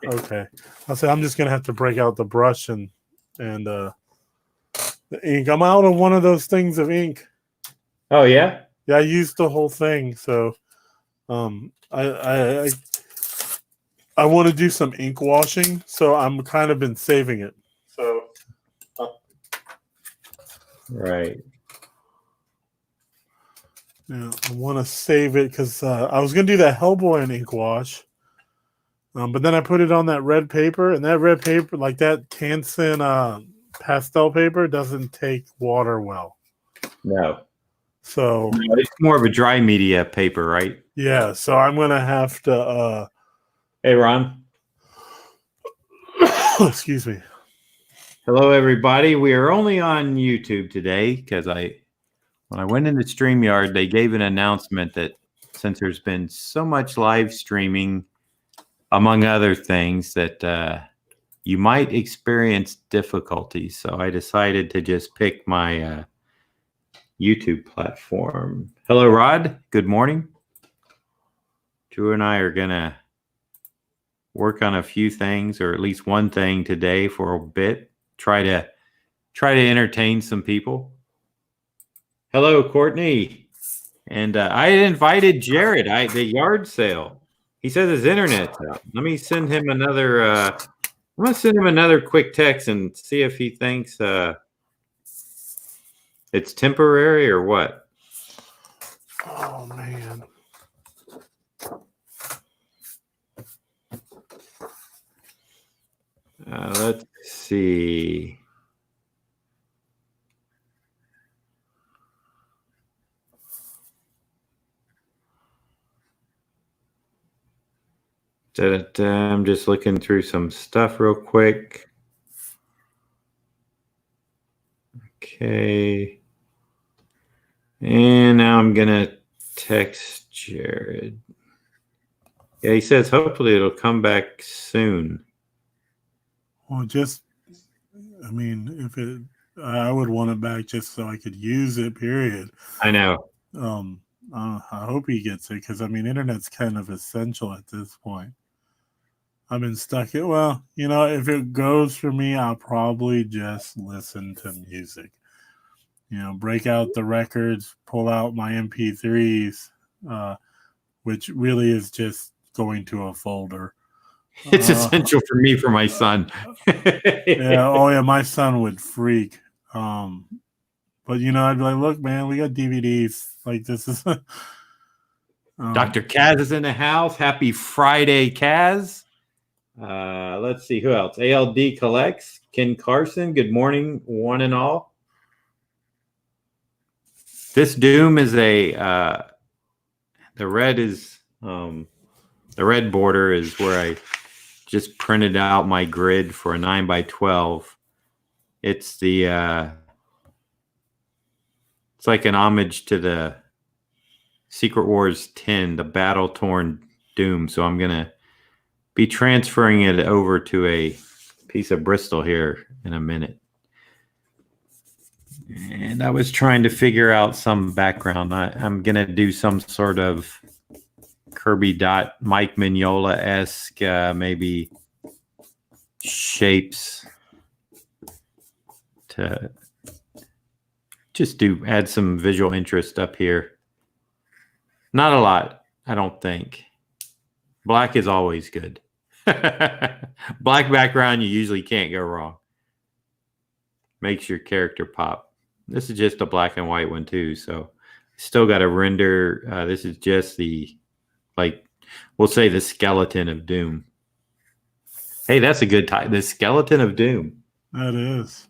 Okay. I'll say I'm just gonna have to break out the brush and the ink. I'm out of one of those things of ink. Oh yeah? Yeah, I used the whole thing, so I want to do some ink washing, so I'm kind of been saving it. So Right. yeah, I want to save it because I was gonna do that Hellboy and ink wash, but then I put it on that red paper, and that red paper, like that Canson pastel paper, doesn't take water well. No. So It's more of a dry media paper, right? yeah, so I'm gonna have to. Hey, Ron. Excuse me. Hello, everybody. We are only on YouTube today because when I went into StreamYard, they gave an announcement that since there's been so much live streaming, among other things, that you might experience difficulties. So I decided to just pick my YouTube platform. Hello, Rod. Good morning. Drew and I are going to work on a few things, or at least one thing today for a bit. Try to entertain some people. Hello, Courtney. And I invited Jared. The yard sale. He says his internet's out. Let me send him another. I'm gonna send him another quick text and see if he thinks it's temporary or what. Oh man. Let's see. I'm just looking through some stuff real quick. Okay. And now I'm going to text Jared. Yeah, he says hopefully it'll come back soon. Well, I would want it back just so I could use it, period. I know. I hope he gets it because, internet's kind of essential at this point. I've been stuck in. Well, if it goes for me, I'll probably just listen to music. Break out the records, pull out my MP3s, which really is just going to a folder. It's essential for me, for my son. Yeah. Oh, yeah. My son would freak. But, I'd be like, look, man, we got DVDs. Like, this is. Dr. Kaz is in the house. Happy Friday, Kaz. Let's see who else. ALD Collects. Ken Carson. Good morning, one and all. This Doom is the red is the red border is where I just printed out my grid for a 9x12. It's it's like an homage to the Secret Wars 10, the battle torn Doom. So I'm gonna be transferring it over to a piece of Bristol here in a minute. And I was trying to figure out some background. I'm going to do some sort of Kirby Dot Mike Mignola-esque, maybe shapes to just add some visual interest up here. Not a lot, I don't think. Black is always good. Black background, you usually can't go wrong. Makes your character pop. This is just a black and white one too, so still got to render. This is just we'll say the skeleton of Doom. Hey, that's a good title. The skeleton of Doom. That is.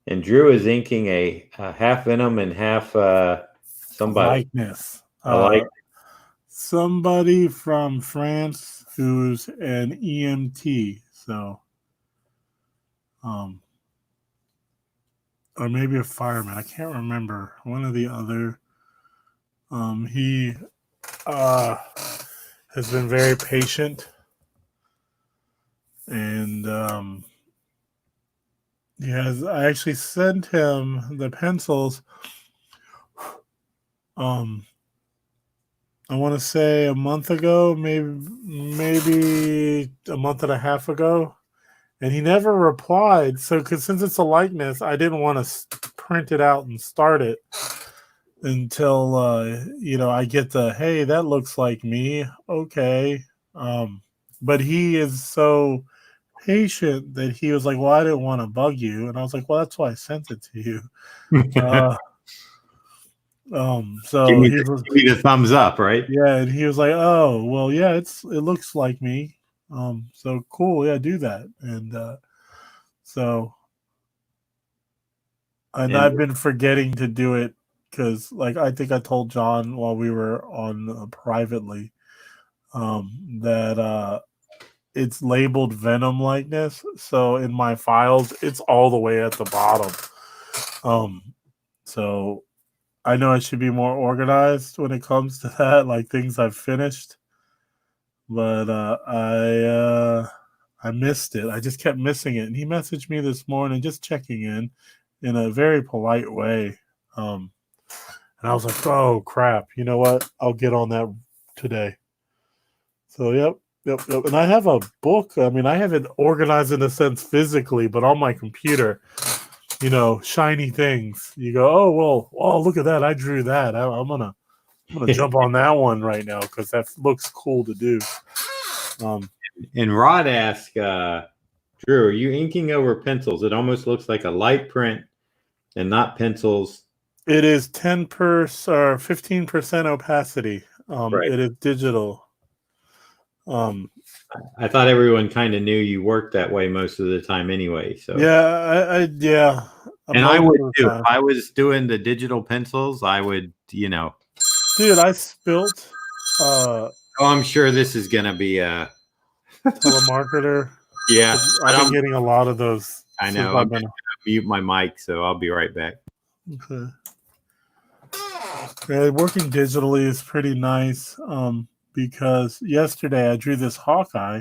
And Drew is inking a half Venom and half somebody. Likeness. Somebody from France who's an EMT. So, or maybe a fireman. I can't remember. One or the other. He has been very patient, and I actually sent him the pencils Um, I want to say a month ago, maybe a month and a half ago, and he never replied. So, because since it's a likeness, I didn't want to print it out and start it until I get the hey, that looks like me. Okay, but he is so patient that he was like, well, I didn't want to bug you, and I was like, well, that's why I sent it to you. Uh, Give so me he the, was give me the thumbs up, right? yeah, and he was like, oh, well, yeah, it looks like me. So cool, yeah, do that, and so and And I've been forgetting to do it because, like, I think I told John while we were on privately that it's labeled Venom likeness. So in my files, it's all the way at the bottom. So I know I should be more organized when it comes to that, like things I've finished. But I missed it. I just kept missing it. And he messaged me this morning, just checking in a very polite way. And I was like, oh crap, you know what? I'll get on that today. So yep. And I have a book. I mean, I have it organized in a sense physically, but on my computer, shiny things. You go, oh well, oh look at that, I drew that. I'm gonna jump on that one right now because that looks cool to do. and Rod asked, Drew, are you inking over pencils? It almost looks like a light print and not pencils. It is 10% or 15% opacity. Right. It is digital. I thought everyone kind of knew you worked that way most of the time anyway. So yeah, yeah. And I would too. If Time. I was doing the digital pencils, I would, Dude, I spilt. Oh, I'm sure this is gonna be a Telemarketer. yeah. I've been getting a lot of those. I know. I'm gonna mute my mic, so I'll be right back. Okay. Yeah, working digitally is pretty nice. Because yesterday I drew this Hawkeye,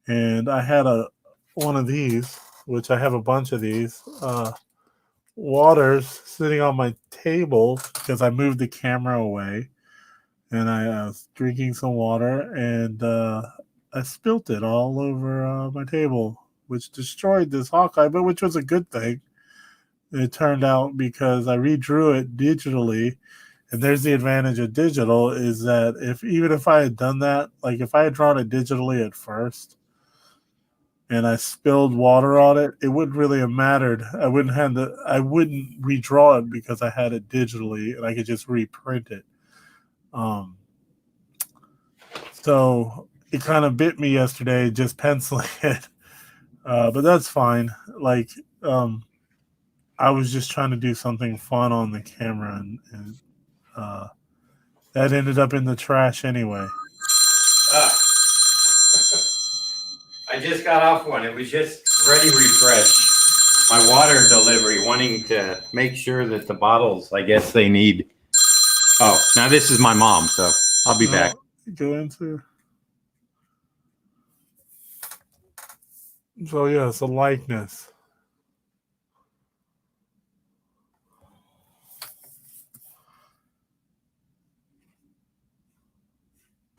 and I had one of these, which I have a bunch of these waters sitting on my table because I moved the camera away, and I was drinking some water, and I spilt it all over my table, which destroyed this Hawkeye, but which was a good thing. It turned out because I redrew it digitally. And there's the advantage of digital is that even if I had done that, like if I had drawn it digitally at first and I spilled water on it, it wouldn't really have mattered. I wouldn't redraw it because I had it digitally and I could just reprint it. So it kind of bit me yesterday just penciling it. But that's fine. Like I was just trying to do something fun on the camera and that ended up in the trash anyway. I just got off one. It was just ready refresh. My water delivery, wanting to make sure that the bottles, I guess they need. Oh, now this is my mom, so I'll be back. Go into. So yeah, it's a likeness.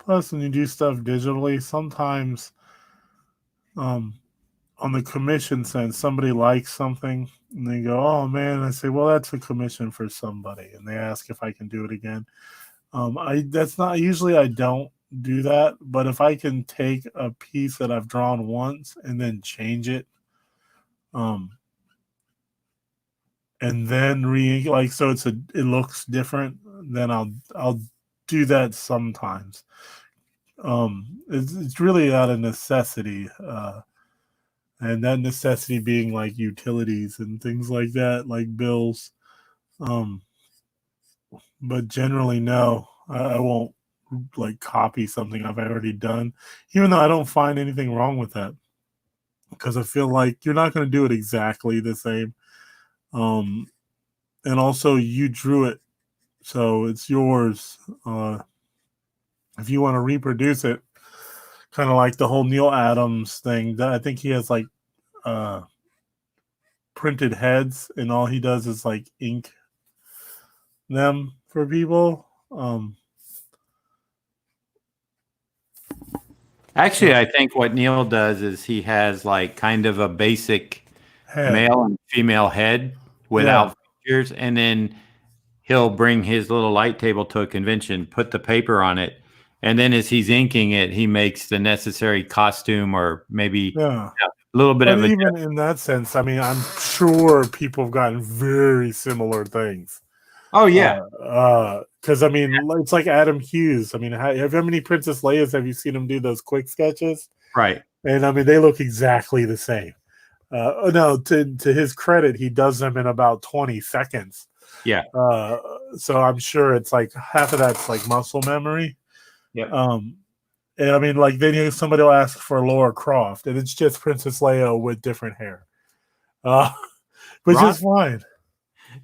Plus, when you do stuff digitally, sometimes on the commission sense, somebody likes something and they go, oh man, I say, well, that's a commission for somebody. And they ask if I can do it again. That's not usually I don't do that, but if I can take a piece that I've drawn once and then change it, and then so it looks different, then I'll do that sometimes. It's really out of necessity, and that necessity being like utilities and things like that, like bills. But generally, no, I won't like copy something I've already done, even though I don't find anything wrong with that, because I feel like you're not going to do it exactly the same. And also you drew it, so it's yours. If you want to reproduce it, kind of like the whole Neil Adams thing, that I think he has like printed heads, and all he does is like ink them for people. Actually, I think what Neil does is he has like kind of a basic Head. male and female head without features, and then he'll bring his little light table to a convention, put the paper on it, and then as he's inking it, he makes the necessary costume or maybe Yeah. a little bit But of a even in that sense, I mean, I'm sure people have gotten very similar things. oh yeah, Because I mean, it's like Adam Hughes. I mean, how many Princess Leia's have you seen him do those quick sketches? right. And I mean, they look exactly the same. No, to his credit, he does them in about 20 seconds. Yeah. So I'm sure it's like half of that's like muscle memory. Yep. And I mean, like then somebody will ask for Laura Croft, and it's just Princess Leia with different hair, which is fine.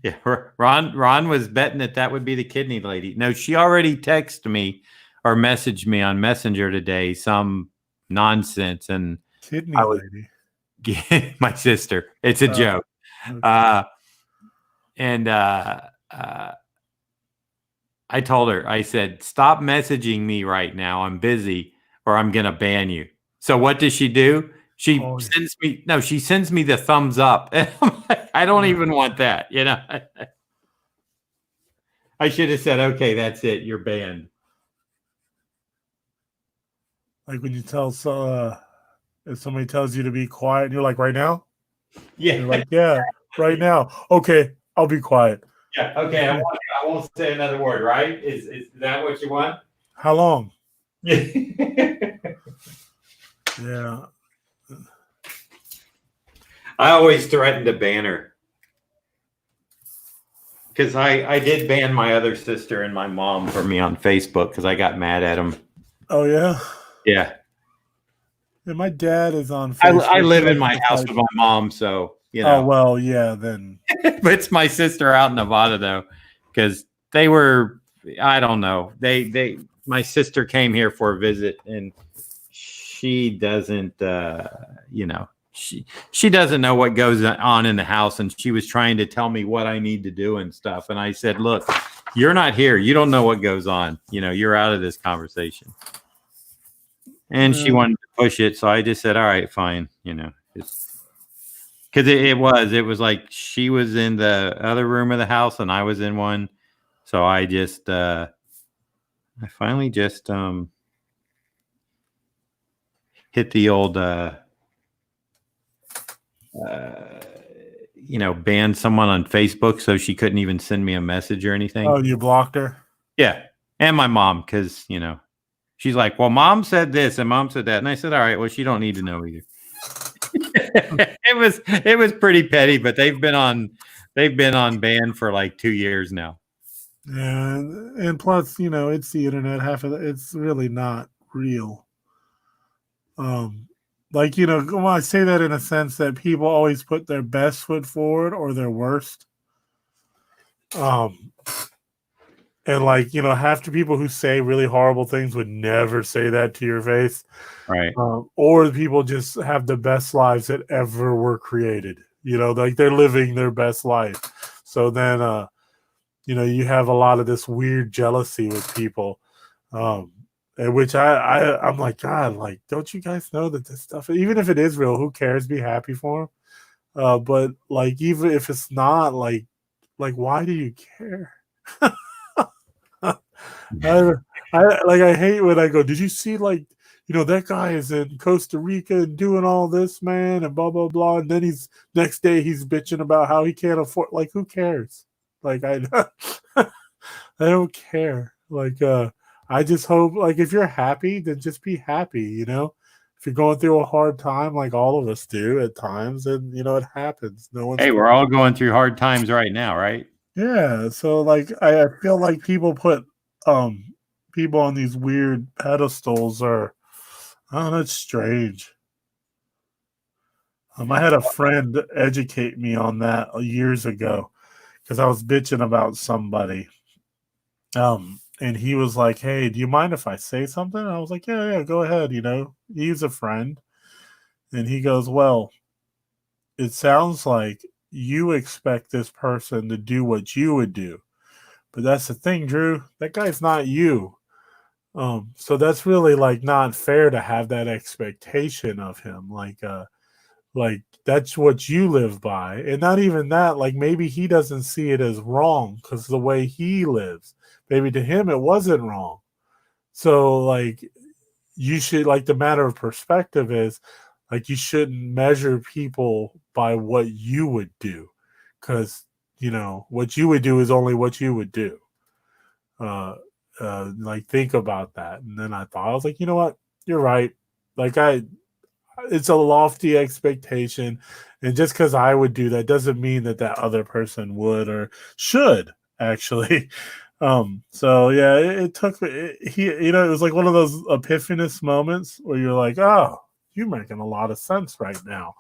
Yeah, Ron was betting that would be the kidney lady. No, she already texted me or messaged me on Messenger today some nonsense, and Kidney lady. My sister. It's a joke. Okay. I told her, I said, stop messaging me right now. I'm busy or I'm going to ban you. So what does she do? She sends me the thumbs up. I don't even want that. You know, I should have said, okay, that's it. You're banned. Like when you tell if somebody tells you to be quiet and you're like, right now? Yeah. You're like, yeah, right now. Okay, I'll be quiet. Yeah. Okay. I won't say another word, right? Is that what you want? How long? Yeah. Yeah. I always threaten to ban her. Because I did ban my other sister and my mom for me on Facebook because I got mad at them. Oh, yeah? Yeah. Yeah, my dad is on Facebook. I live in my house with my mom, so, you know. Oh, well, yeah, then. But it's my sister out in Nevada, though, because they were, I don't know. My sister came here for a visit, and she doesn't, you know, she doesn't know what goes on in the house, and she was trying to tell me what I need to do and stuff. And I said, look, you're not here. You don't know what goes on. You know, you're out of this conversation. And she wanted to push it, so I just said, all right, fine. You know, because it was like she was in the other room of the house and I was in one. So I just, I finally just hit the old, you know, banned someone on Facebook so she couldn't even send me a message or anything. Oh, you blocked her? Yeah. And my mom, because, you know, she's like, well, mom said this and mom said that. And I said, all right, well, she don't need to know either. It was pretty petty, but they've been on ban for like 2 years now. Yeah, and plus, you know, it's the internet. Half of it's really not real. Like, you know, when I say that in a sense that people always put their best foot forward or their worst. And like, you know, half the people who say really horrible things would never say that to your face. Right. Or the people just have the best lives that ever were created. You know, like they're living their best life. So then, you know, you have a lot of this weird jealousy with people. Which I'm like, God, like, don't you guys know that this stuff, even if it is real, who cares? Be happy for them. But like, even if it's not, like why do you care? I hate when I go, did you see, like, you know, that guy is in Costa Rica and doing all this, man, and blah blah blah, and then next day he's bitching about how he can't afford, like, who cares? Like, I don't care. Like, I just hope, like, if you're happy, then just be happy, you know. If you're going through a hard time, like all of us do at times, and you know, it happens. We're all going through hard times right now, right? Yeah. So like I feel like people put people on these weird pedestals are, oh, that's strange. I had a friend educate me on that years ago because I was bitching about somebody. And he was like, hey, do you mind if I say something? And I was like, yeah, go ahead. You know, he's a friend. And he goes, well, it sounds like you expect this person to do what you would do, But that's the thing, Drew. That guy's not you. So that's really like not fair to have that expectation of him. Like that's what you live by. And not even that, like maybe he doesn't see it as wrong because the way he lives. Maybe to him it wasn't wrong. So like you should like the matter of perspective is like you shouldn't measure people by what you would do. Cause what you would do is only what you would do. Like think about that. And then I was like, you know what? You're right. Like it's a lofty expectation. And just because I would do that doesn't mean that other person would or should actually. So yeah, it took it was like one of those epiphanous moments where you're like, oh, you're making a lot of sense right now.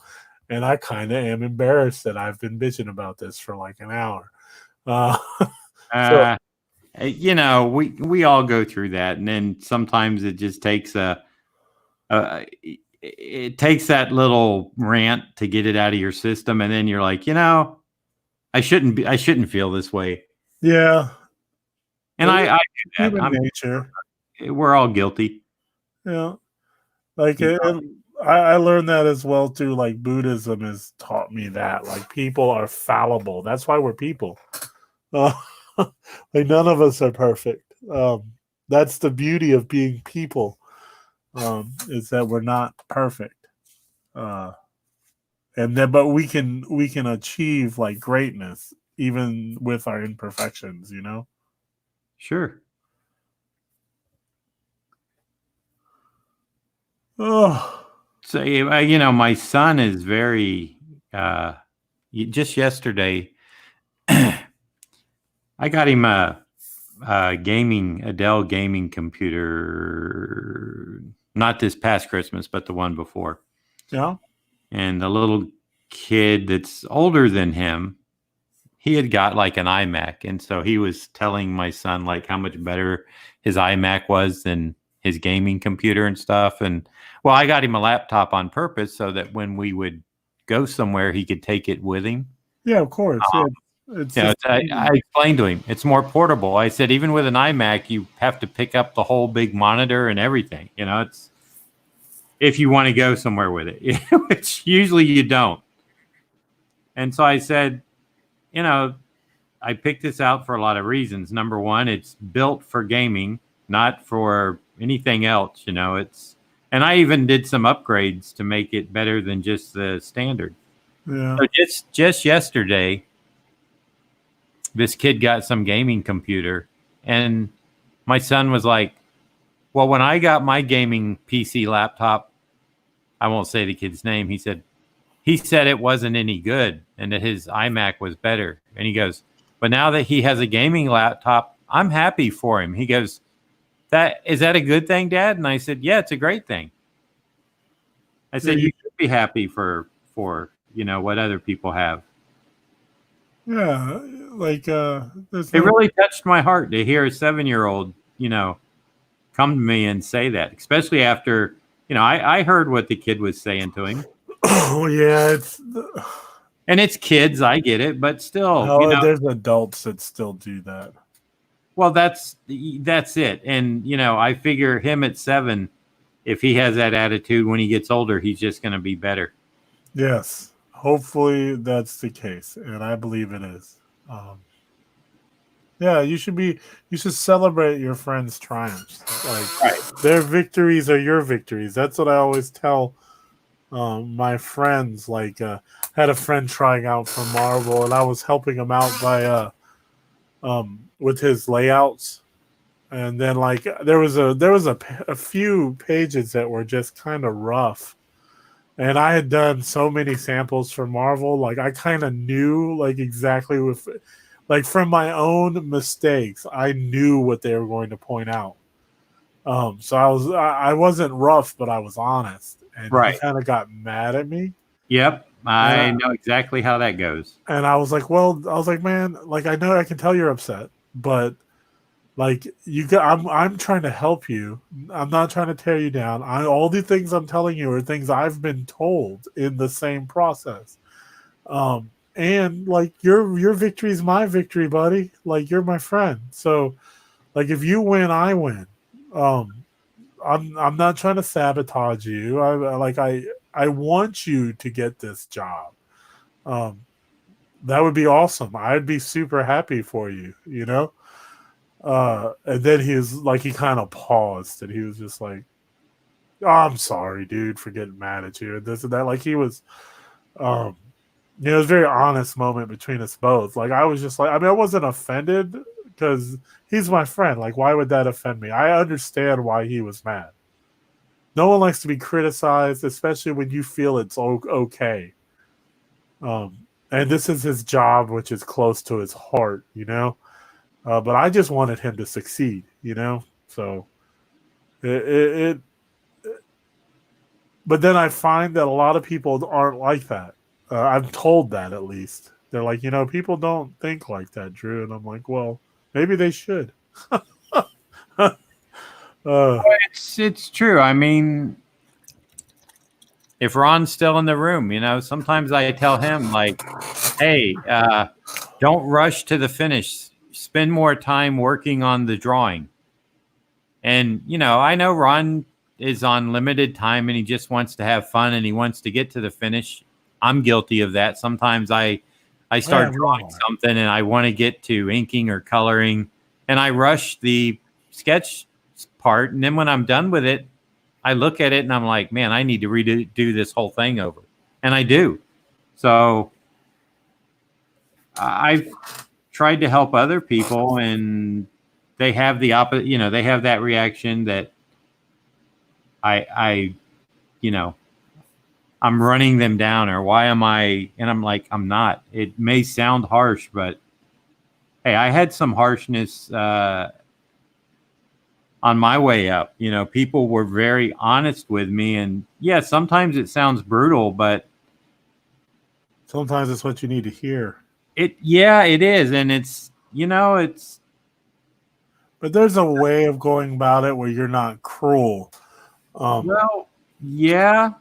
And I kind of am embarrassed that I've been bitching about this for like an hour. So we all go through that, and then sometimes it just takes it takes that little rant to get it out of your system, and then you're like, I shouldn't feel this way. Yeah, and I do that. Human nature. We're all guilty. Yeah, like I learned that as well too. Like Buddhism has taught me that like people are fallible. That's why we're people. Like none of us are perfect. That's the beauty of being people. Is that we're not perfect. But we can achieve like greatness even with our imperfections, Sure. Oh, so my son is very just yesterday I got him a Dell gaming computer, not this past Christmas, but the one before. Yeah. And the little kid that's older than him, he had got like an iMac. And so he was telling my son like how much better his iMac was than his gaming computer and stuff. And well, I got him a laptop on purpose so that when we would go somewhere, he could take it with him. Yeah, of course. I explained to him it's more portable. I said, even with an iMac, you have to pick up the whole big monitor and everything. It's if you want to go somewhere with it, which usually you don't. And so I said, I picked this out for a lot of reasons. Number one, it's built for gaming, not for anything else. And I even did some upgrades to make it better than just the standard. Yeah. So just yesterday, this kid got some gaming computer, and my son was like, well, when I got my gaming PC laptop, I won't say the kid's name. He said it wasn't any good and that his iMac was better. And he goes, but now that he has a gaming laptop, I'm happy for him. He goes, is that a good thing, Dad? And I said, yeah, it's a great thing. I said, you should be happy for what other people have. Yeah, like it really touched my heart to hear a 7-year-old, come to me and say that, especially after, I heard what the kid was saying to him. Oh yeah, it's kids, I get it, but still, there's adults that still do that. Well, that's it, and I figure him at 7, if he has that attitude when he gets older, he's just going to be better. Yes. Hopefully that's the case, and I believe it is. Yeah, you should celebrate your friends' triumphs. Like right. Their victories are your victories. That's what I always tell my friends. Like, had a friend trying out for Marvel, and I was helping him out by with his layouts. And then like there was a few pages that were just kind of rough. And I had done so many samples for Marvel, like I kind of knew like exactly from my own mistakes, I knew what they were going to point out. So I wasn't rough, but I was honest, and right. He kind of got mad at me. Yep, I know exactly how that goes. And I was like, man, like I know I can tell you're upset, but like I'm trying to help you. I'm not trying to tear you down. All the things I'm telling you are things I've been told in the same process. and like your victory is my victory, buddy. Like you're my friend. So like if you win, I win. Um, I'm not trying to sabotage you. I want you to get this job. Um, that would be awesome. I'd be super happy for you, you know? And then he kind of paused and he was just like, oh, I'm sorry, dude, for getting mad at you and this and that. Like he was, um, you know, it was a very honest moment between us both. Like I was just like, I mean, I wasn't offended because he's my friend. Like, why would that offend me? I understand why he was mad. No one likes to be criticized, especially when you feel it's okay. And this is his job, which is close to his heart, you know. But I just wanted him to succeed, you know. So it but then I find that a lot of people aren't like that. I'm told that at least. They're like, you know, people don't think like that, Drew. And I'm like, well, maybe they should. It's true. I mean, if Ron's still in the room, you know, sometimes I tell him like, hey, don't rush to the finish. Spend more time working on the drawing. And, you know, I know Ron is on limited time and he just wants to have fun and he wants to get to the finish. I'm guilty of that. Sometimes I start drawing something and I want to get to inking or coloring and I rush the sketch part. And then when I'm done with it, I look at it and I'm like, man, I need to redo this whole thing over. And I do. So I've tried to help other people and they have the opposite, you know, they have that reaction that I, you know, I'm running them down or why am I? And I'm like, I'm not. It may sound harsh, but hey, I had some harshness on my way up. You know, people were very honest with me. And yeah, sometimes it sounds brutal, but sometimes it's what you need to hear. It is. And it's, you know, it's. But there's a way of going about it where you're not cruel. Well, yeah.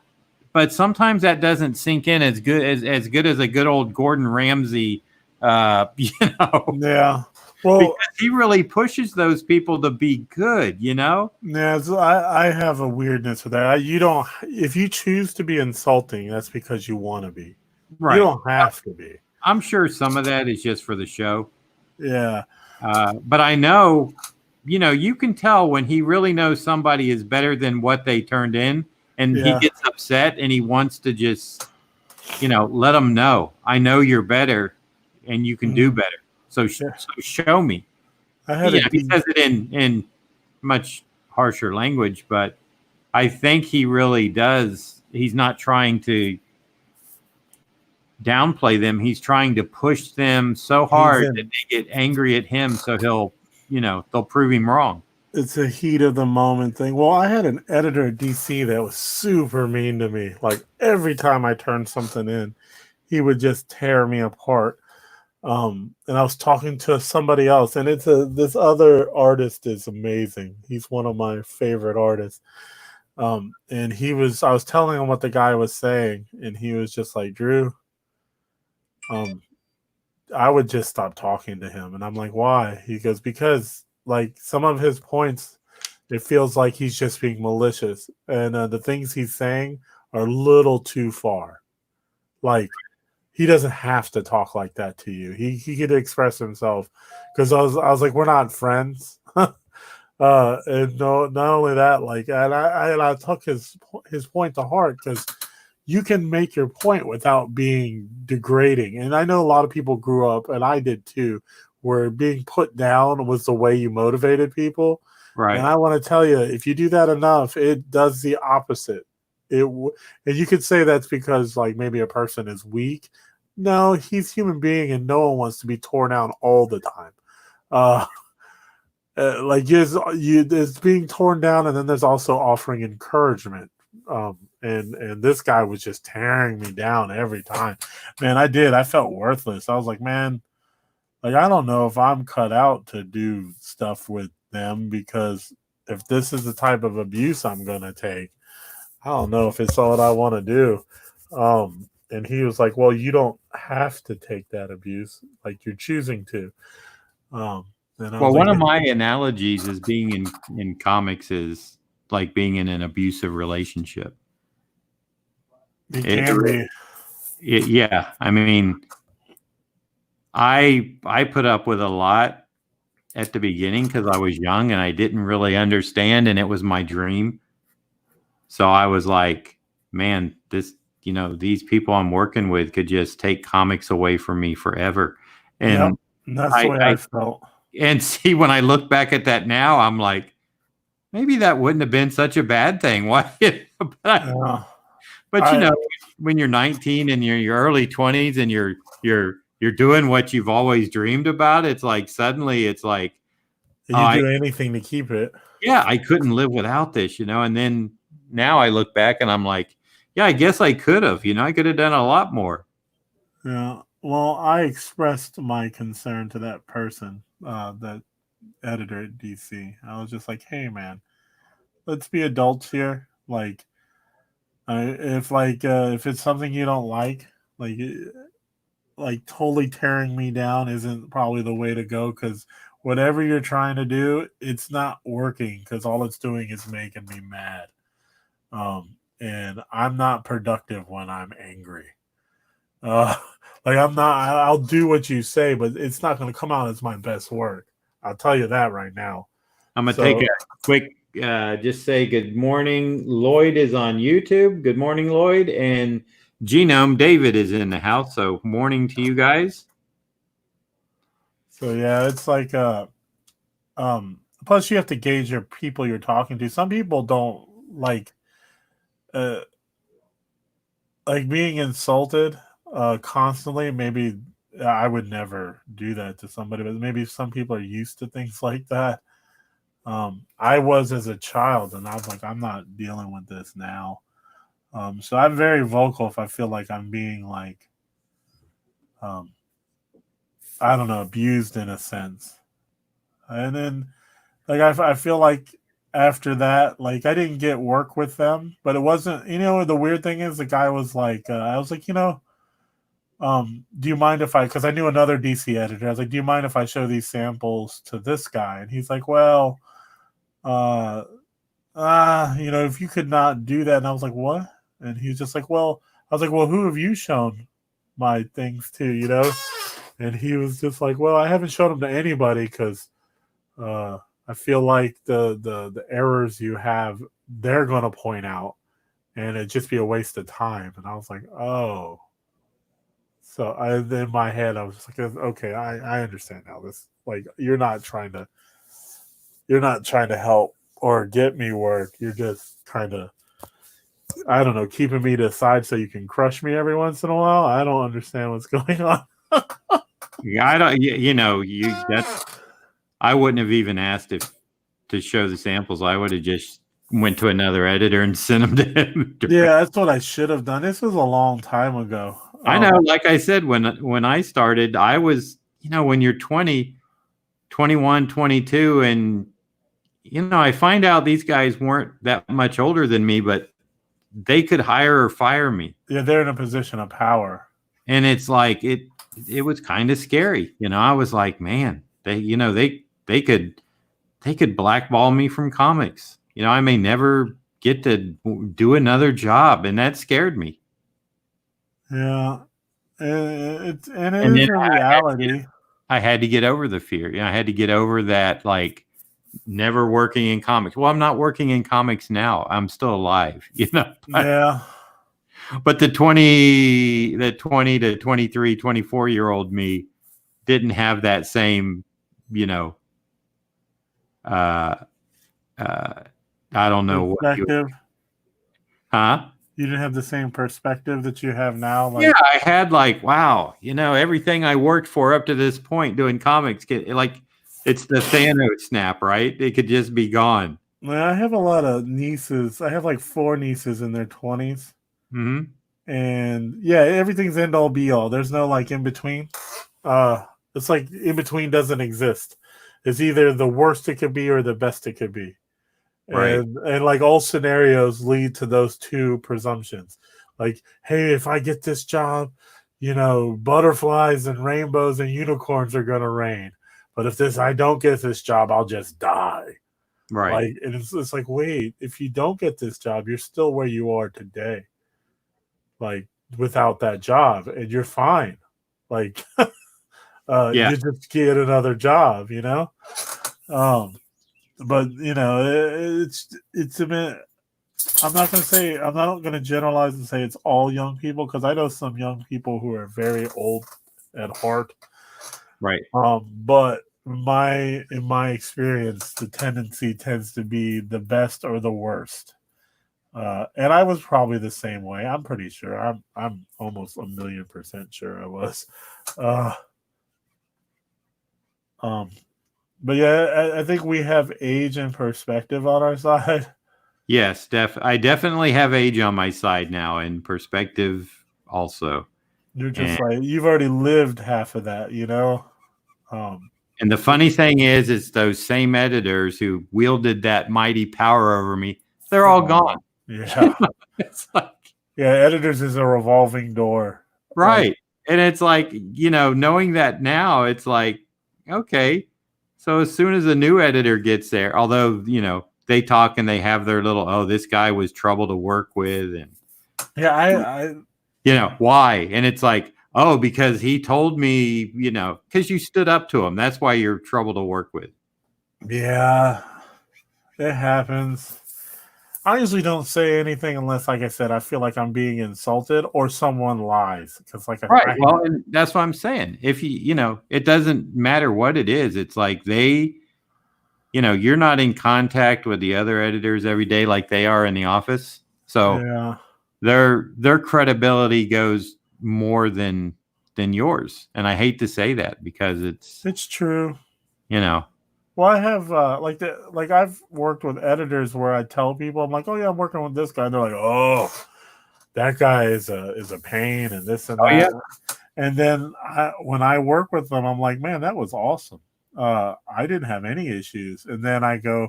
But sometimes that doesn't sink in as good as a good old Gordon Ramsay, you know. Yeah. Well, because he really pushes those people to be good, you know. Yeah, so I have a weirdness with that. You don't, if you choose to be insulting, that's because you want to be. Right. You don't have to be. I'm sure some of that is just for the show. Yeah. But I know, you know, you can tell when he really knows somebody is better than what they turned in. And he gets upset and he wants to just, you know, let them know. I know you're better and you can do better. So show me. He says it in much harsher language, but I think he really does. He's not trying to downplay them. He's trying to push them so hard that they get angry at him. So they'll prove him wrong. It's a heat of the moment thing. Well, I had an editor at DC that was super mean to me. Like every time I turned something in, he would just tear me apart. And I was talking to somebody else, and this other artist is amazing. He's one of my favorite artists. And I was telling him what the guy was saying, and he was just like, Drew, I would just stop talking to him. And I'm like, why? He goes, because like some of his points, it feels like he's just being malicious. And the things he's saying are a little too far. Like, he doesn't have to talk like that to you. He could express himself. Because I was like, we're not friends. And no, not only that, like, and I took his point to heart because you can make your point without being degrading. And I know a lot of people grew up, and I did too, where being put down was the way you motivated people. Right. And I want to tell you, if you do that enough, it does the opposite. And you could say that's because like maybe a person is weak. No, he's a human being, and no one wants to be torn down all the time. Like there's being torn down, and then there's also offering encouragement. And this guy was just tearing me down every time. Man, I felt worthless. I was like, man, like I don't know if I'm cut out to do stuff with them, because if this is the type of abuse I'm gonna take, I don't know if it's all I want to do. And he was like, well, you don't have to take that abuse. Like, you're choosing to. And I Well, was one like, of my analogies is being in comics is like being in an abusive relationship. it It, can be. yeah, I mean, I put up with a lot at the beginning because I was young and I didn't really understand, and it was my dream. So I was like, man, these people I'm working with could just take comics away from me forever. Yep. And And that's the I, way I I felt. and see, when I look back at that now, I'm like, maybe that wouldn't have been such a bad thing. Why? but, Yeah. but I when you're 19 and you're in your early 20s and you're doing what you've always dreamed about, it's like suddenly it's like, oh, you do anything to keep it. yeah, I couldn't live without this, And then now I look back and I'm like, yeah, I guess I could have, I could have done a lot more. Yeah. Well, I expressed my concern to that person, that editor at DC. I was just like, hey, man, let's be adults here. Like, if it's something you don't like, like totally tearing me down isn't probably the way to go, because whatever you're trying to do, it's not working, because all it's doing is making me mad. And I'm not productive when I'm angry. Uh, like, I'm not. I'll do what you say, but it's not going to come out as my best work. I'll tell you that right now. I'm going to So, take a quick, just say good morning. Lloyd is on YouTube. Good morning, Lloyd. And Genome David is in the house. So morning to you guys. so yeah, it's like plus you have to gauge your people you're talking to. Some people don't uh like being insulted constantly. Maybe I would never do that to somebody, but maybe some people are used to things like that. I was as a child, and I was like, I'm not dealing with this now. So I'm very vocal if I feel like I'm being like, um, I don't know, abused in a sense. And then, like, I feel like after that, like, I didn't get work with them, but it wasn't, the weird thing is the guy was like, I was like, do you mind if because I knew another DC editor. I was like, do you mind if I show these samples to this guy? And he's like, well, uh, if you could not do that. And I was like, what? And he was just like, well, I was like, well, who have you shown my things to? And he was just like, well, I haven't shown them to anybody because I feel like the errors you have, they're going to point out, and it'd just be a waste of time. And I was like, oh. So in my head, I was just like, okay, I understand now. This, like, you're not trying to help or get me work. You're just kind of, I don't know, keeping me to the side so you can crush me every once in a while. I don't understand what's going on. Yeah, I don't. I wouldn't have even asked to show the samples. I would have just went to another editor and sent them to him. Yeah, that's what I should have done. This was a long time ago. I know. Like I said, when I started, I was, when you're 20, 21, 22, and I find out these guys weren't that much older than me, but they could hire or fire me. Yeah, they're in a position of power. And it's like it was kind of scary. I was like, man, they could blackball me from comics. I may never get to do another job, and that scared me. Yeah. It is a reality. I had to get over the fear. I had to get over that, like, never working in comics. Well, I'm not working in comics now. I'm still alive, Yeah. But the 20 to 23, 24-year-old me didn't have that same, I don't know perspective. Huh? You didn't have the same perspective that you have now. Like, yeah, I had like, wow, everything I worked for up to this point doing comics, it's the Thanos snap, right? It could just be gone. I have a lot of nieces. I have like 4 nieces in their 20s. Mm-hmm. And yeah, everything's end all be all. There's no like in between. It's like in between doesn't exist. It's either the worst it could be or the best it could be. Right. And like all scenarios lead to those two presumptions. Like, hey, if I get this job, butterflies and rainbows and unicorns are gonna rain. But if I don't get this job, I'll just die. Right. Like, and it's like, wait, if you don't get this job, you're still where you are today. Like, without that job, and you're fine. Like, Yeah. you just get another job, But it's a bit. I'm not gonna generalize and say it's all young people, because I know some young people who are very old at heart. Right. But in my experience, the tendency tends to be the best or the worst. And I was probably the same way. I'm pretty sure. I'm almost 1,000,000% sure I was. Uh, um, but yeah, I think we have age and perspective on our side. Yes, I definitely have age on my side now, and perspective also. You're just like, you've already lived half of that, And the funny thing is those same editors who wielded that mighty power over me, they're all gone. Yeah. It's like, yeah, editors is a revolving door. right. And it's like, knowing that now, it's like, okay. So as soon as a new editor gets there, although, they talk and they have their little, oh, this guy was trouble to work with. And yeah, why? And it's like, oh, because he told me, because you stood up to him. That's why you're trouble to work with. Yeah, it happens. I usually don't say anything unless, like I said, I feel like I'm being insulted or someone lies. Because, right. Well, and that's what I'm saying. If it doesn't matter what it is. It's like you're not in contact with the other editors every day like they are in the office. So yeah, their credibility goes more than yours. And I hate to say that because it's true. Well, I have I've worked with editors where I tell people, I'm like, oh yeah, I'm working with this guy, and they're like, oh, that guy is a pain and this and that. Yeah. And then when I work with them, I'm like, man, that was awesome. I didn't have any issues. And then I go,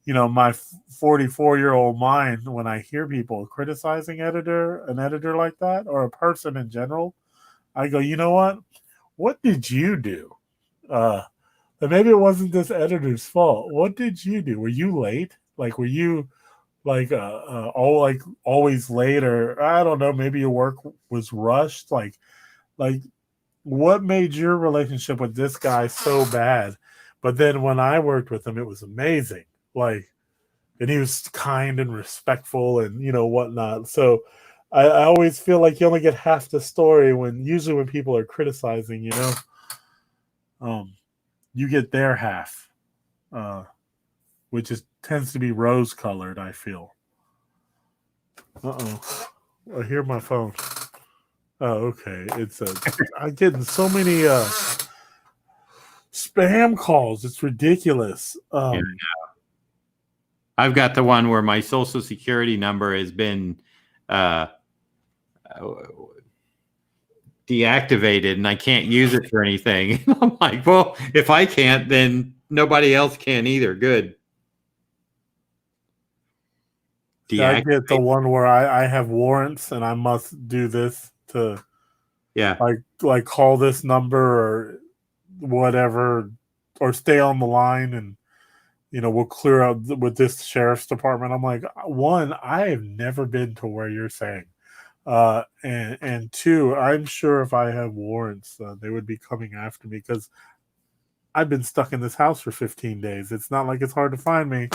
my 44-year-old mind, when I hear people criticizing an editor like that, or a person in general, I go, you know what did you do? And maybe it wasn't this editor's fault. What did you do? Were you late? Like, were you always late, or I don't know, maybe your work was rushed? Like what made your relationship with this guy so bad? But then when I worked with him, it was amazing. And he was kind and respectful and whatnot. So I always feel like you only get half the story usually when people are criticizing, you get their half, which tends to be rose colored, I feel. I hear my phone. Oh, okay. I'm getting so many spam calls. It's ridiculous. Yeah, I've got the one where my social security number has been deactivated and I can't use it for anything. I'm like, well, if I can't, then nobody else can either. Good. I get the one where I have warrants and I must do this to, like call this number or whatever, or stay on the line and we'll clear out with this sheriff's department. I'm like, one, I have never been to where you're saying. And two, I'm sure if I have warrants, they would be coming after me because I've been stuck in this house for 15 days. It's not like it's hard to find me.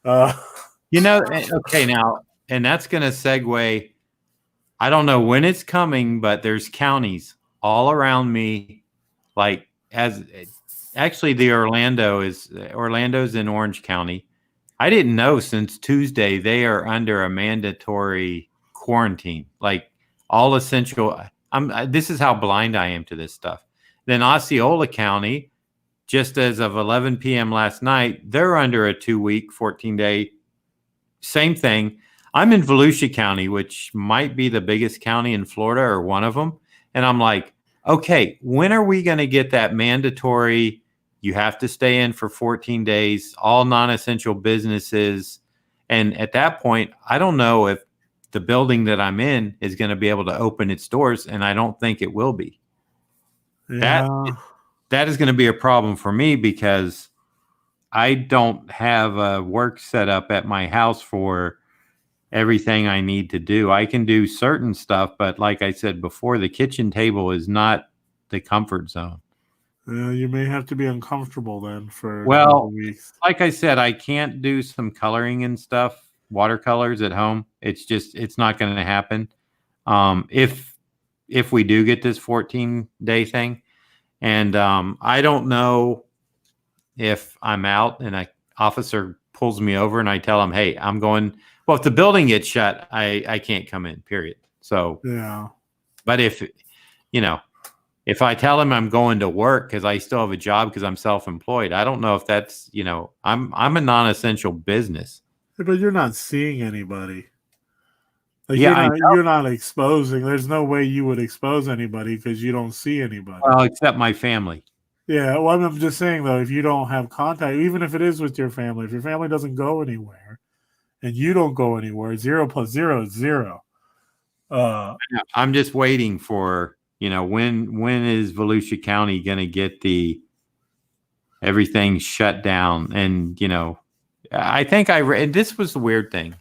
Okay, now, and that's going to segue. I don't know when it's coming, but there's counties all around me. Like actually the Orlando's in Orange County. I didn't know since Tuesday they are under a mandatory quarantine, like all essential. This is how blind I am to this stuff. Then Osceola County, just as of 11 p.m. last night, they're under a 2-week, 14-day. Same thing. I'm in Volusia County, which might be the biggest county in Florida or one of them. And I'm like, okay, when are we going to get that mandatory? You have to stay in for 14 days, all non-essential businesses. And at that point, I don't know if the building that I'm in is going to be able to open its doors, and I don't think it will be. Yeah. That is going to be a problem for me because I don't have a work set up at my house for everything I need to do. I can do certain stuff, but like I said before, the kitchen table is not the comfort zone. You may have to be uncomfortable then for a couple Well, of weeks. like I said, I can't do some coloring and stuff, watercolors at home. It's not going to happen. If we do get this 14-day thing, and I don't know if I'm out and an officer pulls me over and I tell him, hey, I'm going. Well, if the building gets shut, I can't come in, period. So, Yeah. but if I tell him I'm going to work because I still have a job because I'm self-employed, I don't know if that's, I'm a non-essential business. But you're not seeing anybody. Like Yeah, you're not exposing. There's no way you would expose anybody because you don't see anybody. well, except my family. Yeah, well, I'm just saying though, if you don't have contact, even if it is with your family, if your family doesn't go anywhere and you don't go anywhere, 0 + 0 is 0. I'm just waiting for, when is Volusia County going to get everything shut down? And, I think and this was the weird thing.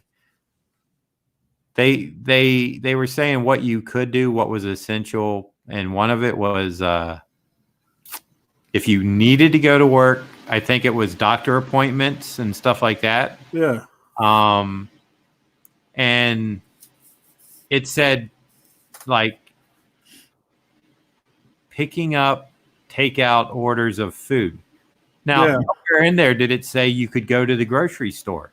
They were saying what you could do, what was essential. And one of it was, if you needed to go to work, I think it was doctor appointments and stuff like that. Yeah. And it said like picking up takeout orders of food. Now, nowhere in there did it say you could go to the grocery store.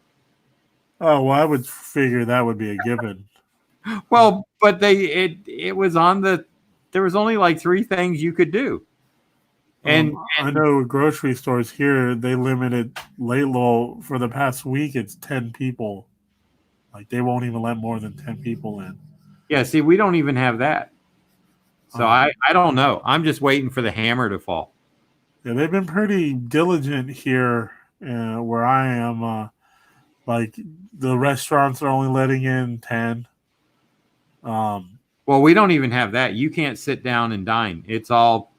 Oh, well, I would figure that would be a given. Well, but it was on there was only like 3 things you could do. And I know grocery stores here, they limited for the past week, it's 10 people. Like they won't even let more than 10 people in. Yeah, see, we don't even have that. So I don't know. I'm just waiting for the hammer to fall. Yeah, they've been pretty diligent here where I am. Like the restaurants are only letting in 10. Well, we don't even have that. You can't sit down and dine. It's all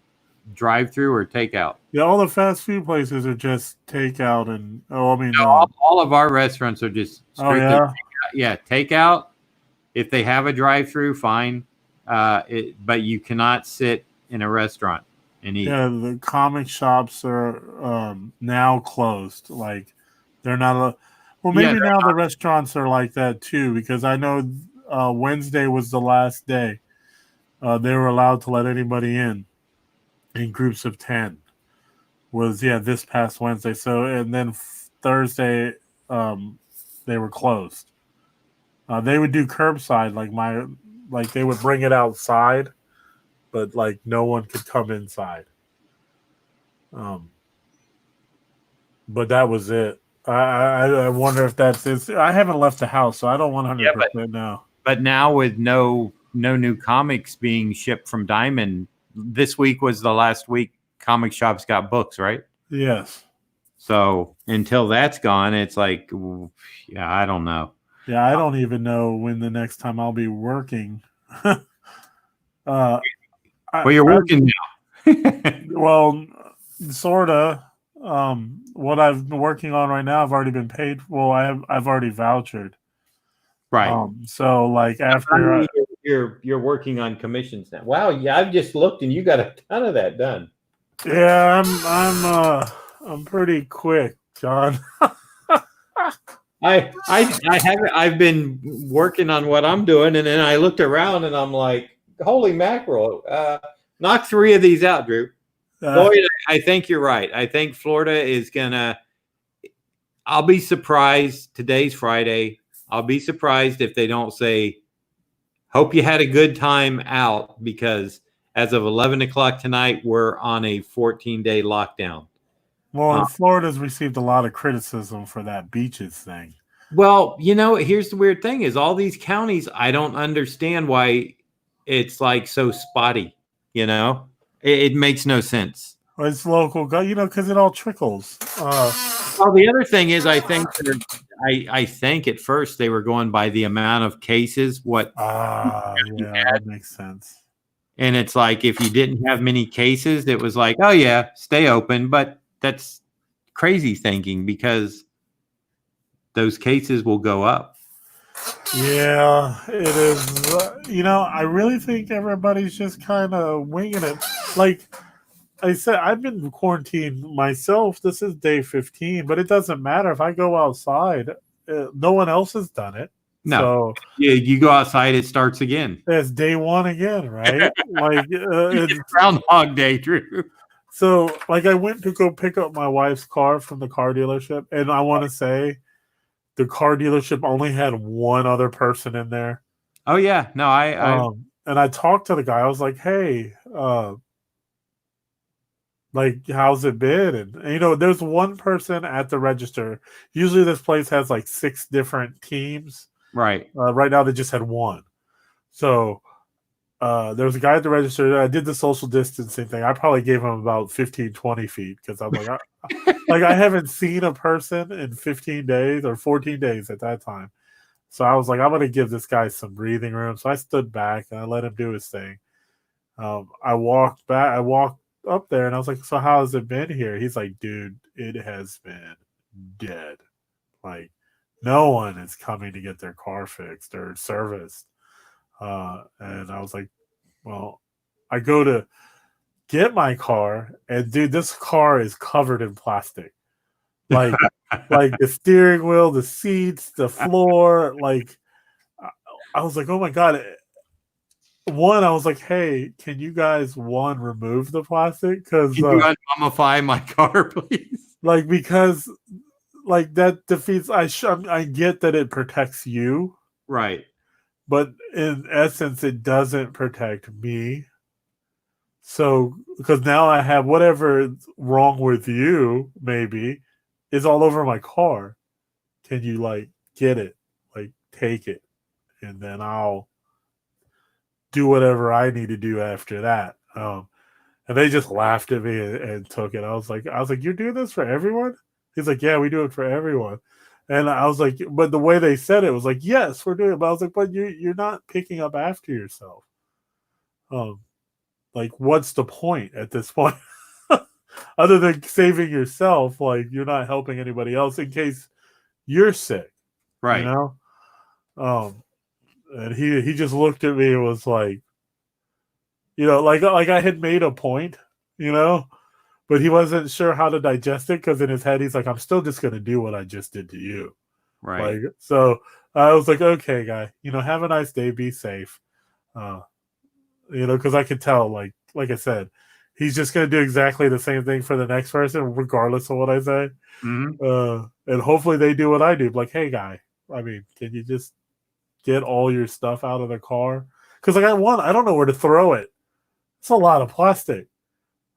drive-through or takeout. Yeah, all the fast food places are just takeout and all of our restaurants are just strictly takeout. Yeah, takeout. If they have a drive-through, fine. But you cannot sit in a restaurant and eat. Yeah, the comic shops are now closed. Like they're not. Maybe now the restaurants are like that too, because I know Wednesday was the last day. They were allowed to let anybody in groups of 10. This past Wednesday. So and then Thursday, they were closed. They would do curbside, like they would bring it outside, but like no one could come inside. But that was it. I wonder if that's it. I haven't left the house, so I don't 100% know. But now with no new comics being shipped from Diamond, this week was the last week comic shops got books, right? Yes. So until that's gone, it's like, I don't know. Yeah, I don't even know when the next time I'll be working. Well, you're working now. Well, sorta. What I've been working on right now, I've already been paid. Well, I've already vouchered. Right. So like after you're working on commissions now. Wow. Yeah, I've just looked and you got a ton of that done. Yeah, I'm pretty quick, John. I've been working on what I'm doing, and then I looked around and I'm like, holy mackerel! Knock 3 of these out, Drew. Lloyd, I think you're right. I think Florida is gonna. I'll be surprised. Today's Friday. I'll be surprised if they don't say, "Hope you had a good time out," because as of 11 o'clock tonight, we're on a 14-day lockdown. Well, Florida's received a lot of criticism for that beaches thing. Well, here's the weird thing is all these counties, I don't understand why it's like so spotty, it makes no sense. Well, it's local, because it all trickles. Well, the other thing is I think I think at first they were going by the amount of cases. What? Yeah, that makes sense. And it's like if you didn't have many cases, it was like, oh yeah, stay open. But that's crazy thinking because those cases will go up. Yeah, it is. I really think everybody's just kind of winging it. Like I said, I've been quarantined myself. This is day 15, but it doesn't matter if I go outside. No one else has done it. No, So you go outside, it starts again. it's day one again, right? Like it's Groundhog Day, Drew. So, like, I went to go pick up my wife's car from the car dealership, and I want to say the car dealership only had one other person in there. Oh yeah, no, and I talked to the guy. I was like, "Hey, like, how's it been?" And there's one person at the register. Usually, this place has like 6 different teams. Right. Right now, they just had one. So there was a guy at the register. I did the social distancing thing. I probably gave him about 15, 20 feet because I'm like, I haven't seen a person in 15 days or 14 days at that time. So I was like, I'm going to give this guy some breathing room. So I stood back and I let him do his thing. I walked up there and I was like, so how has it been here? He's like, dude, it has been dead. Like, no one is coming to get their car fixed or serviced. And I was like, well, I go to get my car, and dude, this car is covered in plastic. Like, like the steering wheel, the seats, the floor. Like, I was like, oh my God. I was like, hey, can you guys remove the plastic? Because can you unmummify my car, please? Like, because like that defeats. I get that it protects you, right? But in essence, it doesn't protect me. So, because now I have whatever's wrong with you, maybe, is all over my car. Can you, like, get it? Like, take it. And then I'll do whatever I need to do after that. And they just laughed at me and took it. I was like, you're doing this for everyone? He's like, yeah, we do it for everyone. And I was like, but the way they said it was like, yes, we're doing it. But I was like, but you're not picking up after yourself. Like, what's the point at this point? Other than saving yourself, like, you're not helping anybody else in case you're sick. Right. And he just looked at me and was like, like I had made a point, but he wasn't sure how to digest it because in his head he's like, I'm still just gonna do what I just did to you. Right. Like, so I was like, okay, guy, have a nice day, be safe. Because I could tell, like I said, he's just gonna do exactly the same thing for the next person, regardless of what I say. Mm-hmm. And hopefully they do what I do. Like, hey, guy, I mean, can you just get all your stuff out of the car? Because like I don't know where to throw it. It's a lot of plastic.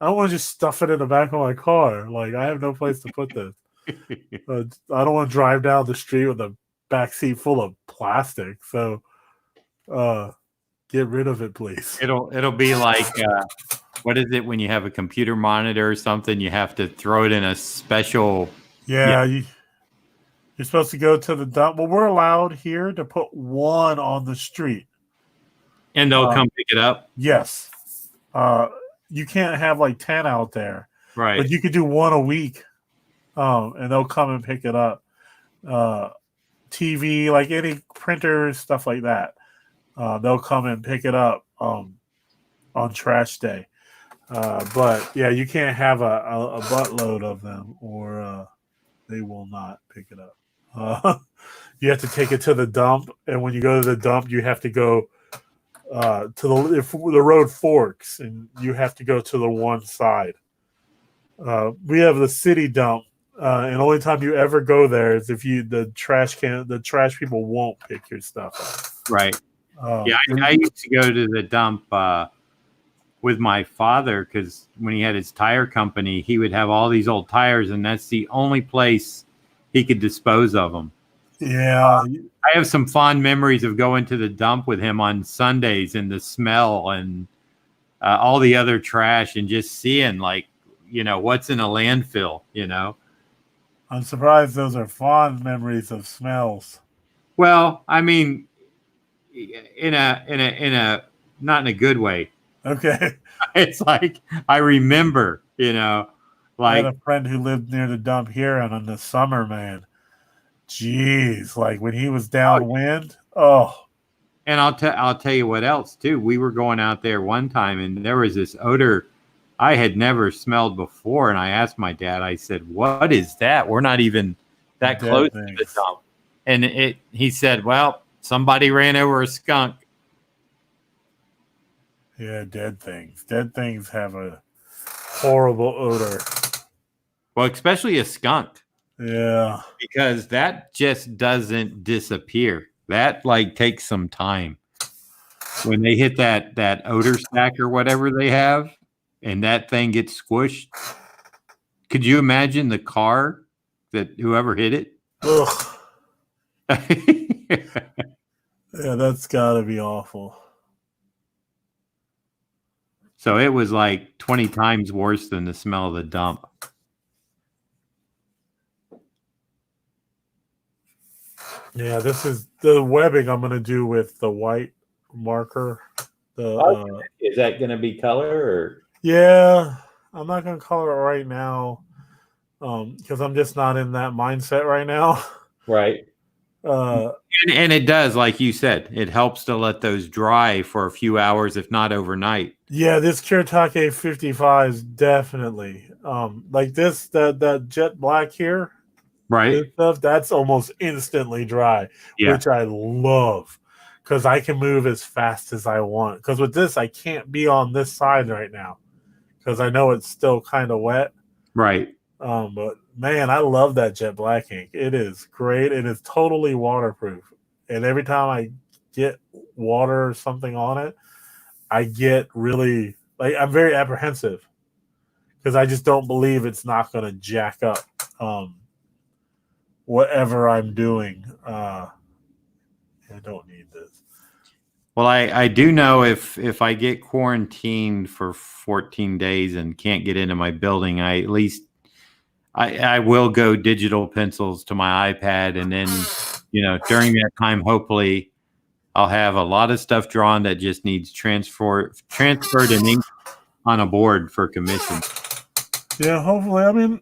I don't want to just stuff it in the back of my car. Like, I have no place to put this. I don't want to drive down the street with a back seat full of plastic. So, get rid of it, please. It'll be like, what is it when you have a computer monitor or something? You have to throw it in a special. Yeah. You're supposed to go to the dump. Well, we're allowed here to put one on the street, and they'll come pick it up. Yes. You can't have like 10 out there, right? But you could do one a week, and they'll come and pick it up. TV, like any printers, stuff like that, they'll come and pick it up on trash day. But yeah, you can't have a buttload of them, or they will not pick it up. You have to take it to the dump, and when you go to the dump, you have to go to the road forks, and you have to go to the one side. We have the city dump, and the only time you ever go there is if the trash people won't pick your stuff up. Right. Yeah, I used to go to the dump with my father because when he had his tire company, he would have all these old tires, and that's the only place he could dispose of them. Yeah. I have some fond memories of going to the dump with him on Sundays and the smell and all the other trash and just seeing, like, what's in a landfill, I'm surprised those are fond memories of smells. Well, I mean, in a not in a good way. Okay. It's like I remember, I had like, a friend who lived near the dump here, and in the summer, man, jeez, like when he was oh, downwind, oh, and I'll tell you what else too. We were going out there one time, and there was this odor I had never smelled before, and I asked my dad. I said, "What is that? We're not even that close dead to the things. dump." And he said, "Well, somebody ran over a skunk." Yeah, dead things. Dead things have a horrible odor. Well, especially a skunk, Yeah. because that just doesn't disappear. That like takes some time. When they hit that odor stack or whatever they have, and that thing gets squished. Could you imagine the car that whoever hit it? Ugh. Yeah, that's gotta be awful. So it was like 20 times worse than the smell of the dump. Yeah, this is the webbing I'm gonna do with the white marker. Is that going to be color or? Yeah, I'm not gonna color it right now, because I'm just not in that mindset right now. Right. Uh, And it does, like you said, it helps to let those dry for a few hours, if not overnight. yeah, this Kiritake 55 is definitely like this that jet black here. Right. This stuff that's almost instantly dry, Yeah. which I love because I can move as fast as I want. Because with this, I can't be on this side right now because I know it's still kind of wet. Right. But man, I love that jet black ink. It is great. It is totally waterproof. And every time I get water or something on it, I get really like I'm very apprehensive because I just don't believe it's not going to jack up whatever I'm doing. I don't need this. Well, I do know if I get quarantined for 14 days and can't get into my building, I at least I will go digital pencils to my iPad, and then during that time, hopefully, I'll have a lot of stuff drawn that just needs transferred and ink on a board for commission. Yeah, hopefully. I mean,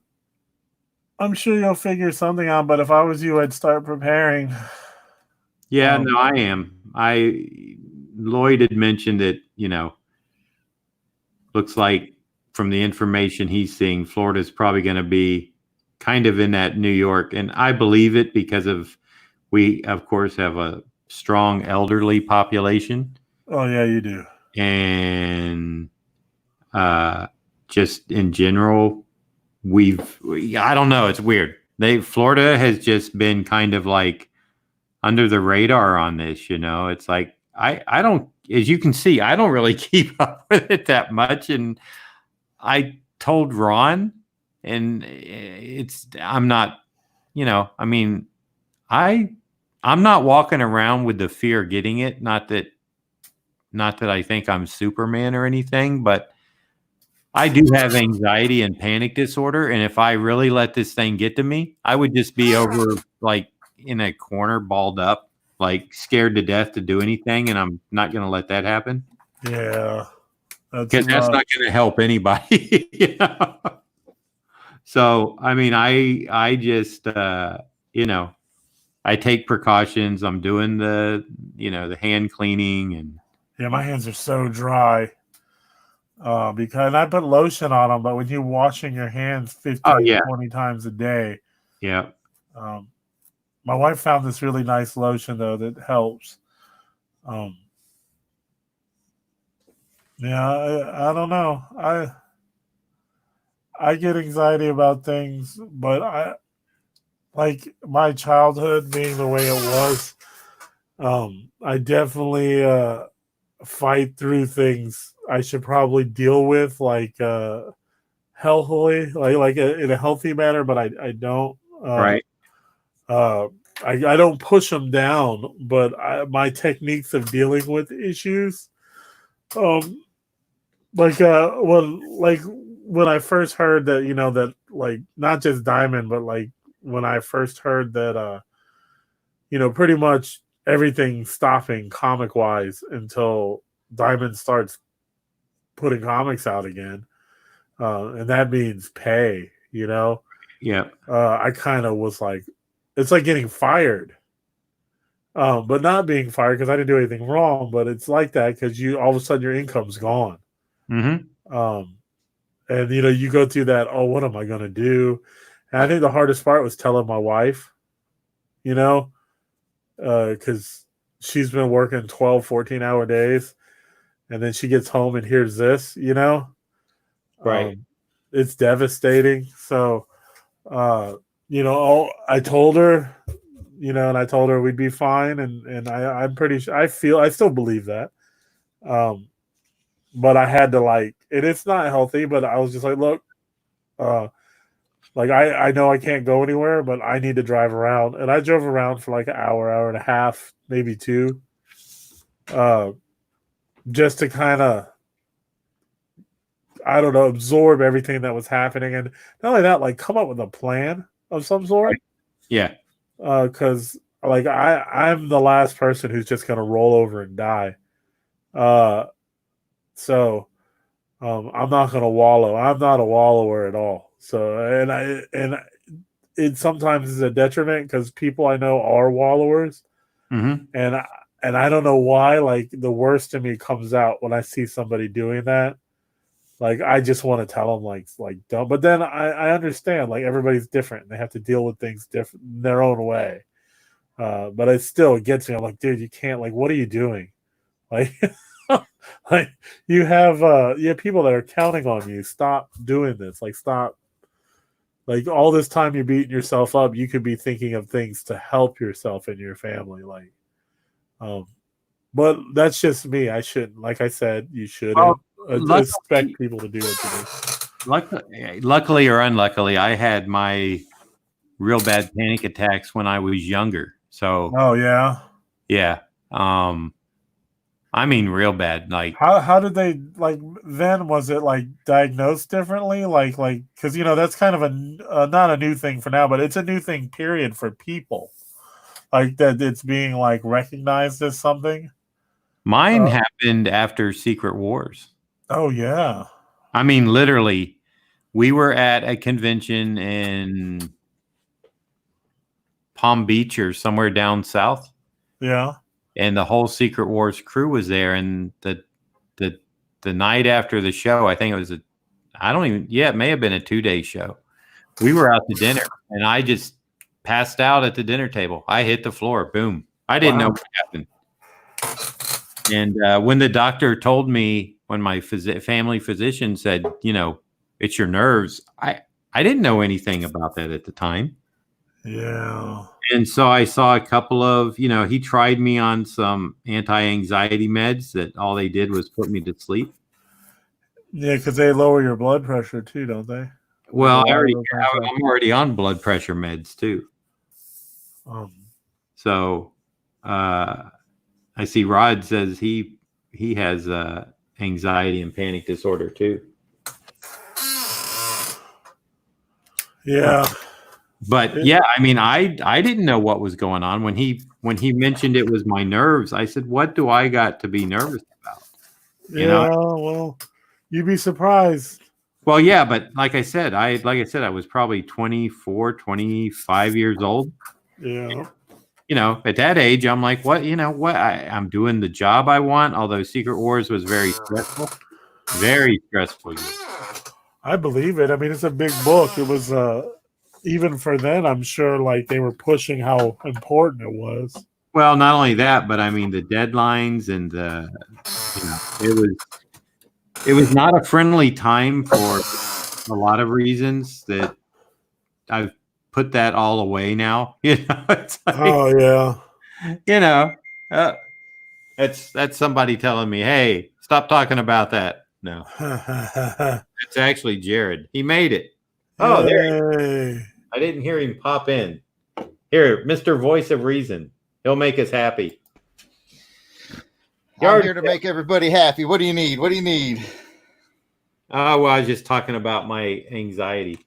I'm sure you'll figure something out. But if I was you, I'd start preparing. Yeah, no, I am. Lloyd had mentioned that, looks like from the information he's seeing, Florida's probably going to be kind of in that New York. And I believe it because we, of course, have a strong elderly population. Oh, yeah, you do. And just in general, I don't know. It's weird. Florida has just been kind of like under the radar on this, It's like, I don't, as you can see, I don't really keep up with it that much. And I told Ron, and I'm not, I mean, I'm not walking around with the fear of getting it. Not that I think I'm Superman or anything, but I do have anxiety and panic disorder. And if I really let this thing get to me, I would just be over like in a corner, balled up, like scared to death to do anything. And I'm not going to let that happen. Yeah. Because that's not going to help anybody. So, I mean, I just, I take precautions. I'm doing the hand cleaning and. Yeah, my hands are so dry. Because I put lotion on them, but when you're washing your hands 15, 20 times a day. Yeah. My wife found this really nice lotion though that helps. Yeah, I don't know. I get anxiety about things, but I like my childhood being the way it was. I definitely fight through things I should probably deal with, like healthily, like in a healthy manner, but I don't. Right. I don't push them down, but my techniques of dealing with issues, like when I first heard that that like not just Diamond, but like when I first heard that, pretty much everything stopping comic wise until Diamond starts putting comics out again, and that means pay. Yeah. I kind of was like, it's like getting fired, but not being fired because I didn't do anything wrong. But it's like that because you all of a sudden your income's gone. Mm-hmm. And you go through that. Oh, what am I going to do? And I think the hardest part was telling my wife, because she's been working 12, 14-hour days, and then she gets home and hears this, Right. It's devastating. So, I told her, and I told her we'd be fine, and I'm pretty sure, I still believe that. But I had to and it's not healthy, but I was just like, look, I know I can't go anywhere, but I need to drive around. And I drove around for like an hour and a half, maybe two, just to kind of, I don't know, absorb everything that was happening. And not only that, come up with a plan of some sort. Right. Yeah. Because I'm the last person who's just going to roll over and die. So I'm not going to wallow. I'm not a wallower at all. So, and it sometimes is a detriment because people I know are wallowers. Mm-hmm. And I don't know why, the worst in me comes out when I see somebody doing that. I just want to tell them don't. But then I understand, everybody's different. They have to deal with things different in their own way. But it still gets me. I'm like, dude, you can't, what are you doing? You have people that are counting on you. Stop doing this. Stop. All this time you're beating yourself up, you could be thinking of things to help yourself and your family. But that's just me. I shouldn't. Like I said, you shouldn't expect people to do what you do. Luckily or unluckily, I had my real bad panic attacks when I was younger. So, oh yeah, yeah. I mean, real bad. How did they then? Was it diagnosed differently? Because that's kind of a not a new thing for now, but it's a new thing. Period for people that. It's being recognized as something. Mine happened after Secret Wars. Oh yeah. I mean, literally, we were at a convention in Palm Beach or somewhere down south. Yeah. And the whole Secret Wars crew was there. And the night after the show, I think it was it may have been a 2-day show. We were out to dinner and I just passed out at the dinner table. I hit the floor. Boom. I didn't know what happened. And when the doctor told me, when my family physician said, it's your nerves, I didn't know anything about that at the time. Yeah. And so I saw a couple of, he tried me on some anti-anxiety meds that all they did was put me to sleep. Yeah, because they lower your blood pressure too, don't they? Well, I'm already on blood pressure meds too. So I see Rod says he has anxiety and panic disorder too. Yeah. But yeah, I mean, I didn't know what was going on when he mentioned it was my nerves. I said, "What do I got to be nervous about?" Well, you'd be surprised. Well, yeah, but like I said, I was probably 24, 25 years old. Yeah. At that age, I'm like, what? I'm doing the job I want. Although Secret Wars was very stressful, very stressful. I believe it. I mean, it's a big book. It was. Even for then, I'm sure they were pushing how important it was. Well, not only that, but I mean the deadlines and it was not a friendly time for a lot of reasons that I've put that all away now. It's oh yeah. That's somebody telling me, "Hey, stop talking about that." No, it's actually Jared. He made it. Oh, there. I didn't hear him pop in. Here, Mr. Voice of Reason. He'll make us happy. I'm here to make everybody happy. What do you need? Well, I was just talking about my anxiety.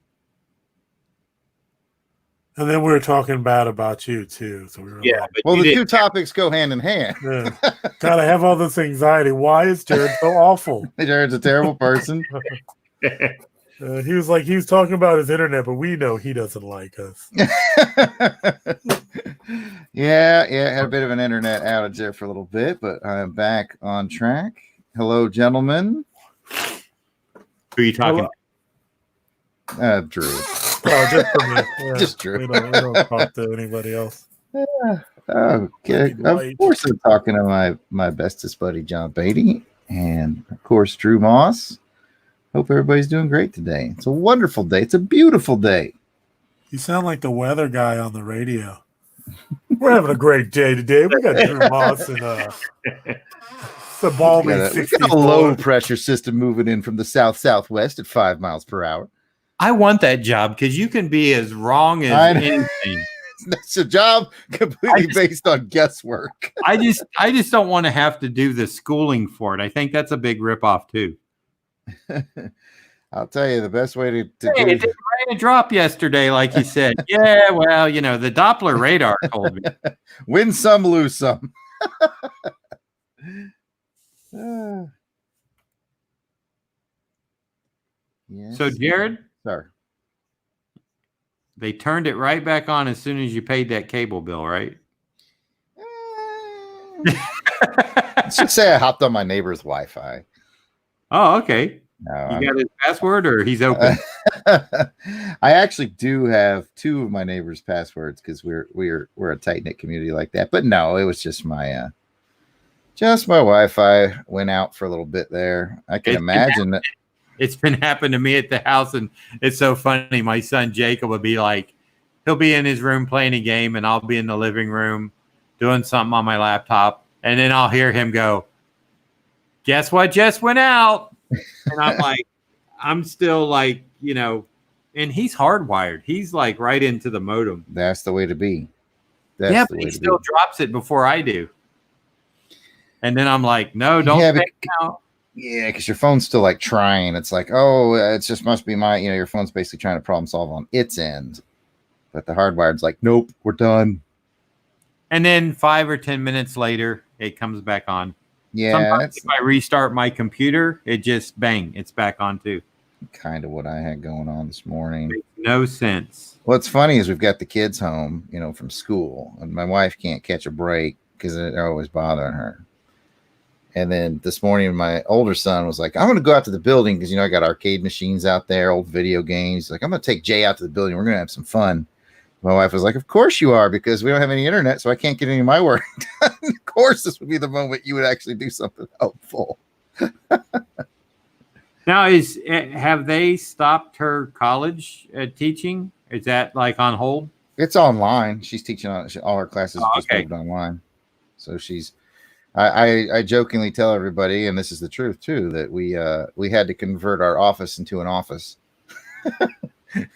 And then we were talking bad about you too. So we were Yeah, like, but Well, you the did. two topics go hand in hand. yeah. God, I have all this anxiety. Why is Jared so awful? Jared's a terrible person. He was talking about his internet, but we know he doesn't like us. yeah, had a bit of an internet outage there for a little bit, but I'm back on track. Hello, gentlemen. Who are you talking? Drew. Oh, just for me. Yeah. Just Drew. We don't talk to anybody else. Okay. Of course, I'm talking to my bestest buddy, John Beatty, and of course, Drew Moss. Hope everybody's doing great today. It's a wonderful day. It's a beautiful day. You sound like the weather guy on the radio. We're having a great day today. We got Drew Moss and it's a balmy We got 64. a low pressure system moving in from the southwest at 5 miles per hour. I want that job because you can be as wrong as anything. That's a job completely based on guesswork. I just don't want to have to do the schooling for it. I think that's a big ripoff too. I'll tell you the best way to Hey, do it didn't rain a drop yesterday, like you said. Yeah, well, the Doppler radar told me. win some, lose some. Yes. So, Jared, Sir. they turned it right back on as soon as you paid that cable bill, right? Let's just say I hopped on my neighbor's Wi-Fi. Oh, okay. No, You got his password, or he's open? I actually do have two of my neighbors' passwords because we're a tight knit community like that. But no, it was just my Wi-Fi went out for a little bit there. I can imagine that. It's been happening to me at the house, and it's so funny. My son Jacob would be like, he'll be in his room playing a game, and I'll be in the living room doing something on my laptop, and then I'll hear him go, "Guess what just went out?" And I'm like, I'm still like, and he's hardwired. He's like right into the modem. That's the way to be. But he still drops it before I do. And then I'm like, no, don't take it out. Yeah, because your phone's still like trying. It's like, oh, it just must be my, your phone's basically trying to problem solve on its end. But the hardwired's like, nope, we're done. And then 5 or 10 minutes later, it comes back on. Yeah. Sometimes if I restart my computer, it just bang, it's back on too. Kind of what I had going on this morning. Makes no sense. What's funny is we've got the kids home, from school, and my wife can't catch a break because they're always bothering her. And then this morning, my older son was like, I'm going to go out to the building because, I got arcade machines out there, old video games. He's like, I'm going to take Jay out to the building. We're going to have some fun. My wife was like, of course you are, because we don't have any internet, so I can't get any of my work done. Of course, this would be the moment you would actually do something helpful. Now, have they stopped her college teaching? Is that like on hold? It's online. She's teaching all her classes just moved online. So I jokingly tell everybody, and this is the truth too, that we had to convert our office into an office.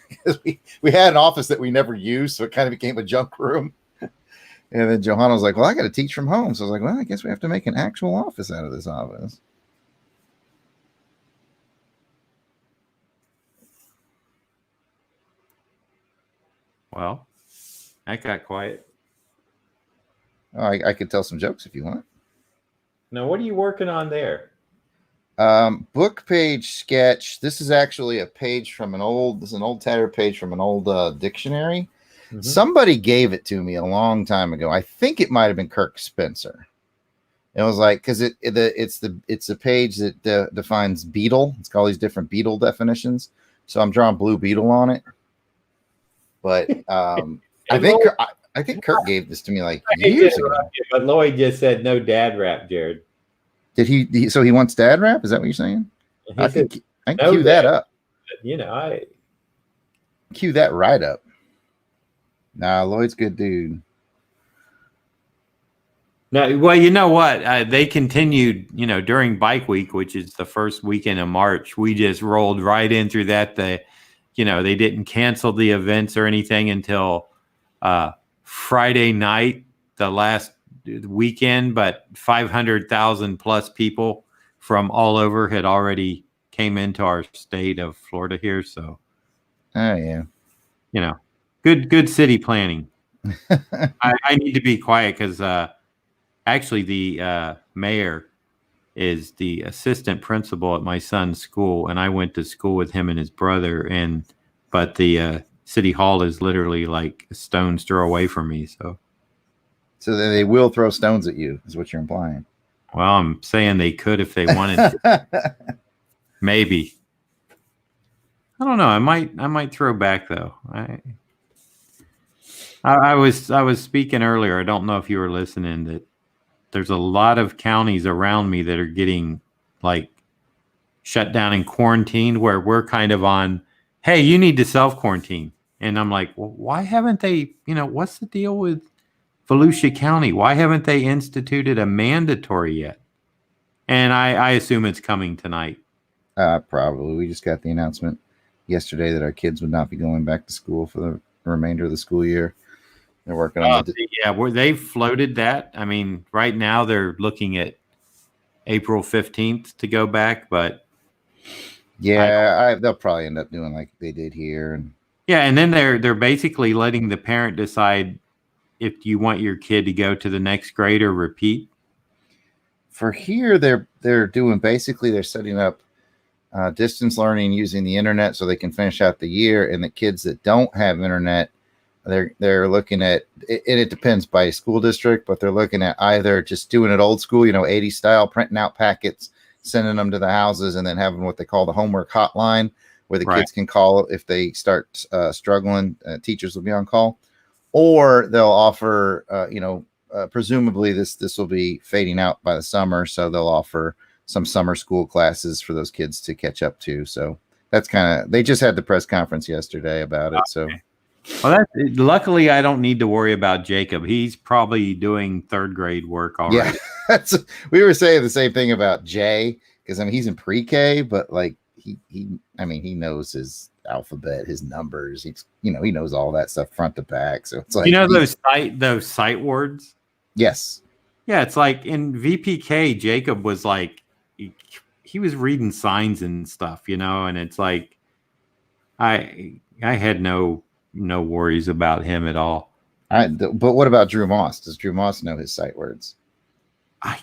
Because we had an office that we never used, so it kind of became a junk room. And then Johanna was like, well, I got to teach from home. So I was like, well, I guess we have to make an actual office out of this office. Well, that got quiet. Oh, I could tell some jokes if you want. Now, what are you working on there? Book page sketch. This is actually a page from an old tattered page from an old dictionary. Mm-hmm. Somebody gave it to me a long time ago. I think it might have been Kirk Spencer. It was like, because it's a page that defines beetle. It's got all these different beetle definitions. So I'm drawing Blue Beetle on it. But I think Kirk gave this to me like years ago. But Lloyd just said no dad rap, Jared. Did he? So he wants dad rap? Is that what you're saying? I can cue that up. I cue that right up. Nah, Lloyd's good dude. No, well, you know what? They continued, during Bike Week, which is the first weekend of March. We just rolled right in through that. They didn't cancel the events or anything until Friday night, the last weekend, but 500,000 plus people from all over had already came into our state of Florida here. So, oh yeah, Good city planning. I need to be quiet because actually the mayor is the assistant principal at my son's school, and I went to school with him and his brother. But the city hall is literally like a stone's throw away from me. So then they will throw stones at you, is what you're implying. well, I'm saying they could if they wanted to. Maybe. I don't know. I might throw back though. I was speaking earlier. I don't know if you were listening, that there's a lot of counties around me that are getting like shut down and quarantined, where we're kind of on, hey, you need to self-quarantine. And I'm like, well, why haven't they, what's the deal with Volusia County? Why haven't they instituted a mandatory yet? And I assume it's coming tonight. Probably. We just got the announcement yesterday that our kids would not be going back to school for the remainder of the school year. They're working on they've floated that. I mean, right now they're looking at April 15th to go back, but they'll probably end up doing like they did here. And then they're basically letting the parent decide if you want your kid to go to the next grade or repeat. For here, they're doing basically they're setting up distance learning using the internet so they can finish out the year, and the kids that don't have internet, they're looking at it. It depends by school district, but they're looking at either just doing it old school, 80s style, printing out packets, sending them to the houses, and then having what they call the homework hotline, where the kids can call if they start struggling. Teachers will be on call, or they'll offer, presumably this will be fading out by the summer, so they'll offer some summer school classes for those kids to catch up to. So that's they just had the press conference yesterday about it. So. Well, luckily I don't need to worry about Jacob. He's probably doing third grade work already. Yeah, we were saying the same thing about Jay, because he's in pre-K, but like he knows his alphabet, his numbers. He knows all that stuff front to back. So it's like those sight words. Yes. Yeah, it's like in VPK, Jacob was like he was reading signs and stuff, and it's like I had no worries about him at all. But what about Drew Moss? Does Drew Moss know his sight words? I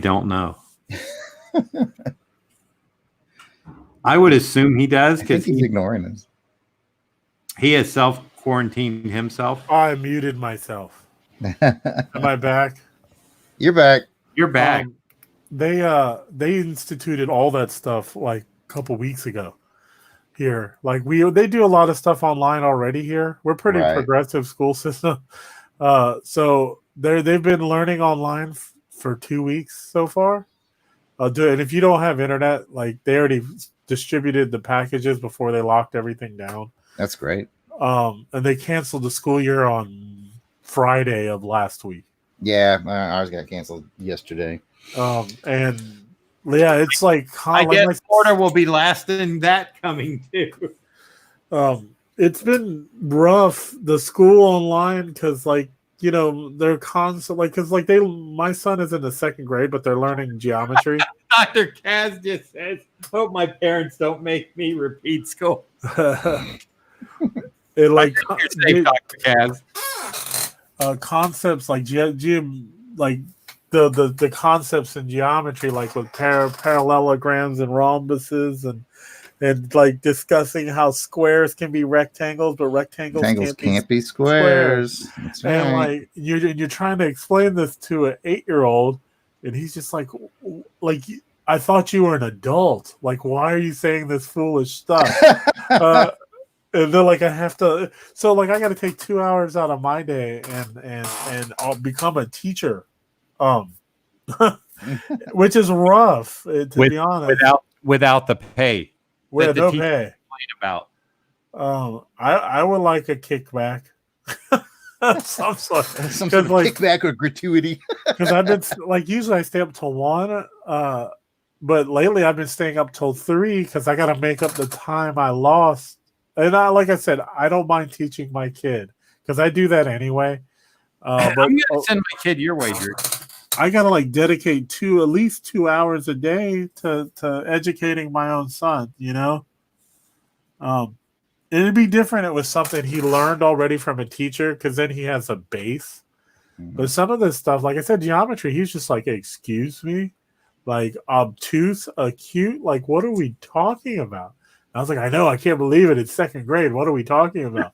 don't know. I would assume he does, because he's ignoring us. He has self-quarantined himself. I muted myself. Am I back? You're back. You're back. They instituted all that stuff like a couple weeks ago. Here, like they do a lot of stuff online already here. We're pretty progressive school system, so they've been learning online for 2 weeks so far. And if you don't have internet, like they already distributed the packages before they locked everything down. That's great. And they canceled the school year on Friday of last week. Yeah, ours got canceled yesterday. And yeah, it's like I guess Florida will be last in that coming too. It's been rough, the school online, because they're constantly because my son is in the second grade, but they're learning geometry. Dr. Kaz just says, "Hope my parents don't make me repeat school." It like you're safe, Dr. Kaz. Concepts like the concepts in geometry, like with parallelograms and rhombuses, and like discussing how squares can be rectangles, but rectangles can't be squares. That's and right. like you're trying to explain this to an 8-year-old, and he's just like I thought you were an adult. Like, why are you saying this foolish stuff? And they're like, I have to. So like, I got to take 2 hours out of my day and I'll become a teacher. Which is rough, to be honest. Without the pay. With no pay. About. I would like a kickback. some sort of kickback or gratuity. Because I've been usually I stay up till 1, but lately I've been staying up till 3 because I got to make up the time I lost. And like I said, I don't mind teaching my kid because I do that anyway. I'm gonna send my kid your way, Drew. I gotta dedicate at least 2 hours a day to educating my own son, And It'd be different. It was something he learned already from a teacher because then he has a base. But some of this stuff, like I said, geometry, he's just like, excuse me, like obtuse, acute. Like, what are we talking about? I was like, I know, I can't believe it. It's second grade. What are we talking about?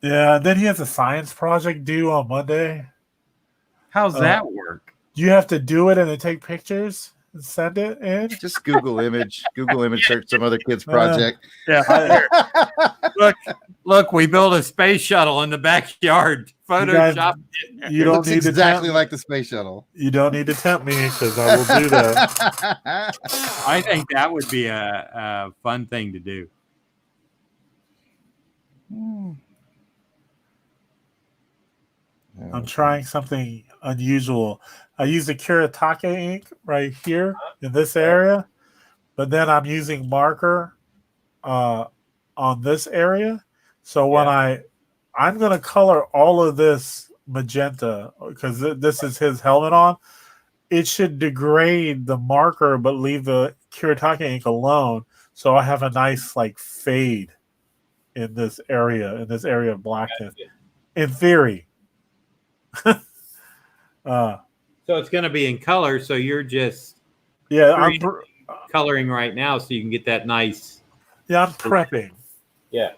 Yeah. Then he has a science project due on Monday. How's that work? You have to do it and then take pictures and send it in. Just Google image search some other kid's project. Look, we built a space shuttle in the backyard. Photoshop. You It don't looks need exactly to like the space shuttle. You don't need to tempt me because I will do that. I think that would be a fun thing to do. I'm trying something unusual. I use the Kuretake ink right here in this area, but then I'm using marker on this area. So when I'm going to color all of this magenta because this is his helmet on, it should degrade the marker but leave the Kuretake ink alone. So I have a nice like fade in this area of blackness. In theory. So it's going to be in color. So you're just I'm coloring right now, so you can get that nice. I'm prepping. Yeah,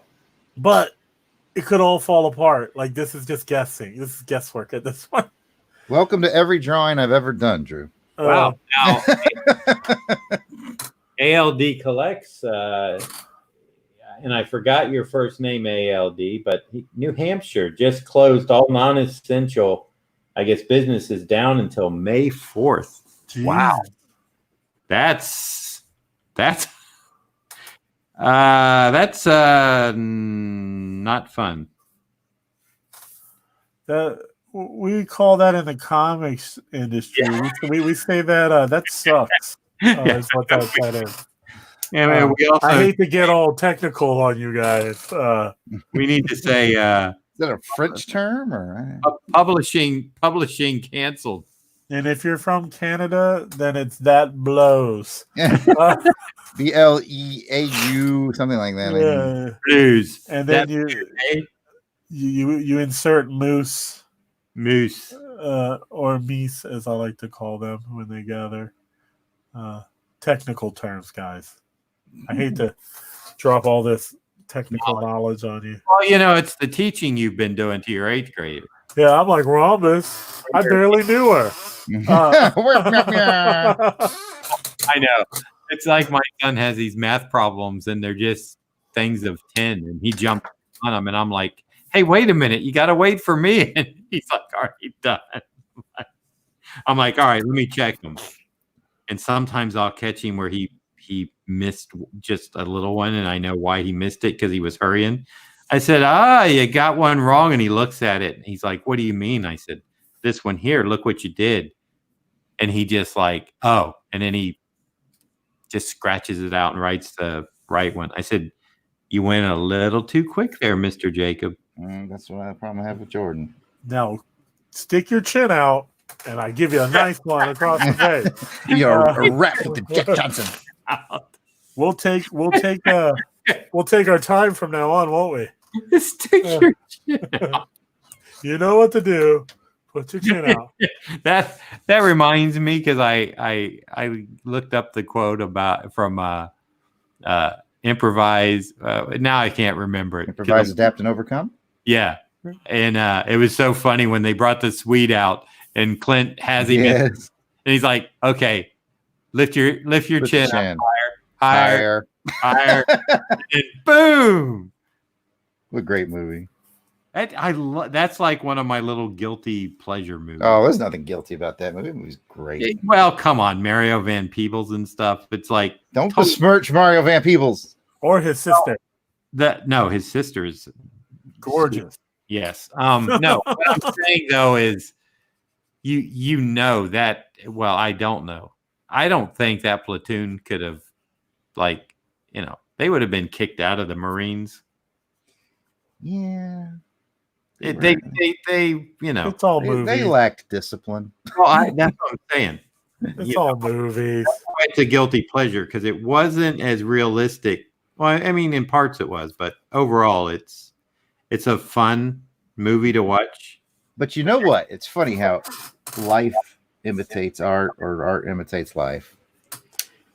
but it could all fall apart. Like this is just guessing. This is guesswork at this point. Welcome to every drawing I've ever done, Drew. Wow. Now, ALD Collects, and I forgot your first name, ALD, but New Hampshire just closed all non-essential, I guess, businesses down until May 4th. Jeez. Wow. That's not fun. We call that in the comics industry. We say that that sucks. Is what that is. And we also, I hate to get all technical on you guys. we need to say Is that a French term or publishing canceled. And if you're from Canada, then it's that blows. BLEAU, something like that? Yeah. Blues. And then That's you insert moose or meese, as I like to call them when they gather. Technical terms, guys. I hate to drop all this technical knowledge on you. Well, it's the teaching you've been doing to your 8th grade. Yeah, I'm like Rhombus. I barely knew her. I know. It's like my son has these math problems, and they're just things of 10, and he jumped on them, and I'm like, hey, wait a minute. You got to wait for me. And he's like, already done. I'm like, all right, let me check him. And sometimes I'll catch him where he missed just a little one, and I know why he missed it because he was hurrying. I said, you got one wrong. And he looks at it, and he's like, what do you mean? I said, this one here, look what you did. And he just like, oh, and then he just scratches it out and writes the right one. I said, you went a little too quick there, Mr. Jacob. That's what I probably have with Jordan. Now, stick your chin out, and I give you a nice one across the face. You're a rap with the Jack Johnson. We'll take our time from now on, won't we? Stick your chin out. You know what to do. Put your chin out. That reminds me because I looked up the quote from Improvise. Now I can't remember it. Improvise, adapt, and overcome. Yeah, and it was so funny when they brought the suite out and Clint has him, in, and he's like, "Okay, lift your chin up higher, and boom!" What a great movie! That's like one of my little guilty pleasure movies. Oh, there's nothing guilty about that movie. It was great. Well, come on, Mario Van Peebles and stuff. It's like don't besmirch Mario Van Peebles or his sister. No, his sister is gorgeous. Yes. No, what I'm saying though is you know that. Well, I don't know. I don't think that platoon could have, they would have been kicked out of the Marines. Yeah. They it's all movie. They lacked discipline. Well, that's what I'm saying. It's You all movies. it's a guilty pleasure because it wasn't as realistic. Well, I mean, in parts it was, but overall, it's a fun movie to watch. But you know what? It's funny how life imitates art, or art imitates life.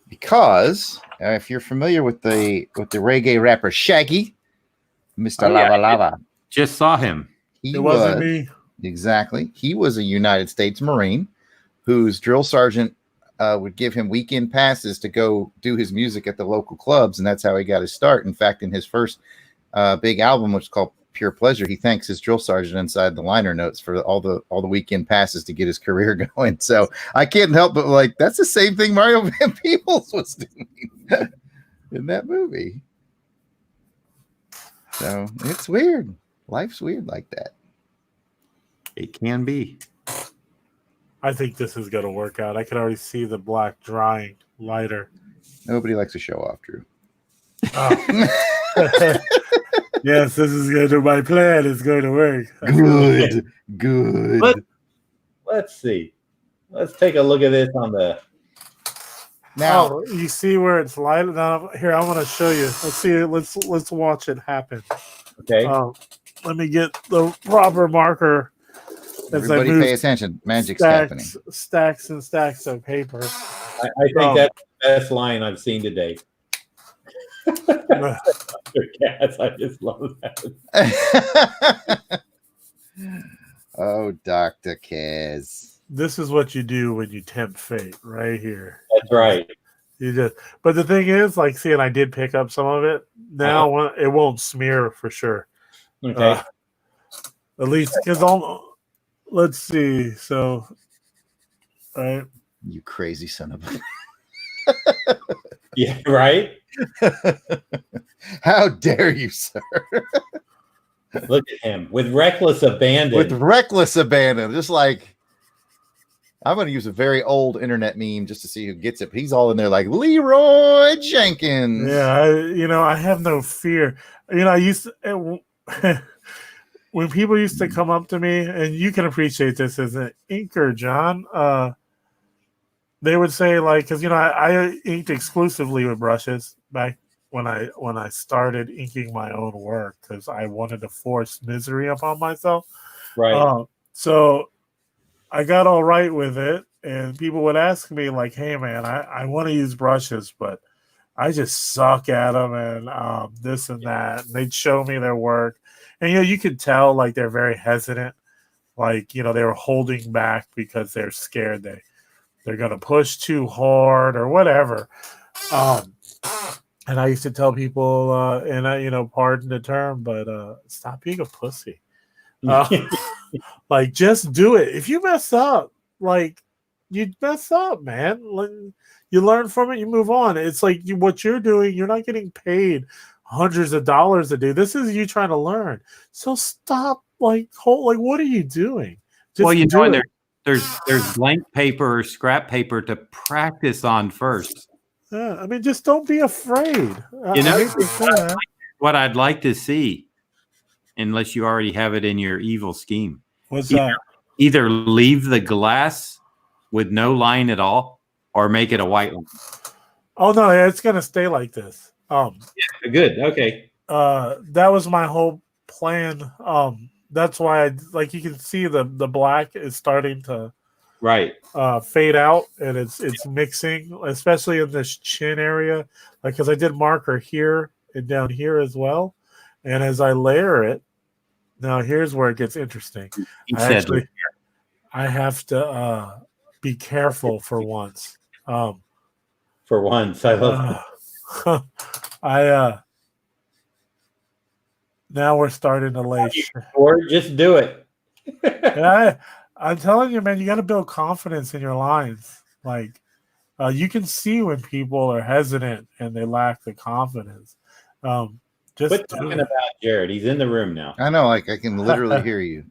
Because if you're familiar with the reggae rapper Shaggy, Mr. Oh, yeah, Lava Lava, Just saw him. he It wasn't me. exactly. He was a United States Marine whose drill sergeant would give him weekend passes to go do his music at the local clubs, and that's how he got his start. In fact, in his first big album, which is called Pure Pleasure, he thanks his drill sergeant inside the liner notes for all the weekend passes to get his career going. So I can't help but like that's the same thing Mario Van Peebles was doing in that movie. So it's weird. Life's weird like that. It can be. I think this is going to work out. I can already see the black drying lighter. Nobody likes to show off, Drew. Oh. Yes, this is going to my plan. It's going to work. Good. Let's see. Let's take a look at this on the. Now, Oh, you see where it's light? Now, here, I'm going to show you. Let's see. Let's watch it happen. Okay. Let me get the proper marker. As I everybody move pay attention. Magic's happening. stacks and stacks of paper. I think that's the best line I've seen today. Cats, I just love that. Oh, Dr. Kaz. This is what you do when you tempt fate, right here. That's right. You just, but the thing is, like, see, and I did pick up some of it. Now it won't smear for sure. Okay. At least because let's see. So, right. You crazy son of a. Yeah, right? How dare you, sir? Look at him with reckless abandon. With reckless abandon. Just like, I'm going to use a very old internet meme just to see who gets it. But he's all in there like Leroy Jenkins. Yeah, I have no fear. I used to, when people used to come up to me, and you can appreciate this as an inker, John. They would say, like, because I inked exclusively with brushes back when I started inking my own work because I wanted to force misery upon myself. Right. So I got all right with it, and people would ask me, like, "Hey, man, I want to use brushes, but I just suck at them, and this and that." And they'd show me their work, and you could tell, like, they're very hesitant, like they were holding back because they're scared they're going to push too hard or whatever. And I used to tell people, and I, pardon the term, but stop being a pussy. Like, just do it. If you mess up, like, you mess up, man. You learn from it, you move on. It's like what you're doing, you're not getting paid hundreds of dollars to do. This is you trying to learn. So stop, what are you doing? Just Well, do and it. there's blank paper or scrap paper to practice on first. Yeah, I mean, just don't be afraid. I hate to say that. What I'd like to see, unless you already have it in your evil scheme, What's that? either leave the glass with no line at all, or make it a white line. Oh no, it's gonna stay like this. Good. Okay. That was my whole plan. That's why you can see the black is starting to Right. fade out, and it's mixing, especially in this chin area, because I did marker here and down here as well. And as I layer it, now here's where it gets interesting. I have to be careful for once. For once, I love now we're starting to lay. or just do it. I'm telling you, man, you got to build confidence in your lines. Like, you can see when people are hesitant and they lack the confidence. Just Quit talking about Jared. He's in the room now. I know, like I can literally hear you.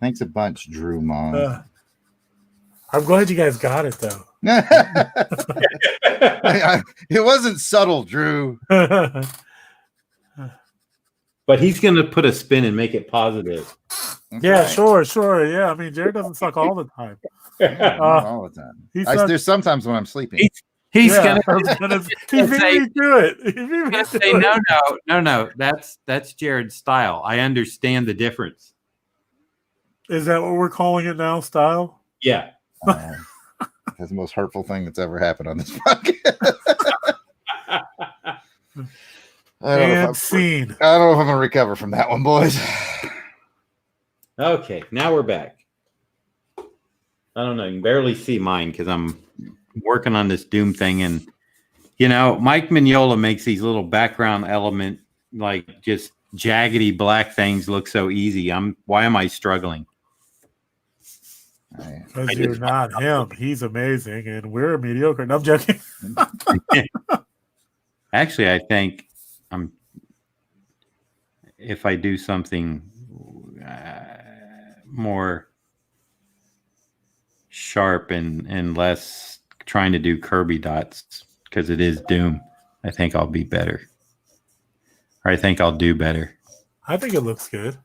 Thanks a bunch, Drew Mom. I'm glad you guys got it though. It wasn't subtle, Drew. But he's going to put a spin and make it positive. Yeah, sure. Yeah, I mean, Jared doesn't suck all the time. Yeah, not all the time. He's not- There's sometimes when I'm sleeping. He's yeah, gonna, I was gonna he beat say- me to it. He beat me gonna to say it. no. That's Jared's style. I understand the difference. Is that what we're calling it now? Style? Yeah. That's the most hurtful thing that's ever happened on this podcast. And scene. I don't know if I'm gonna recover from that one, boys. Okay, now we're back. I don't know. You can barely see mine because I'm working on this Doom thing, and Mike Mignola makes these little background element, like just jaggedy black things, look so easy. Why am I struggling? Because you're not him. He's amazing, and we're mediocre. No, I'm joking. Actually, I think if I do something more sharp and less trying to do Kirby dots, because it is Doom, I think I'll be better. Or I think I'll do better. I think it looks good.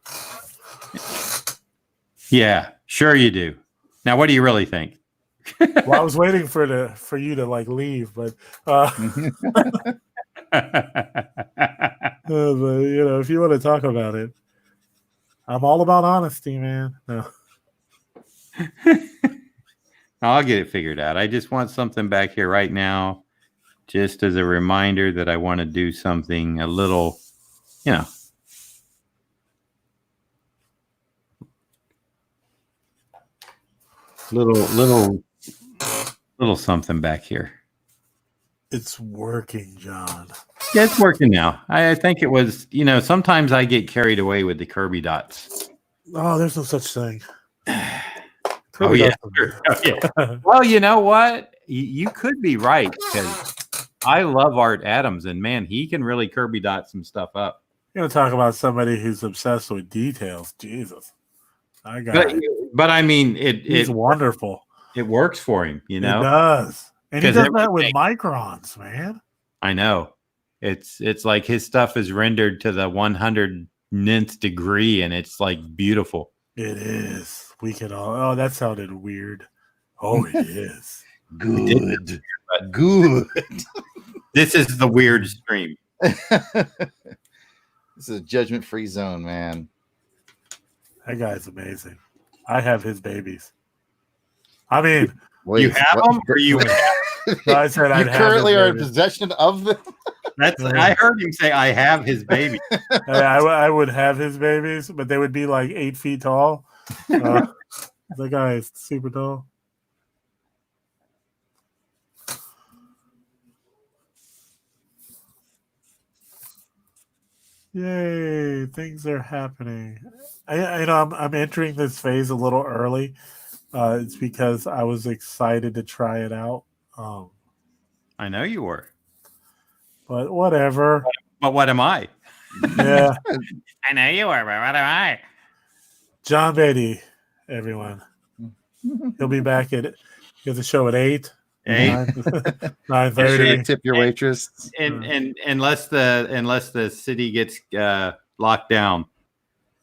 Yeah, sure you do. Now, what do you really think? Well, I was waiting for you to like leave, but if you want to talk about it, I'm all about honesty, man. No. I'll get it figured out. I just want something back here right now, just as a reminder that I want to do something a little, little something back here. It's working, John. Yeah, it's working now. I think it was, sometimes I get carried away with the Kirby dots. Oh, there's no such thing. Oh, yeah. Well, you know what? You could be right, because I love Art Adams, and man, he can really Kirby dot some stuff up. You're going to talk about somebody who's obsessed with details. Jesus. I got it. But I mean, He's wonderful. It works for him, It does. And he 'Cause does that with everything- microns, man. I know. It's like his stuff is rendered to the 100th degree, and it's like beautiful. It is. We can all. Oh, that sounded weird. Oh, it is. Good. Good. This is the weird stream. This is a judgment-free zone, man. That guy's amazing. I have his babies. I mean, Wait, You have what? them, or you? I said You I'd have currently his are in babies. possession of them. I heard him say, "I have his baby." I would have his babies, but they would be like 8 feet tall. The guy is super tall. Yay! Things are happening. I'm entering this phase a little early. It's because I was excited to try it out. I know you were, But whatever. but what am I? Yeah. I know you were, but what am I? John Beatty, everyone. He'll be back at he has a show at 8. 9:30. Tip your waitress. And unless the city gets locked down,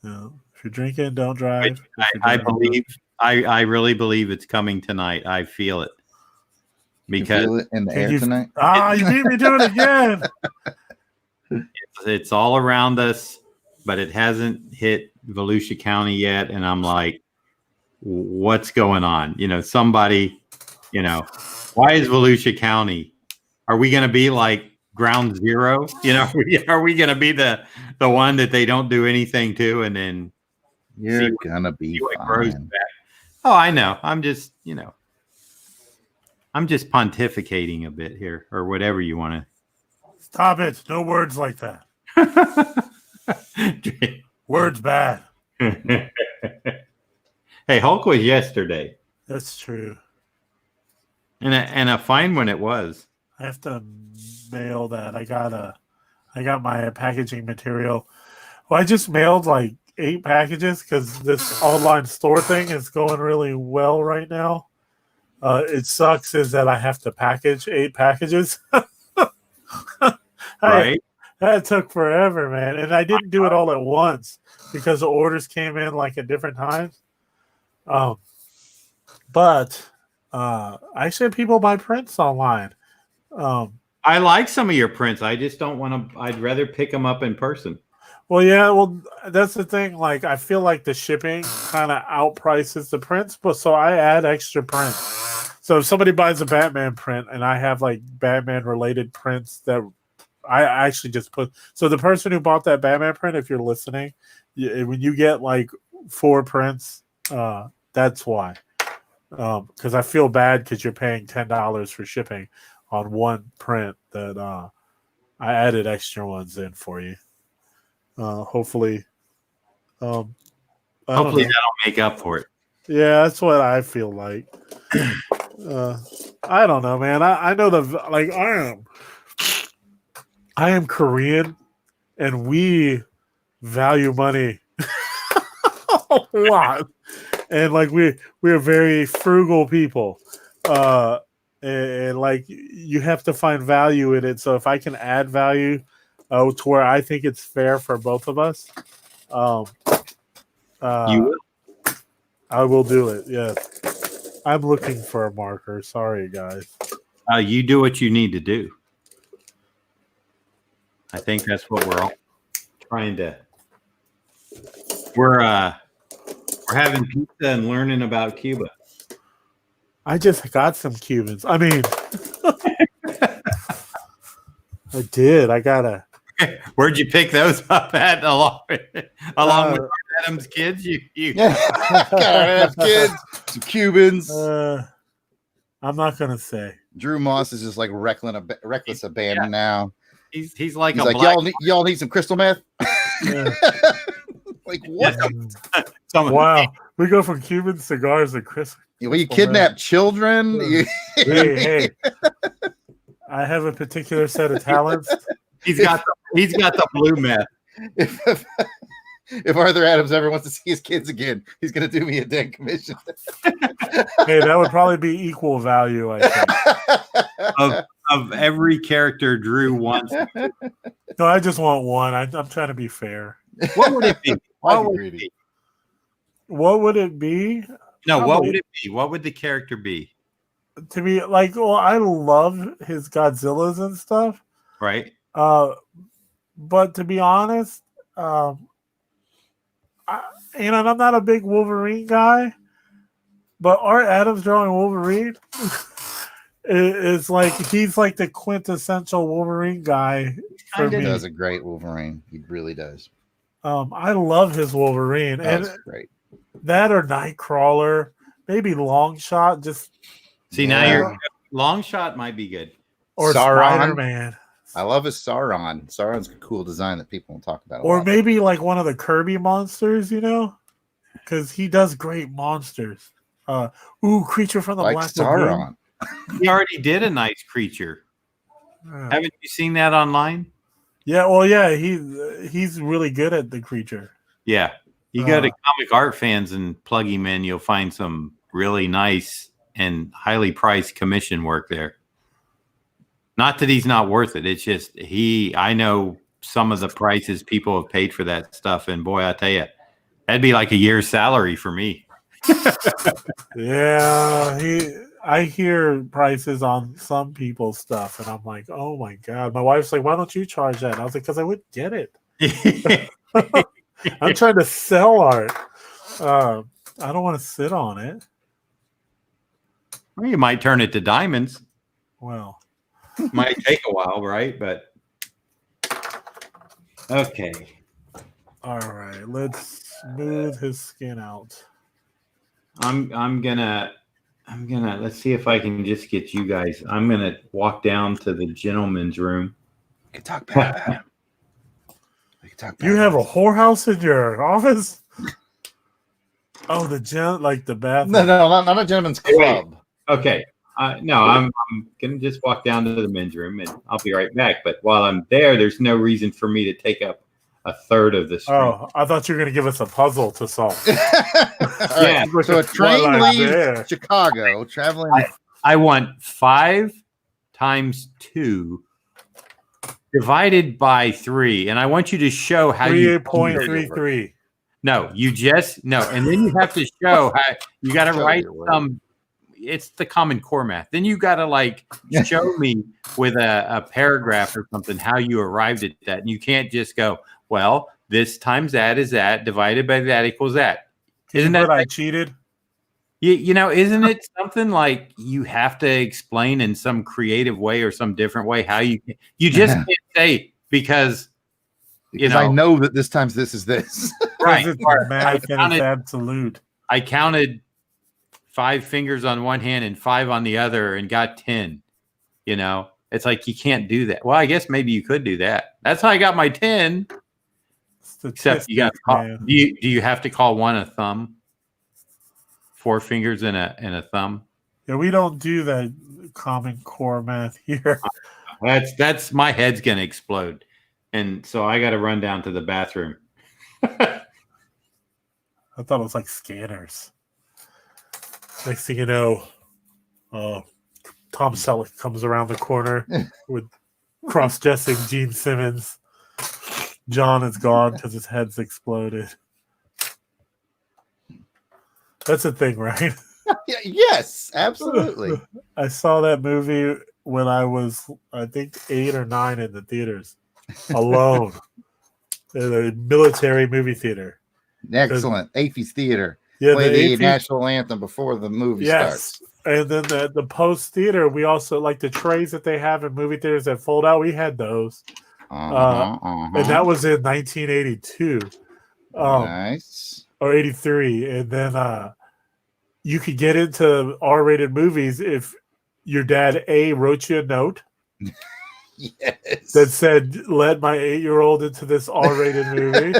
No. If you're drinking, don't drive. I believe I really believe it's coming tonight. I feel it You because feel it in the Can air you- tonight. You beat me to it again. it's all around us, but it hasn't hit Volusia County yet. And I'm like, what's going on? Somebody, why is Volusia County? Are we going to be like ground zero? Are we going to be the one that they don't do anything to, and then You're see gonna be what grows fine. back? Oh, I know. I'm just pontificating a bit here, or whatever you want Stop it. No words like that. to. Words bad. Hey, Hulk was yesterday, That's true. and a fine one it was. I have to mail that. I got my packaging material. Well, I just mailed like 8 packages because this online store thing is going really well right now. It sucks is that I have to package 8 packages. Right? That took forever, man. And I didn't do it all at once because the orders came in like at different times. But actually, people buy prints online. I like some of your prints. I just don't want to. I'd rather pick them up in person. Well, yeah, well, that's the thing. Like, I feel like the shipping kind of outprices the prints, but so I add extra prints. So if somebody buys a Batman print and I have like Batman related prints that I actually just put. So the person who bought that Batman print, if you're listening, when you get like 4 prints, that's why. Because I feel bad because you're paying $10 for shipping on one print that I added extra ones in for you. Hopefully Hopefully that'll make up for it. Yeah, that's what I feel like. I don't know, man. I know I am Korean, and we value money a lot, and like we're very frugal people, and like you have to find value in it. So if I can add value to where I think it's fair for both of us, You will. I will do it. Yes. I'm looking for a marker. Sorry, guys. You do what you need to do. I think that's what we're all trying to. We're having pizza and learning about Cuba. I just got some Cubans. I mean, I did. I got a. Where'd you pick those up at? Along with Adam's kids? You Yeah, gotta have kids, some Cubans. I'm not gonna say. Drew Moss is just like reckless abandon now. He's like He's a like, black. y'all need some crystal meth. Yeah. Like what? Wow, we go from Cuban cigars to Chris. Will you kidnap children? Hey, I have a particular set of talents. He's got the blue meth. If Arthur Adams ever wants to see his kids again, he's gonna do me a dang commission. Hey, that would probably be equal value, I think. Of every character Drew wants. No, I just want one. I'm trying to be fair. What would it be? Why What be would it greedy? be? What would it be? No, what Probably- would it be? What would the character be? To be like, well, I love his Godzillas and stuff. Right? But to be honest, and I'm not a big Wolverine guy, but Art Adams drawing Wolverine is like he's like the quintessential Wolverine guy for He me. does a great Wolverine. He really does. I love his Wolverine, and That's great. that or Nightcrawler, maybe Longshot, just See, now Yeah. your long shot might be good. or Sauron. Spider-Man, I love his Sauron. Sauron's a cool design that people don't talk about. a or lot. maybe like one of the Kirby monsters, because he does great monsters. Creature from the like Black Lagoon. Sauron. He already did a nice creature. Yeah. Haven't you seen that online? Yeah, well, yeah, he's really good at the creature. Yeah. You go to Comic Art Fans and plug him in, you'll find some really nice and highly priced commission work there. Not that he's not worth it. It's just I know some of the prices people have paid for that stuff, and boy, I tell you, that'd be like a year's salary for me. Yeah, I hear prices on some people's stuff, and I'm like, oh my god. My wife's like, why don't you charge that? And I was like, because I wouldn't get it. I'm trying to sell art. I don't want to sit on it. Well, you might turn it to diamonds. Well, Might take a while, right? But okay. all right, let's smooth his skin out. I'm gonna let's see if I can just get you guys. I'm gonna walk down to the gentleman's room. We can talk bad about him. We can talk bad You have a about whorehouse in your office? Oh, the bathroom. him. No, not a gentleman's club. Okay. No, I'm gonna just walk down to the men's room and I'll be right back. But while I'm there, there's no reason for me to take up a third of the screen. Oh, I thought you were going to give us a puzzle to solve. All right, Yeah. so a train Twilight leaves Bear. Chicago, traveling. I want 5 times 2 divided by 3, and I want you to show how you 38.33. No, and then you have to show how you got to Show write your work. some it's the Common Core math. Then you got to like show me with a paragraph or something how you arrived at that. And you can't just go, well, this times that is that divided by that equals that. Isn't that I cheated? Isn't it something like you have to explain in some creative way or some different way how you just can't say because I know that this times this is this. Right. It's math and it's absolute. I counted 5 fingers on one hand and 5 on the other and got 10. It's like you can't do that. Well, I guess maybe you could do that. That's how I got my 10. Except you got do you have to call one a thumb? 4 fingers and a thumb. Yeah, we don't do that Common Core math here. That's my head's gonna explode, and so I got to run down to the bathroom. I thought it was like scanners. Next thing you know, Tom Selleck comes around the corner with cross-dressing Gene Simmons. John is gone because his head's exploded. That's a thing, right? Yes, absolutely. I saw that movie when I was, I think, 8 or 9 in the theaters, alone, in a military movie theater. Excellent. AFES Theater. Yeah, play the national anthem before the movie starts. And then the post theater, we also like the trays that they have in movie theaters that fold out. We had those. And that was in 1982. Nice. Or 83. And then you could get into R-rated movies if your dad wrote you a note. Yes. That said, let my 8-year-old into this R-rated movie.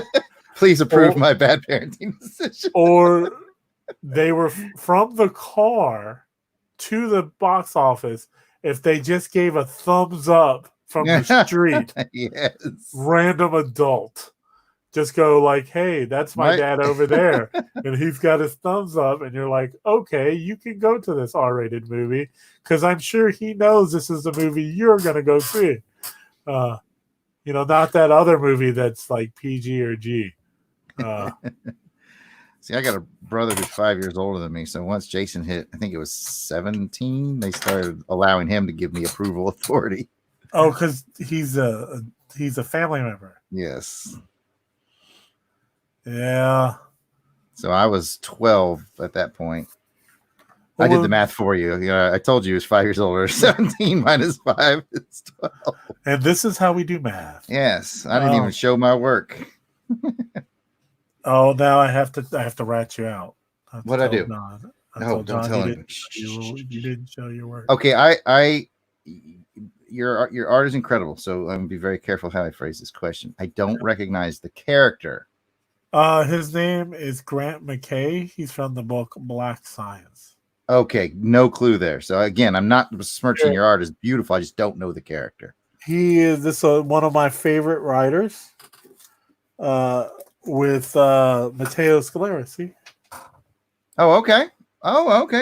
Please approve my bad parenting decision. Or they were from the car to the box office if they just gave a thumbs up from the street. Yes. Random adult. Just go like, hey, that's my dad over there. And he's got his thumbs up. And you're like, okay, you can go to this R-rated movie because I'm sure he knows this is the movie you're going to go see. Not that other movie that's like PG or G. See, I got a brother who's 5 years older than me. So once Jason hit, I think it was 17, they started allowing him to give me approval authority. Oh, because he's a family member. Yes. Yeah. So I was 12 at that point. I did the math for you. I told you he was 5 years older. 17 minus 5 is 12. And this is how we do math. Yes. I didn't even show my work. Oh, now I have to rat you out. What'd I do? Don't tell him. You didn't show your work. Okay, your art is incredible. So I'm gonna be very careful how I phrase this question. I don't recognize the character. His name is Grant McKay. He's from the book Black Science. Okay, no clue there. So again, I'm not smirching your art is beautiful. I just don't know the character. He is one of my favorite writers. With Matteo Scalera. See? Oh, okay.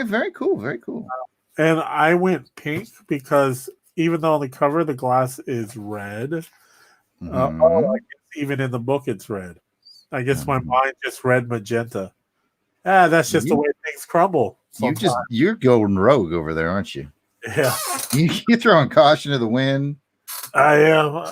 Very cool. Very cool. And I went pink because even though on the cover the glass is red, I guess even in the book it's red. I guess my mind just read magenta. That's just the way things crumble. You're going rogue over there, aren't you? Yeah. You're throwing caution to the wind. I am.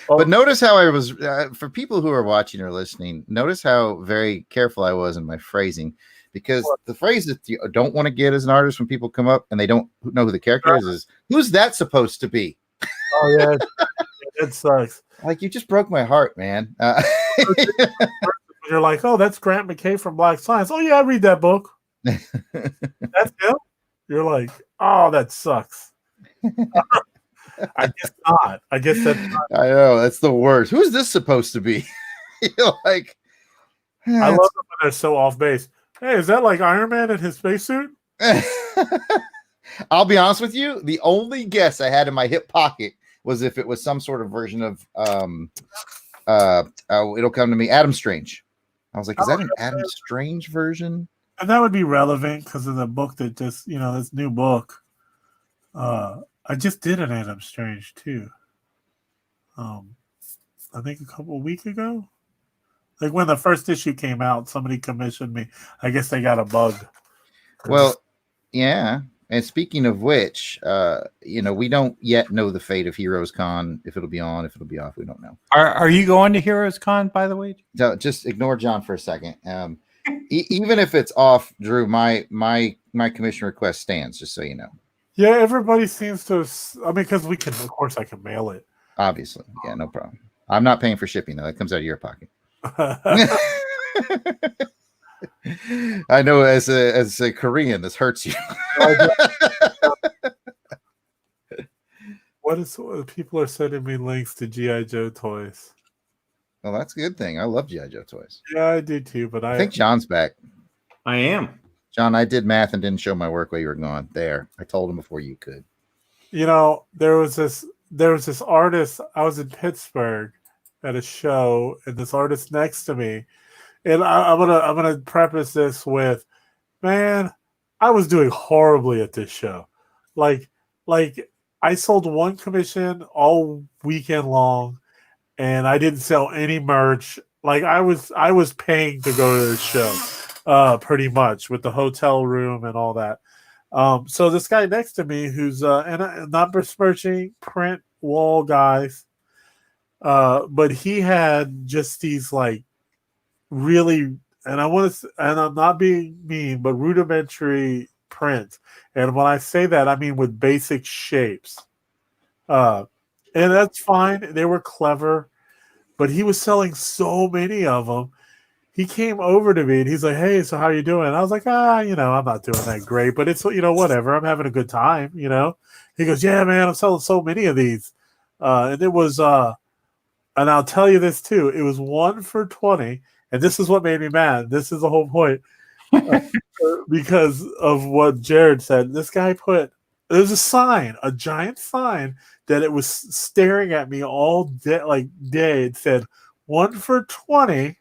But notice how I was, for people who are watching or listening, notice how very careful I was in my phrasing, because the phrase that you don't want to get as an artist when people come up and they don't know who the character is who's that supposed to be? Oh, yeah. It sucks. Like, you just broke my heart, man. You're like, oh, that's Grant McKay from Black Science. Oh, yeah, I read that book. That's him? You're like, oh, that sucks. I guess not. I guess that's not. I know. That's the worst. Who's this supposed to be? You're like, I love them when they're so off base. Hey, is that like Iron Man in his spacesuit? I'll be honest with you. The only guess I had in my hip pocket was if it was some sort of version of it'll come to me, Adam Strange. I was like, is that an Adam Strange version? And that would be relevant because of the book that just, this new book. I just did an Adam Strange too. I think a couple of weeks ago. Like when the first issue came out, somebody commissioned me. I guess they got a bug. Well, yeah. And speaking of which, we don't yet know the fate of Heroes Con. If it'll be on, if it'll be off, we don't know. Are you going to Heroes Con, by the way? So just ignore John for a second. Even if it's off, Drew, my commission request stands. Just so you know. Yeah, everybody seems to. I mean, because we can, of course, I can mail it. Obviously, yeah, no problem. I'm not paying for shipping though. That comes out of your pocket. I know, as a Korean, this hurts you. What people are sending me links to GI Joe toys? Well, that's a good thing. I love GI Joe toys. Yeah, I do too. But I think John's back. I am. John, I did math and didn't show my work while you were gone. There, I told him before you could. There was this artist. I was in Pittsburgh at a show, and this artist next to me. And I'm gonna preface this with, man, I was doing horribly at this show. Like I sold one commission all weekend long, and I didn't sell any merch. Like I was paying to go to the show, pretty much, with the hotel room and all that. So this guy next to me, who's and I'm not besmirching print wall guys, but he had just these like really, and I'm not being mean, but rudimentary print. And when I say that, I mean with basic shapes. And that's fine. They were clever, but he was selling so many of them. He came over to me and he's like, "Hey, so how you doing?" And I was like, I'm not doing that great, but it's, whatever. I'm having a good time, He goes, "Yeah, man, I'm selling so many of these." And it was, and I'll tell you this too. It was 1 for $20. And this is what made me mad. This is the whole point. Because of what Jared said. This guy there's a sign, a giant sign, that it was staring at me all day. It said 1 for $20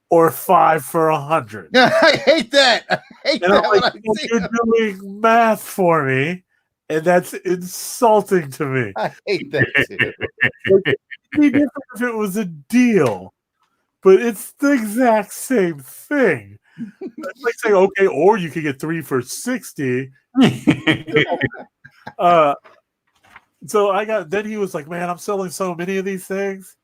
or 5 for $100. I hate that. I hate and that. I'm like, you're doing math for me, and that's insulting to me. I hate that too. It'd be different if it was a deal. But it's the exact same thing. It's like saying, okay, or you could get 3 for $60. So then he was like, "Man, I'm selling so many of these things.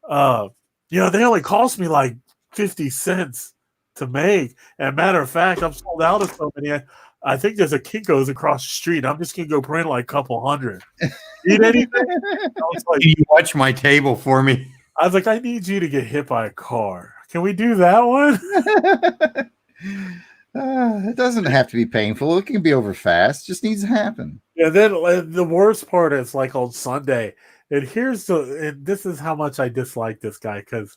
They only cost me like 50 cents to make. And matter of fact, I'm sold out of so many. I think there's a Kinko's across the street. I'm just gonna go print like a couple hundred. Need anything?" I was like, Can you watch my table for me? I was like, "I need you to get hit by a car. Can we do that one?" It doesn't have to be painful. It can be over fast. It just needs to happen. And then the worst part is like on Sunday. And this is how much I dislike this guy, because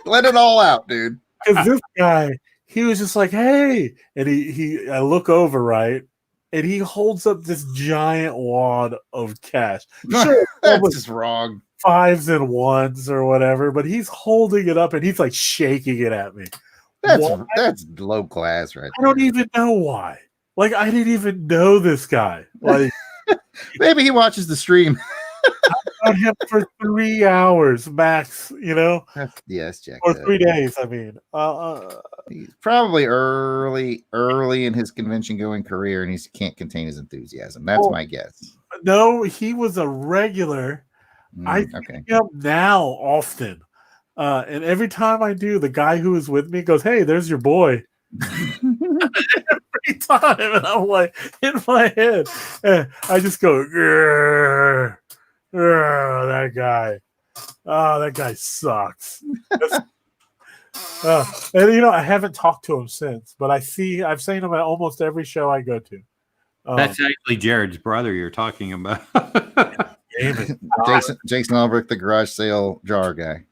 Let it all out, dude. this guy, he was just like, "Hey," and I look over, right, and he holds up this giant wad of cash. Sure, That's just wrong. 5s and 1s or whatever, but he's holding it up and he's like shaking it at me. That's low class, right? I don't even know why. Like, I didn't even know this guy. Like, maybe he watches the stream. I him for 3 hours max, Yes, Jack. or 3 days. I mean, He's probably early in his convention going career, and he can't contain his enthusiasm. That's my guess. no, he was a regular. I Okay. see him now often. And every time I do, the guy who is with me goes, "Hey, there's your boy." Every time. And I'm like, in my head, I just go, "Grr, grr, that guy. Oh, that guy sucks." And I haven't talked to him since, but I've seen him at almost every show I go to. That's actually Jared's brother you're talking about. Jason Albrecht, the garage sale jar guy.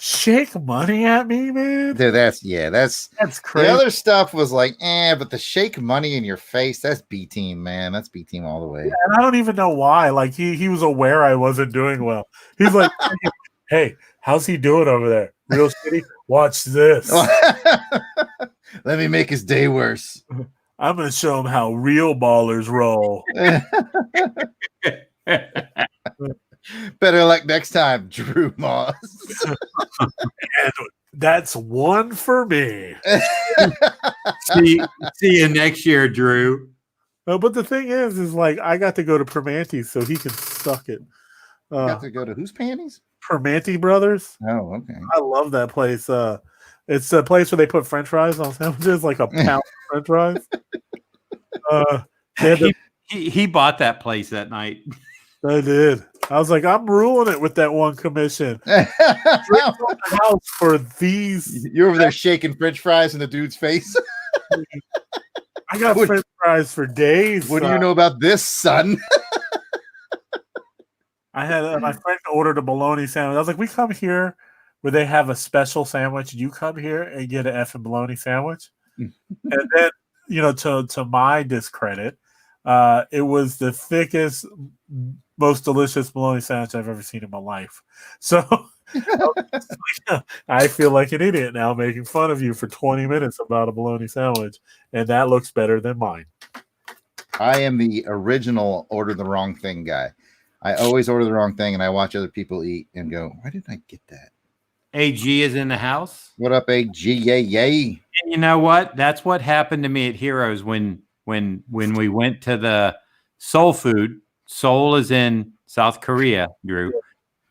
Shake money at me, man. Dude, that's crazy. The other stuff was like, but the shake money in your face, that's B team, man. That's B team all the way. Yeah, and I don't even know why. Like he was aware I wasn't doing well. He's like, "Hey, how's he doing over there? Real shitty? Watch this. Let me make his day worse. I'm gonna show him how real ballers roll." Better luck next time, Drew Moss. And That's one for me. See you next year, Drew. No, but the thing is like I got to go to Permante's, so he can suck it. You got to go to whose panties? Permante Brothers. Oh, okay. I love that place. It's a place where they put French fries on sandwiches, like a pound of French fries. They had the- He bought that place that night. I did. I was like, I'm ruling it with that one commission. House for these. You're over there shaking French fries in the dude's face. I got What- French fries for days. What do you know about this, son? I had my friend ordered a bologna sandwich. I was like, we come here where they have a special sandwich. You come here and get an effing bologna sandwich. And then, to my discredit, it was the thickest, most delicious bologna sandwich I've ever seen in my life. So I feel like an idiot now making fun of you for 20 minutes about a bologna sandwich, and that looks better than mine. I am the original order the wrong thing guy. I always order the wrong thing, and I watch other people eat and go, why didn't I get that? AG is in the house. What up, AG? Yay. And you know what? That's what happened to me at Heroes when we went to the Soul Food. Seoul is in South Korea, Drew.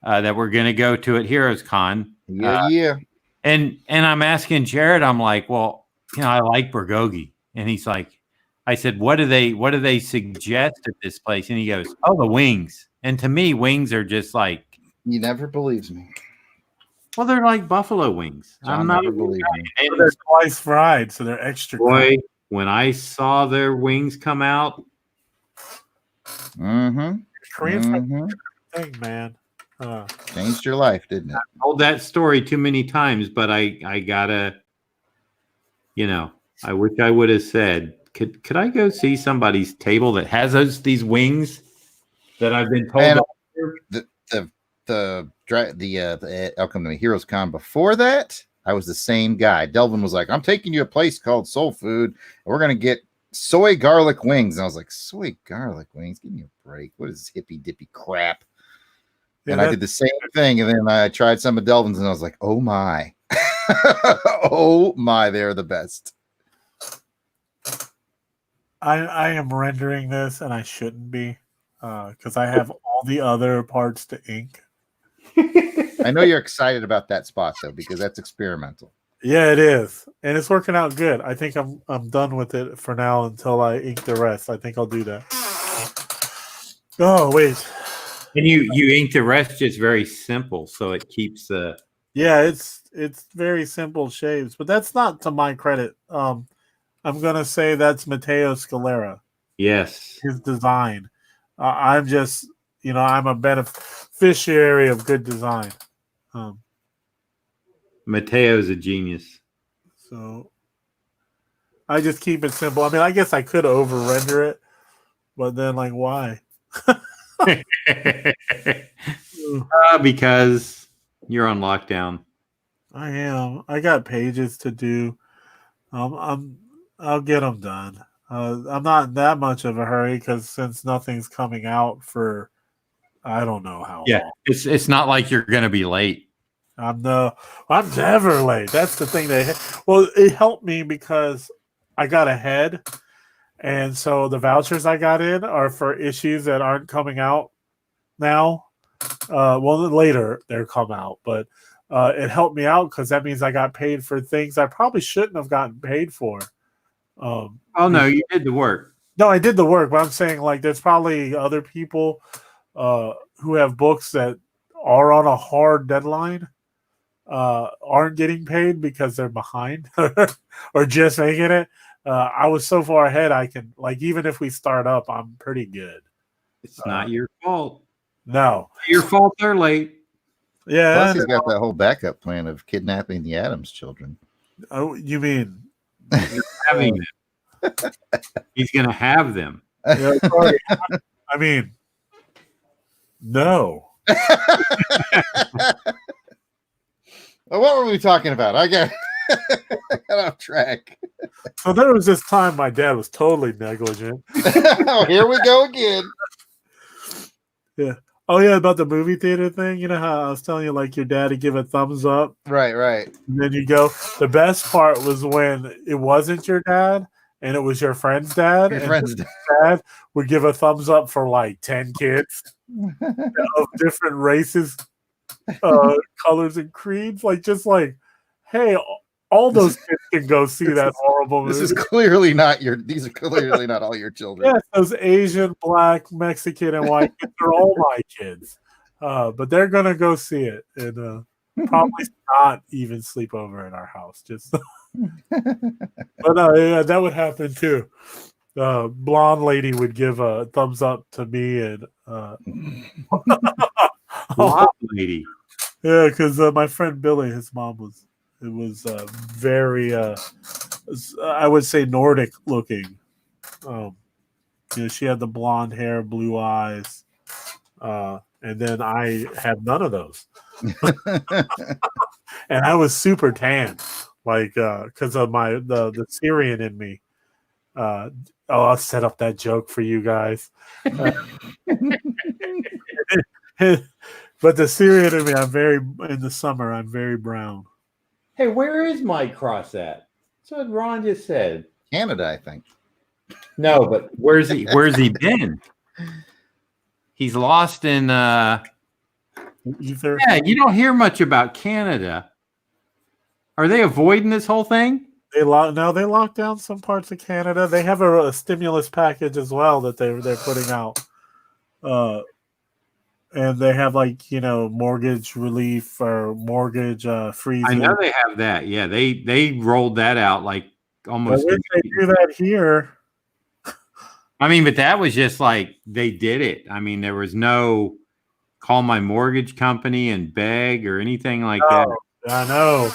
That we're going to go to at Heroes Con. Yeah. And I'm asking Jared, I'm like, well, I like bulgogi. And he's like, I said, what do they suggest at this place? And he goes, oh, the wings. And to me, wings are just like, He never believes me. well, they're like buffalo wings. John I'm not never believes me. and They're twice fried, so they're extra. boy, when I saw their wings come out, Mm-hmm. Korean fried Mm-hmm. thing, man. Changed your life, didn't it? I told that story too many times, but I gotta, I wish I would have said, could I go see somebody's table that has these wings that I've been told? And the Welcome to Heroes Con before that, I was the same guy. Delvin was like, I'm taking you to a place called Soul Food, and we're gonna get soy garlic wings. And I was like, soy garlic wings? Give me a break. What is this hippy dippy crap? Yeah, And I did the same thing, and then I tried some of Delvin's, and I was like, oh my. Oh my, they're the best. I am rendering this, and I shouldn't be, because I have all the other parts to ink. I know you're excited about that spot though, because that's experimental. Yeah, it is, and it's working out good. I think I'm done with it for now until I ink the rest. I think I'll do that. Oh wait, And you ink the rest just very simple, so it keeps the. yeah, it's very simple shapes, but that's not to my credit. I'm gonna say that's Matteo Scalera, Yes. his design. I'm just, I'm a beneficiary of good design. Mateo's a genius. So I just keep it simple. I mean, I guess I could over render it, but then why? Because you're on lockdown. I am. I got pages to do. I'll get them done. I'm not in that much of a hurry because since nothing's coming out for, I don't know how Yeah, long. it's not like you're gonna be late. I'm never late. That's the thing well, it helped me because I got ahead. And so the vouchers I got in are for issues that aren't coming out now. Well, later they'll come out, but it helped me out because that means I got paid for things I probably shouldn't have gotten paid for. Oh no, you did the work. No, I did the work, but I'm saying there's probably other people who have books that are on a hard deadline aren't getting paid because they're behind or just making it. I was so far ahead, I can even if we start up, I'm pretty good. It's not your fault. No, Your fault they're late. yeah. Plus, he's got that whole backup plan of kidnapping the Addams children. Oh, you mean? Having them. He's gonna have them. Yeah, sorry. I mean, no. Well, what were we talking about? I got off track. So there was this time my dad was totally negligent. Oh, here we go again. Oh yeah, about the movie theater thing. You know how I was telling you, like your dad would give a thumbs up, Right, right. and then you go. The best part was when it wasn't your dad and it was your friend's dad, Your and friends. his dad would give a thumbs up for like 10 kids of different races, colors, and creeds. Like just like, hey, all those kids can go see that horrible movie. This is clearly not your. These are clearly not all your children. Yes, those Asian, Black, Mexican, and white kids are all my kids. But they're gonna go see it and probably not even sleep over in our house. Just, but yeah, that would happen too. Blonde lady would give a thumbs up to me, and Blonde lady. yeah, because my friend Billy, his mom was very, I would say Nordic looking. She had the blonde hair, blue eyes, and then I had none of those, and I was super tan, like because of the Syrian in me. I'll set up that joke for you guys. But the Syrian in me, in the summer, I'm very brown. Hey, where is my cross at? That's what Ron just said. Canada, I think. No, but Where's he been? He's lost in Ether. yeah, you don't hear much about Canada. Are they avoiding this whole thing? They locked down some parts of Canada. They have a stimulus package as well that they're putting out. And they have mortgage relief or mortgage freeze. I know they have that. Yeah, they rolled that out like almost. I wish they do that here. I mean, but that was just like they did it. I mean, there was no call my mortgage company and beg or anything like that. I know.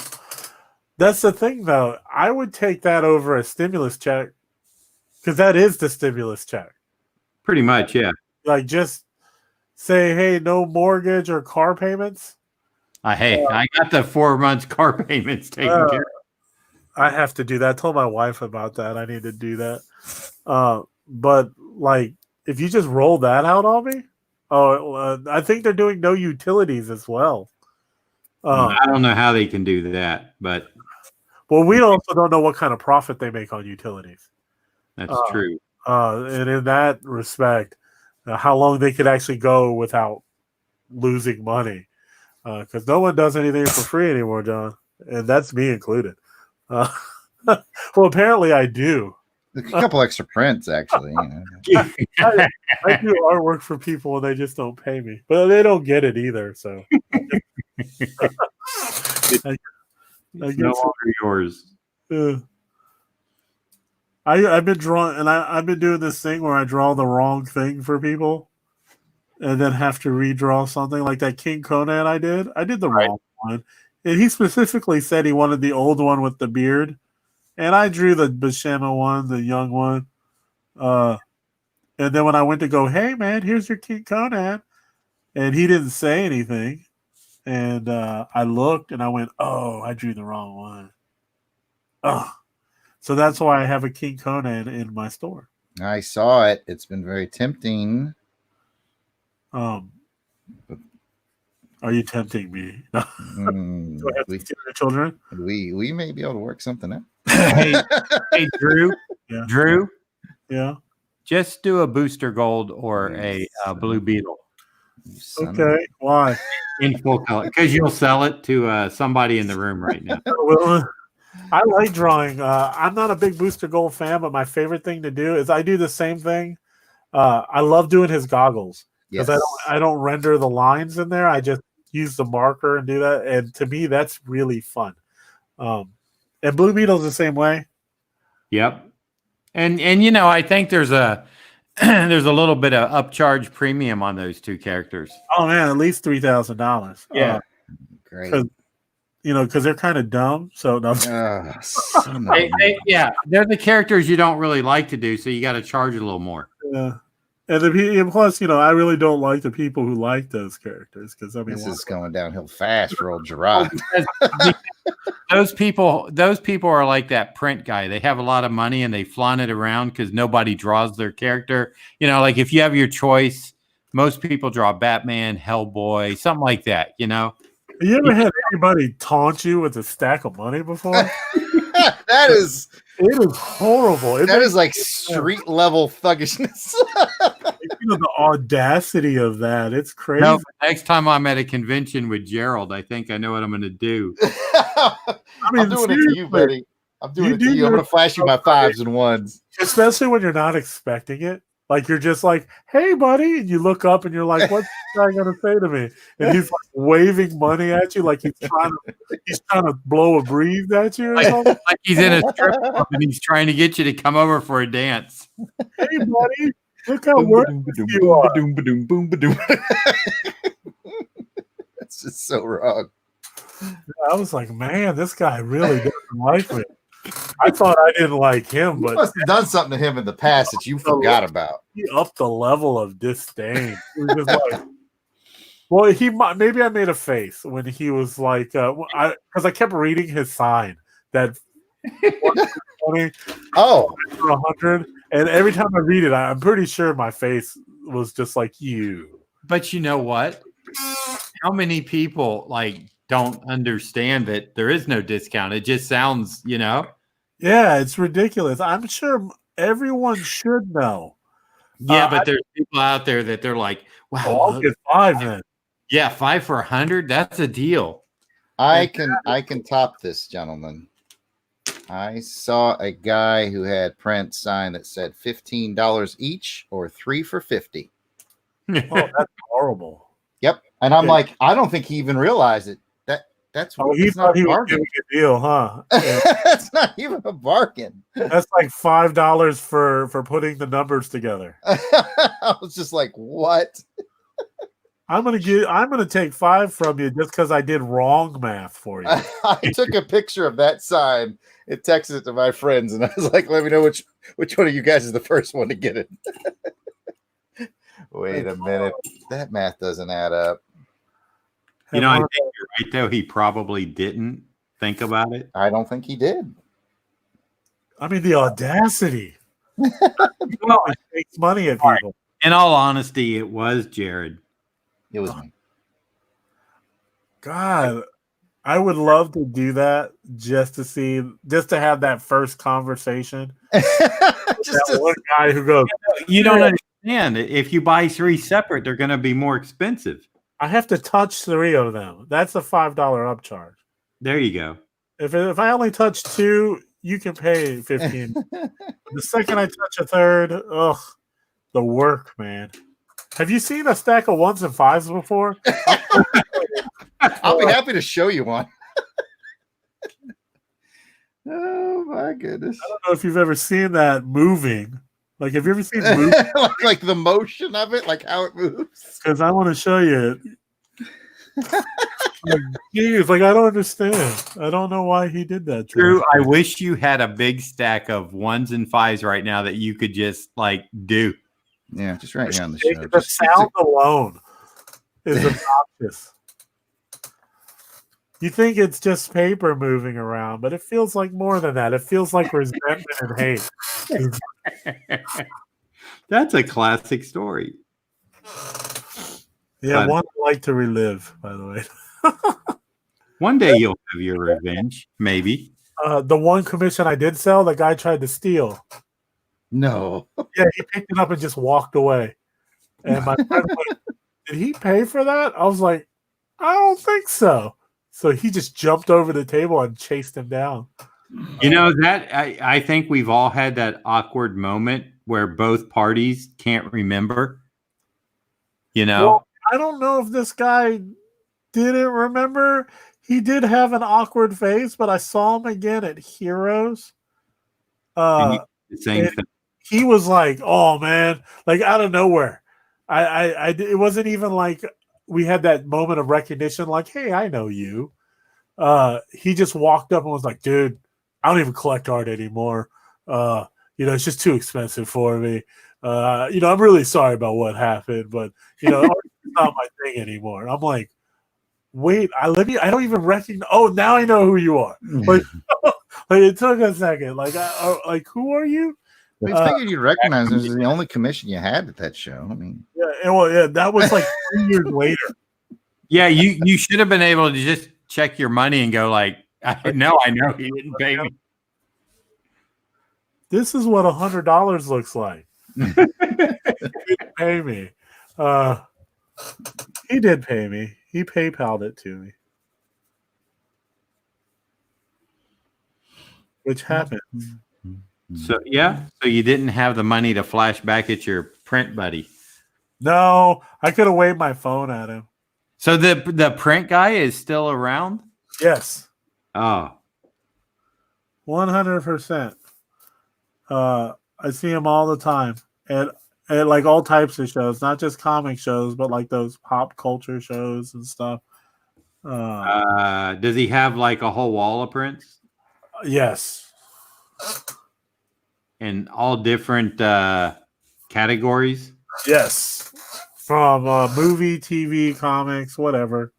That's the thing, though. I would take that over a stimulus check because that is the stimulus check. Pretty much, yeah. Like just say, hey, no mortgage or car payments. Hey, I got the 4 months car payments taken care of. I have to do that. I told my wife about that. I need to do that. But like, if you just roll that out on me, I think they're doing no utilities as well. I don't know how they can do that, but we also don't know what kind of profit they make on utilities. that's true. And in that respect, how long they could actually go without losing money. Because no one does anything for free anymore, John. And that's me included. Well, apparently I do. A couple extra prints, actually. I do artwork for people and they just don't pay me. But they don't get it either. So It's no longer yours. I've been drawing, and I've been doing this thing where I draw the wrong thing for people and then have to redraw something like that King Conan I did. I did the wrong one. And he specifically said he wanted the old one with the beard. And I drew the Buscema one, the young one. And then when I went to go, hey, man, here's your King Conan. And he didn't say anything. And I looked and I went, oh, I drew the wrong one. Oh. So that's why I have a King Conan in my store. I saw it. It's been very tempting. Are you tempting me? Do I have to steal your children? We may be able to work something out. Hey, Drew. Yeah. Drew. Yeah. Just do a Booster Gold or a Blue Beetle. Okay. Why? In full color. Because you'll sell it to somebody in the room right now. Well, I like drawing. I'm not a big Booster Gold fan, but my favorite thing to do is I do the same thing. I love doing his goggles because I don't render the lines in there. I just use the marker and do that. And to me, that's really fun. And Blue Beetle's the same way. Yep. And I think there's a little bit of upcharge premium on those two characters. Oh man, at least $3,000. Yeah. Great. Because they're kind of dumb. So no. Yeah, they're the characters you don't really like to do, so you got to charge a little more. Yeah. And plus, I really don't like the people who like those characters because this is going downhill fast for old Gerard. Those people are like that print guy. They have a lot of money and they flaunt it around because nobody draws their character. Like if you have your choice most people draw Batman, Hellboy, something like that, you know? You ever had anybody taunt you with a stack of money before? That is It is horrible. that is like street level thuggishness. the audacity of that. It's crazy. No, next time I'm at a convention with Gerald, I think I know what I'm going to do. I'm doing it to you, buddy. I'm doing it to you. I'm going to flash you my 5s and 1s. Especially when you're not expecting it. Like you're just like, "Hey, buddy," and you look up and you're like, "What's this guy gonna say to me?" And he's like waving money at you, like he's trying to blow a breeze at you or something. Like he's in a strip club and he's trying to get you to come over for a dance. Hey, buddy, look how worthless you are. That's just so wrong. I was like, man, this guy really doesn't like me. I thought I didn't like him, You but must have done something to him in the past that you forgot about. he upped the level of disdain. He was just like, well, maybe I made a face when he was like, because I kept reading his sign that 120 Oh, for 100, and every time I read it, I'm pretty sure my face was just like you. But you know what? How many people like don't understand that there is no discount? It just sounds, you know. Yeah, it's ridiculous. I'm sure everyone should know. Yeah, but there's people out there that they're like, wow, I'll get 5 then. yeah, 5 for 100. That's a deal. I can top this, gentlemen. I saw a guy who had print sign that said $15 each or 3 for $50. Oh, that's horrible. Yep. And I'm Yeah. like, I don't think he even realized it. That's Oh, he it's not thought a he was bargain. doing a deal, huh? Yeah. That's not even a bargain. That's like $5 for putting the numbers together. I was just like, what? I'm gonna take 5 from you just because I did wrong math for you. I took a picture of that sign and texted it to my friends, and I was like, let me know which one of you guys is the first one to get it. Wait a minute. That math doesn't add up. You know, I think you're right, though. He probably didn't think about it. I don't think he did. I mean, the audacity. Well, It takes money at All right. people. in all honesty, it was Jared. It was me. God, I would love to do that just to have that first conversation. That one guy who goes, You don't understand. If you buy 3 separate, they're going to be more expensive. I have to touch 3 of them. That's a $5 upcharge. There you go. If I only touch 2, you can pay 15. The second I touch a third, ugh, the work, man. Have you seen a stack of 1s and 5s before? I'll be happy to show you one. Oh my goodness. I don't know if you've ever seen that moving. Like, have you ever seen moving? like the motion of it, like how it moves. Because I want to show you it. Like, geez, like I don't understand. I don't know why he did that. Drew, I wish you had a big stack of 1s and 5s right now that you could just like do. Yeah, just right here on the show. The sound alone is obnoxious. You think it's just paper moving around, but it feels like more than that. It feels like resentment and hate. That's a classic story. Yeah, But- one I like to relive, by the way. One day you'll have your revenge, maybe. The one commission I did sell, the guy tried to steal. No. Yeah, he picked it up and just walked away. And my friend was like, did he pay for that? I was like, I don't think so. So he just jumped over the table and chased him down. You know, that I think we've all had that awkward moment where both parties can't remember. You know? Well, I don't know if this guy didn't remember. He did have an awkward face, but I saw him again at Heroes. The same it- thing. He was like, "Oh man!" Like out of nowhere. It wasn't even like we had that moment of recognition. Like, "Hey, I know you." He just walked up and was like, "Dude, I don't even collect art anymore. It's just too expensive for me. I'm really sorry about what happened, but art is not my thing anymore." And I'm like, "Wait, I don't even recognize. Oh, now I know who you are." Like, like it took a second. Like, who are you? We figured you'd recognize this is the only commission you had at that show. I mean, yeah, that was like 3 years later. Yeah, you should have been able to just check your money and go like, I know he didn't pay me. This is what $100 looks like. He didn't pay me. He did pay me. He PayPal'd it to me. Which happens. So so you didn't have the money to flash back at your print buddy. No, I could have waved my phone at him. So the print guy is still around? Yes. Oh. 100%. I see him all the time at like all types of shows, not just comic shows, but like those pop culture shows and stuff. Does he have like a whole wall of prints? Yes. In all different categories? Yes. From movie, TV, comics, whatever.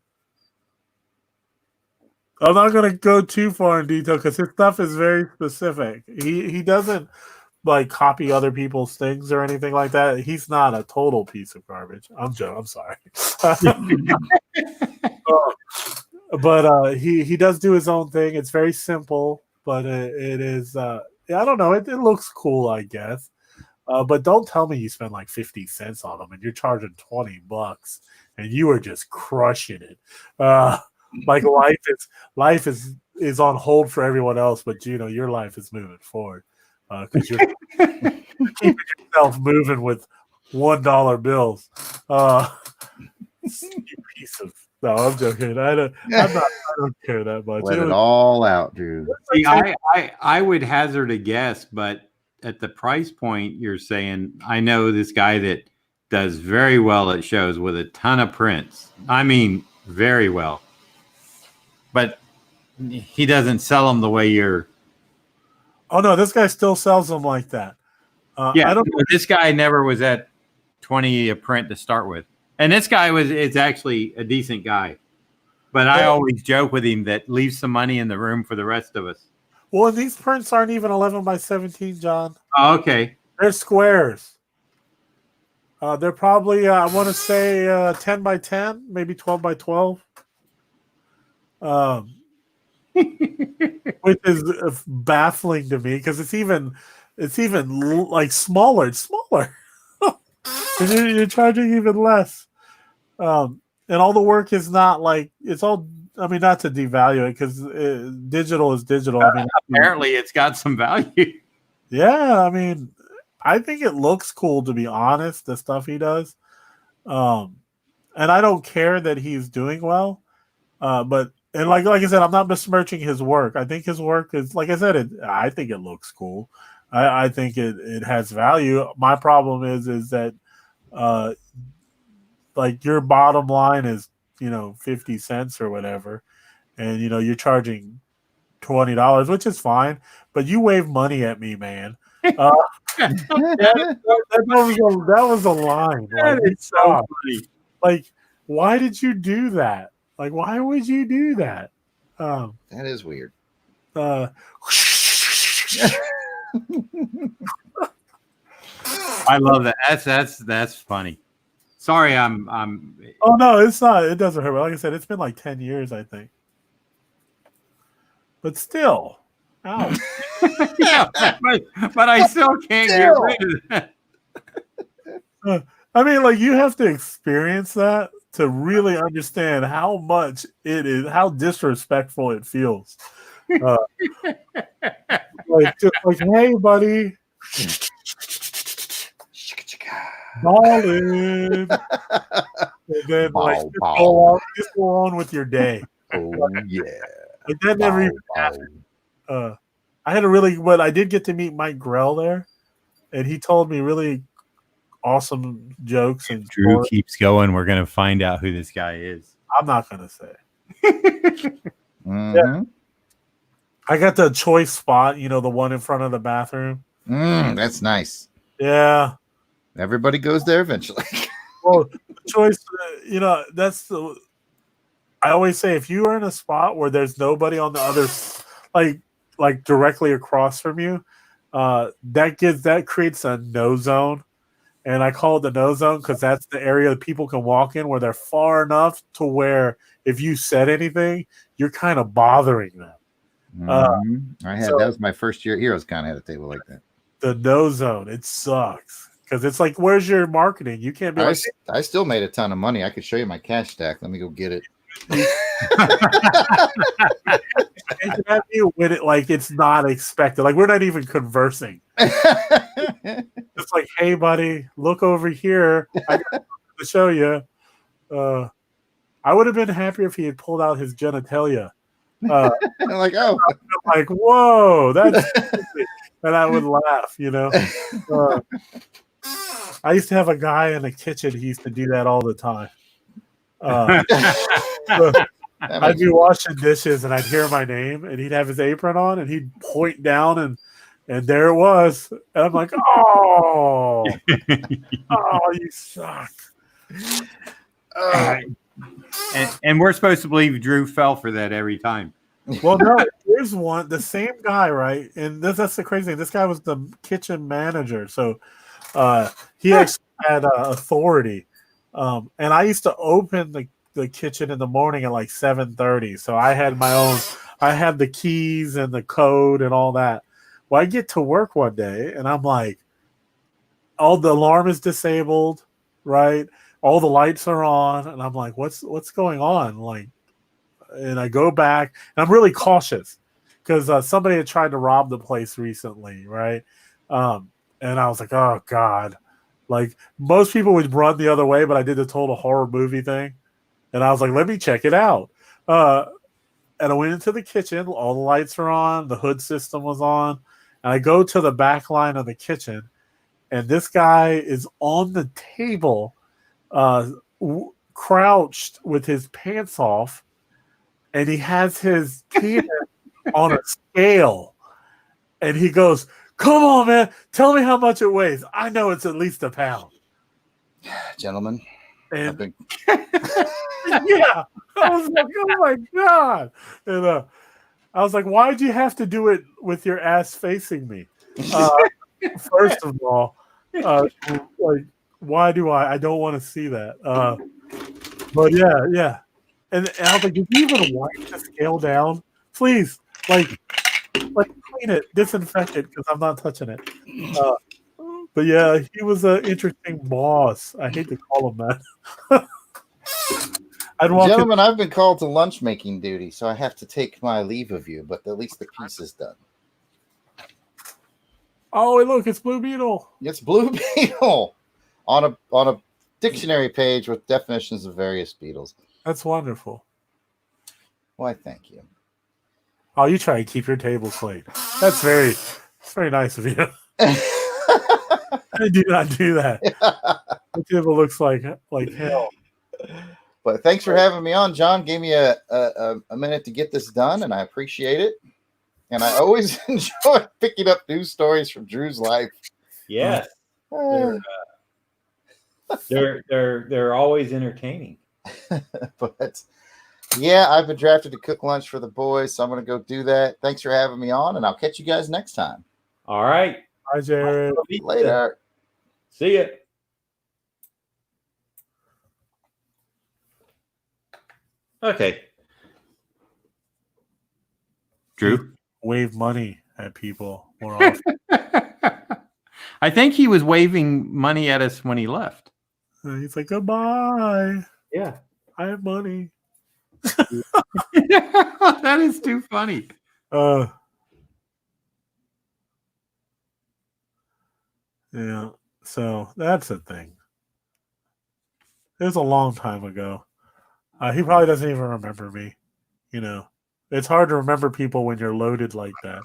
I'm not going to go too far in detail because his stuff is very specific. He doesn't like copy other people's things or anything like that. He's not a total piece of garbage. I'm Joe. I'm sorry. But he does do his own thing. It's very simple, but it is. I don't know. It looks cool, I guess. But don't tell me you spend like 50 cents on them and you're charging $20 and you are just crushing it. Like life is on hold for everyone else, but Gino, your life is moving forward because you're keeping yourself moving with $1 bills. You piece of no, I'm joking. I don't care that much. let it all out, dude. See, I would hazard a guess, but at the price point you're saying, I know this guy that does very well at shows with a ton of prints. I mean, very well. But he doesn't sell them the way you're. Oh no, this guy still sells them like that. Yeah, I don't. This guy never was at 20 a print to start with, and this guy is actually a decent guy. But I always joke with him that leave some money in the room for the rest of us. Well, these prints aren't even 11 by 17, John. Oh, okay, they're squares. They're probably I want to say 10 by 10, maybe 12 by 12. Which is baffling to me because it's even like smaller. It's smaller. you're charging even less. And all the work is not like it's all. I mean, not to devalue it because digital is digital. I mean, apparently it's got some value. Yeah, I mean, I think it looks cool to be honest. The stuff he does, and I don't care that he's doing well, but. And like I said, I'm not besmirching his work. I think his work is, like I said, I think it looks cool. I think it has value. My problem is that, like your bottom line is 50 cents or whatever, and you're charging $20, which is fine. But you wave money at me, man. That was a line. Like, it's so funny. Like, why did you do that? Like, why would you do that? That is weird. I love that. That's funny. Sorry, I'm. Oh no, it's not. It doesn't hurt. But like I said, it's been like 10 years, I think. But still, ouch. Yeah, but I still can't get rid of that. I mean, like you have to experience that to really understand how much it is, how disrespectful it feels. Like, hey, buddy, ballin'. And then, like, just go on with your day. Oh, yeah. Like, that never even happened. I but I did get to meet Mike Grell there, and he told me really awesome jokes. And Drew stories. keeps going. We're gonna find out who this guy is. I'm not gonna say. Mm-hmm. Yeah. I got the choice spot, the one in front of the bathroom. That's nice. Yeah. Everybody goes there eventually. Well, choice, that's the. I always say if you are in a spot where there's nobody on the other, like directly across from you, that creates a no zone. And I call it the no zone because that's the area that people can walk in where they're far enough to where if you said anything, you're kind of bothering them. That was my first year at Heroes Con. I had a table like that. The no zone, it sucks because it's like, where's your marketing? You can't be like, I still made a ton of money. I could show you my cash stack. Let me go get it. have you with it like it's not expected. Like we're not even conversing. It's like, hey, buddy, look over here. I got to show you. I would have been happier if he had pulled out his genitalia. Like, oh, like, whoa, that's and I would laugh, I used to have a guy in the kitchen. He used to do that all the time. I'd be washing dishes and I'd hear my name and he'd have his apron on and he'd point down and there it was. And I'm like, oh, you suck. And we're supposed to believe Drew fell for that every time. Well, no, here's one. The same guy, right? And that's the crazy thing. This guy was the kitchen manager. So he actually had authority. And I used to open the kitchen in the morning at like 7:30. So I had my own, I had the keys and the code and all that. Well, I get to work one day and I'm like, all the alarm is disabled, right? All the lights are on. And I'm like, what's going on? Like, and I go back and I'm really cautious because somebody had tried to rob the place recently, right? And I was like, oh God. Like most people would run the other way, but I did the total horror movie thing. And I was like, let me check it out. And I went into the kitchen. All the lights are on. The hood system was on. And I go to the back line of the kitchen. And this guy is on the table, crouched with his pants off. And he has his penis on a scale. And he goes, come on, man. Tell me how much it weighs. I know it's at least a pound. Gentlemen. And yeah, I was like, oh my God. And I was like, why'd you have to do it with your ass facing me? First of all, like, why do I don't want to see that. But yeah. And I was like, did you even wipe the scale down? Please, like clean it, disinfect it, because I'm not touching it. But yeah, he was an interesting boss. I hate to call him that. Gentlemen, I've been called to lunch making duty, so I have to take my leave of you, but at least the piece is done. Oh, look, it's Blue Beetle. It's Blue Beetle on a dictionary page with definitions of various beetles. That's wonderful. Why, thank you. Oh, you try to keep your table clean. That's very nice of you. I do not do that. The table looks like hell. But thanks for having me on, John. Gave me a minute to get this done, and I appreciate it. And I always enjoy picking up news stories from Drew's life. Yes, they're always entertaining. But yeah, I've been drafted to cook lunch for the boys, so I'm going to go do that. Thanks for having me on, and I'll catch you guys next time. All right. Bye, Jared. Later. See ya. Okay. Drew? Wave money at people more often. I think he was waving money at us when he left. He's like, goodbye. Yeah. I have money. That is too funny. Yeah. So that's a thing. It was a long time ago. He probably doesn't even remember me. It's hard to remember people when you're loaded like that.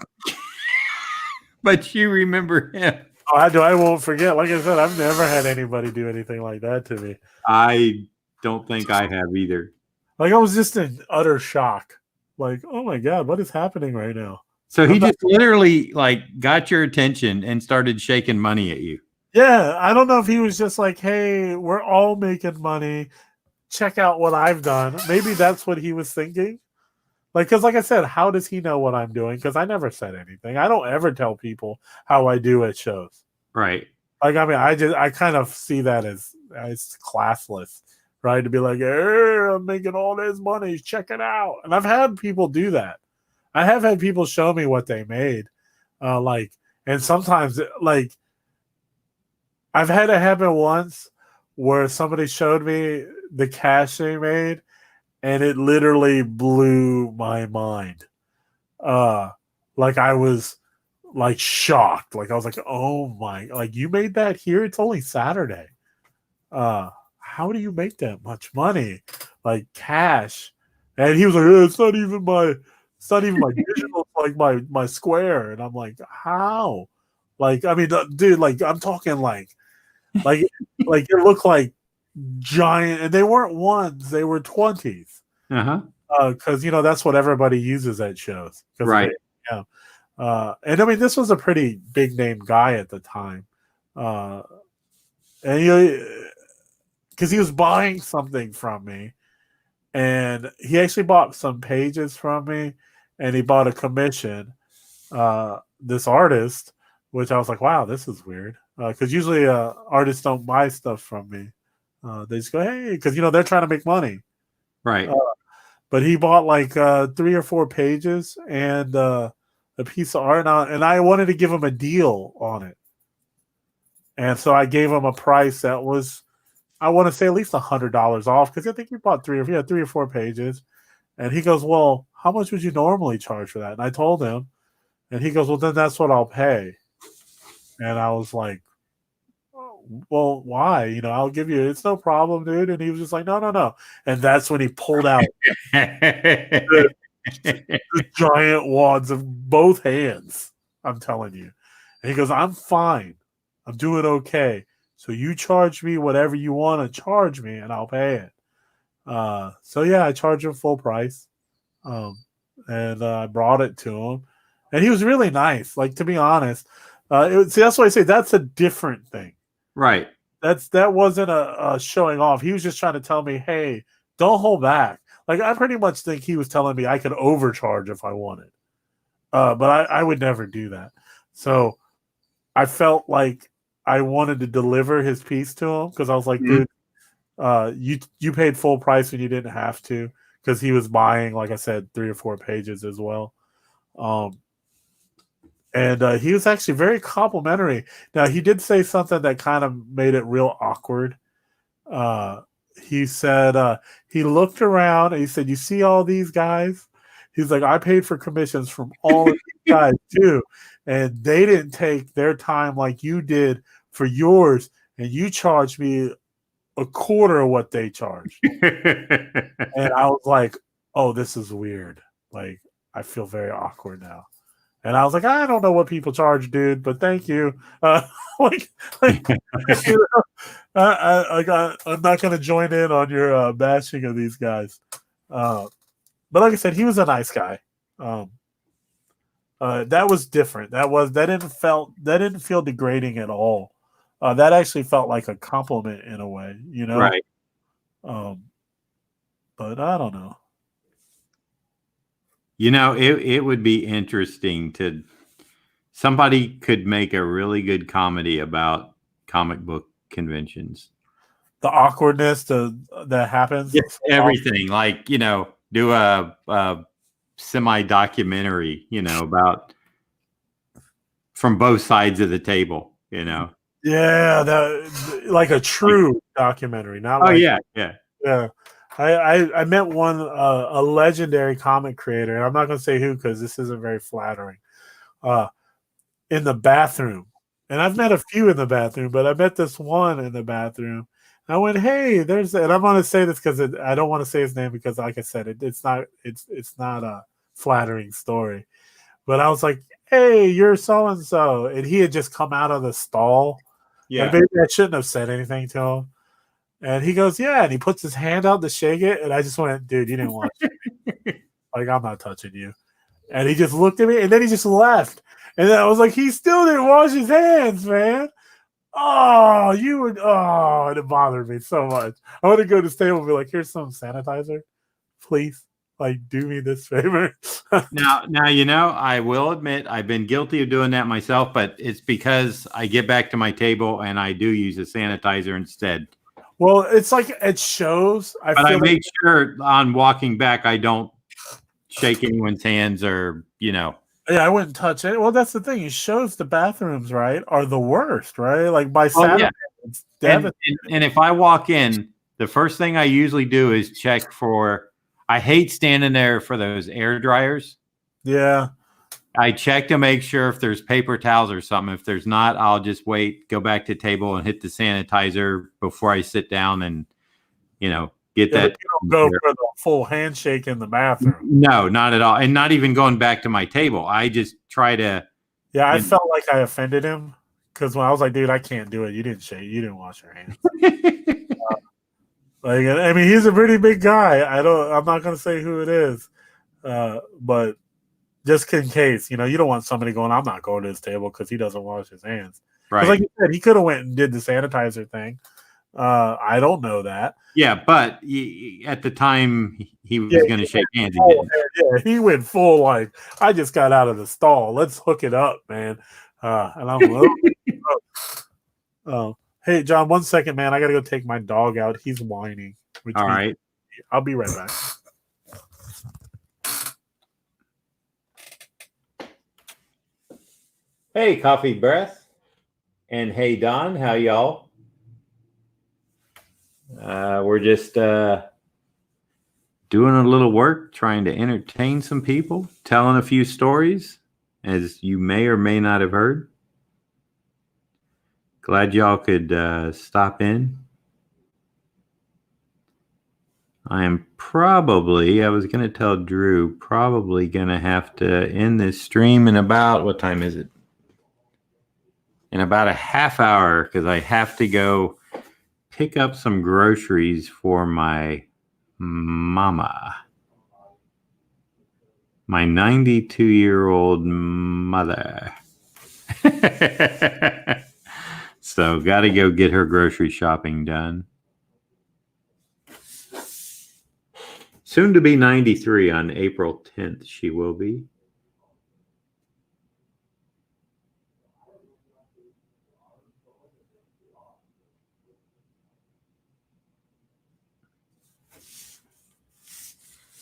But you remember him. Oh, I won't forget. Like I said, I've never had anybody do anything like that to me. I don't think I have either. Like I was just in utter shock. Like, oh my God, what is happening right now? So he just literally got your attention and started shaking money at you. Yeah, I don't know if he was just like, hey, we're all making money. Check out what I've done. Maybe that's what he was thinking. Like, because like I said, how does he know what I'm doing? Because I never said anything. I don't ever tell people how I do at shows. Right. Like, I mean, I kind of see that as classless, right? To be like, hey, I'm making all this money, check it out. And I've had people do that. I have had people show me what they made, like, and sometimes like I've had it happen once where somebody showed me the cash they made, and it literally blew my mind. Like I was like shocked. Like I was like, oh my, like you made that here? It's only Saturday. How do you make that much money? Like cash. And he was like, it's not even my digital, it's like my square. And I'm like, how? Like, I mean, dude, like I'm talking like like it looked like giant, and they weren't ones, they were 20s. Because that's what everybody uses at shows. Right. Yeah. And I mean, this was a pretty big name guy at the time. And because he was buying something from me, and he actually bought some pages from me, and he bought a commission. This artist, which I was like, wow, this is weird. Because usually artists don't buy stuff from me. They just go, hey, because they're trying to make money. Right. But he bought like 3 or 4 pages and a piece of art, and I wanted to give him a deal on it. And so I gave him a price that was, I want to say at least $100 off, because I think we bought 3 or 4 pages. And he goes, well, how much would you normally charge for that? And I told him, and he goes, well, then that's what I'll pay. And I was like, well, why? I'll give you, it's no problem, dude. And he was just like, no. And that's when he pulled out the giant wads of both hands. I'm telling you. And he goes, I'm fine. I'm doing okay. So you charge me whatever you want to charge me, and I'll pay it. So yeah, I charged him full price. And I brought it to him. And he was really nice. Like, to be honest, that's why I say that's a different thing. Right. That wasn't a showing off. He was just trying to tell me, hey, don't hold back. Like, I pretty much think he was telling me I could overcharge if I wanted. But I would never do that. So I felt like I wanted to deliver his piece to him, because I was like, dude, you paid full price when you didn't have to, because he was buying, like I said, 3 or 4 pages as well. And he was actually very complimentary. Now, he did say something that kind of made it real awkward. He said, he looked around and he said, you see all these guys? He's like, I paid for commissions from all of these guys too. And they didn't take their time like you did for yours. And you charged me a quarter of what they charged. And I was like, oh, this is weird. Like, I feel very awkward now. And I was like, I don't know what people charge, dude, but thank you. I'm not going to join in on your bashing of these guys. But like I said, he was a nice guy. That was different. That didn't feel degrading at all. That actually felt like a compliment in a way, Right. But I don't know. It would be interesting somebody could make a really good comedy about comic book conventions. The awkwardness that happens. Yes, everything. Like, do a semi-documentary, about from both sides of the table, Yeah, that like a true documentary, not like yeah. I met one a legendary comic creator, and I'm not going to say who because this isn't very flattering. In the bathroom, and I've met a few in the bathroom, but I met this one in the bathroom. And I went, "Hey, and I'm going to say this because I don't want to say his name because, like I said, it's not a flattering story." But I was like, "Hey, you're so and so," and he had just come out of the stall. Yeah, and maybe I shouldn't have said anything to him. And he goes, yeah, and he puts his hand out to shake it, and I just went, dude, you didn't want to shake me. Like, I'm not touching you. And he just looked at me, and then he just left. And then I was like, he still didn't wash his hands, man. Oh, it bothered me so much. I want to go to this table and be like, here's some sanitizer, please. Like, do me this favor. Now, I will admit I've been guilty of doing that myself, but it's because I get back to my table and I do use a sanitizer instead. Well, it's like it shows. But I make sure on walking back I don't shake anyone's hands or, Yeah, I wouldn't touch it. Well, that's the thing. It shows the bathrooms, right, are the worst, right? Like by Saturday, it's devastating. And if I walk in, the first thing I usually do is check for. I hate standing there for those air dryers. Yeah. I check to make sure if there's paper towels or something. If there's not, I'll just wait, go back to table and hit the sanitizer before I sit down and, get that. You don't go for the full handshake in the bathroom. No, not at all. And not even going back to my table. I just try to. Yeah, I felt like I offended him because when I was like, dude, I can't do it. You didn't shake. You didn't wash your hands. Like, I mean, he's a pretty big guy. I'm not going to say who it is, but just in case, you don't want somebody going, I'm not going to his table because he doesn't wash his hands. Right. Like you said, he could have went and did the sanitizer thing. I don't know that. Yeah, but at the time he was going to shake hands. He didn't. Yeah, he went full like, I just got out of the stall. Let's hook it up, man. And I'm like, oh. Hey, John, 1 second, man. I got to go take my dog out. He's whining. All right. I'll be right back. Hey, Coffee Breath. And hey, Don, how y'all? We're just doing a little work, trying to entertain some people, telling a few stories, as you may or may not have heard. Glad y'all could stop in. I was going to tell Drew, probably going to have to end this stream in about, what time is it? In about a half hour, because I have to go pick up some groceries for my mama. My 92-year-old mother. So got to go get her grocery shopping done. Soon to be 93 on April 10th, she will be.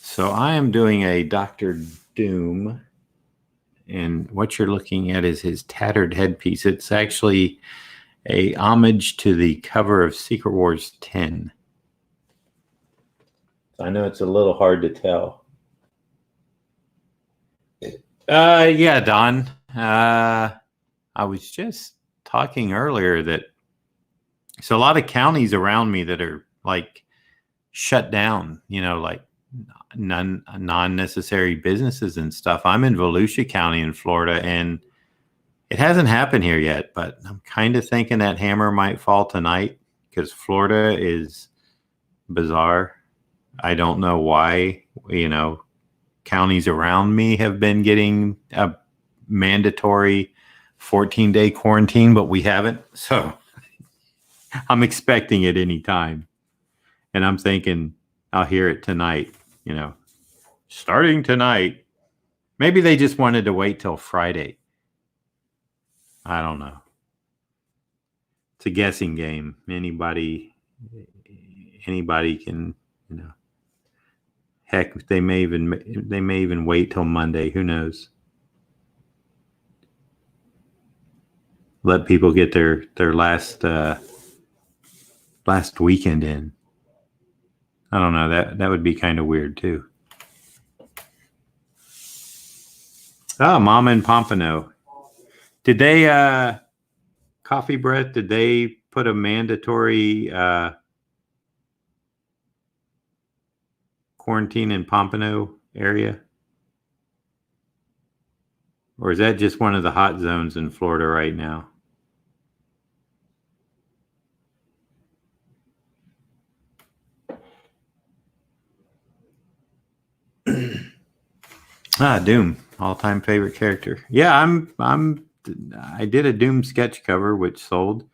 So I am doing a Dr. Doom, and what you're looking at is his tattered headpiece. It's actually a homage to the cover of Secret Wars 10. I know it's a little hard to tell. Yeah, Don. I was just talking earlier that so a lot of counties around me that are like shut down, like non-necessary businesses and stuff. I'm in Volusia County in Florida, and it hasn't happened here yet, but I'm kind of thinking that hammer might fall tonight because Florida is bizarre. I don't know why, counties around me have been getting a mandatory 14-day quarantine, but we haven't. So I'm expecting it any time. And I'm thinking I'll hear it tonight, starting tonight. Maybe they just wanted to wait till Friday. I don't know. It's a guessing game. Anybody can, heck, they may even wait till Monday. Who knows? Let people get their last weekend in. I don't know. That would be kind of weird too. Mama in Pompano. Did they, Coffee Breath, did they put a mandatory quarantine in Pompano area? Or is that just one of the hot zones in Florida right now? Doom, all-time favorite character. Yeah, I did a Doom sketch cover which sold.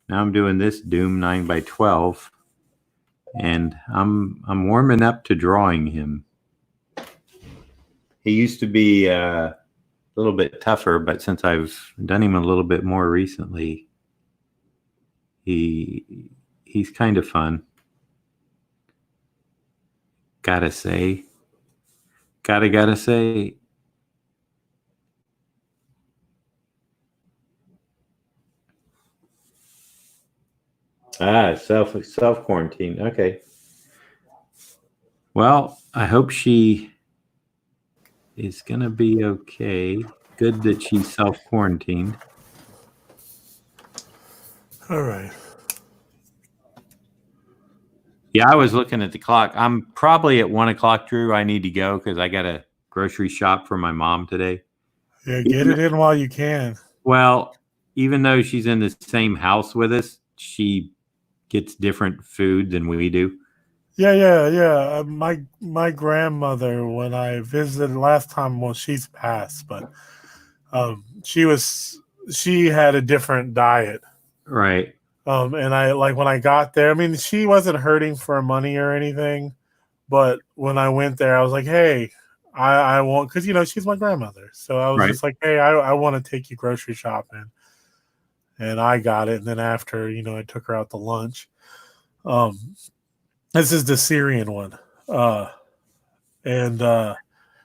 Now I'm doing this Doom 9x12, and I'm warming up to drawing him. He used to be a little bit tougher, but since I've done him a little bit more recently, he's kind of fun. Gotta say. Self quarantine. Okay. Well, I hope she is gonna be okay. Good that she's self-quarantined. All right. Yeah, I was looking at the clock. I'm probably at 1 o'clock, Drew. I need to go because I got a grocery shop for my mom today. Yeah, get it in while you can. Well, even though she's in the same house with us, she gets different food than we do. Yeah. My grandmother, when I visited last time, well, she's passed, but she had a different diet. Right. And I like when I got there. I mean, she wasn't hurting for money or anything, but when I went there, I was like, "Hey, I want," because she's my grandmother, so I was Right. just like, "Hey, I want to take you grocery shopping," and I got it. And then after, I took her out to lunch. This is the Syrian one, and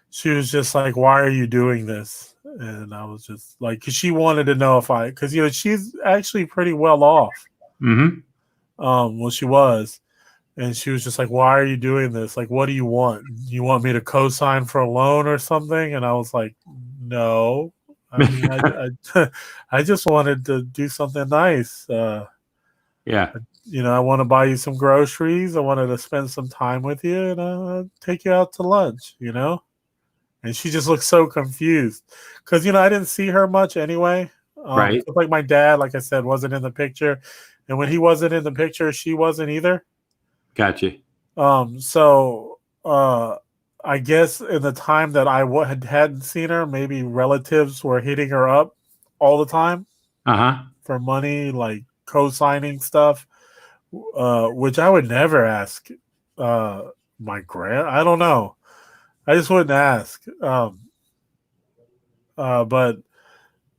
she was just like, "Why are you doing this?" And I was just like, because she wanted to know because she's actually pretty well off. Mm-hmm. Well, she was, and she was just like, "Why are you doing this? Like, what do you want? You want me to co-sign for a loan or something?" And I was like, "No, I mean, I just wanted to do something nice. Yeah. I want to buy you some groceries. I wanted to spend some time with you, and take you out to lunch. And she just looked so confused because I didn't see her much anyway. Right. Like my dad, like I said, wasn't in the picture, and when he wasn't in the picture, she wasn't either. Gotcha. So I guess in the time that I hadn't seen her, maybe relatives were hitting her up all the time Uh-huh. for money, like co-signing stuff, which I would never ask my I don't know. I just wouldn't ask. But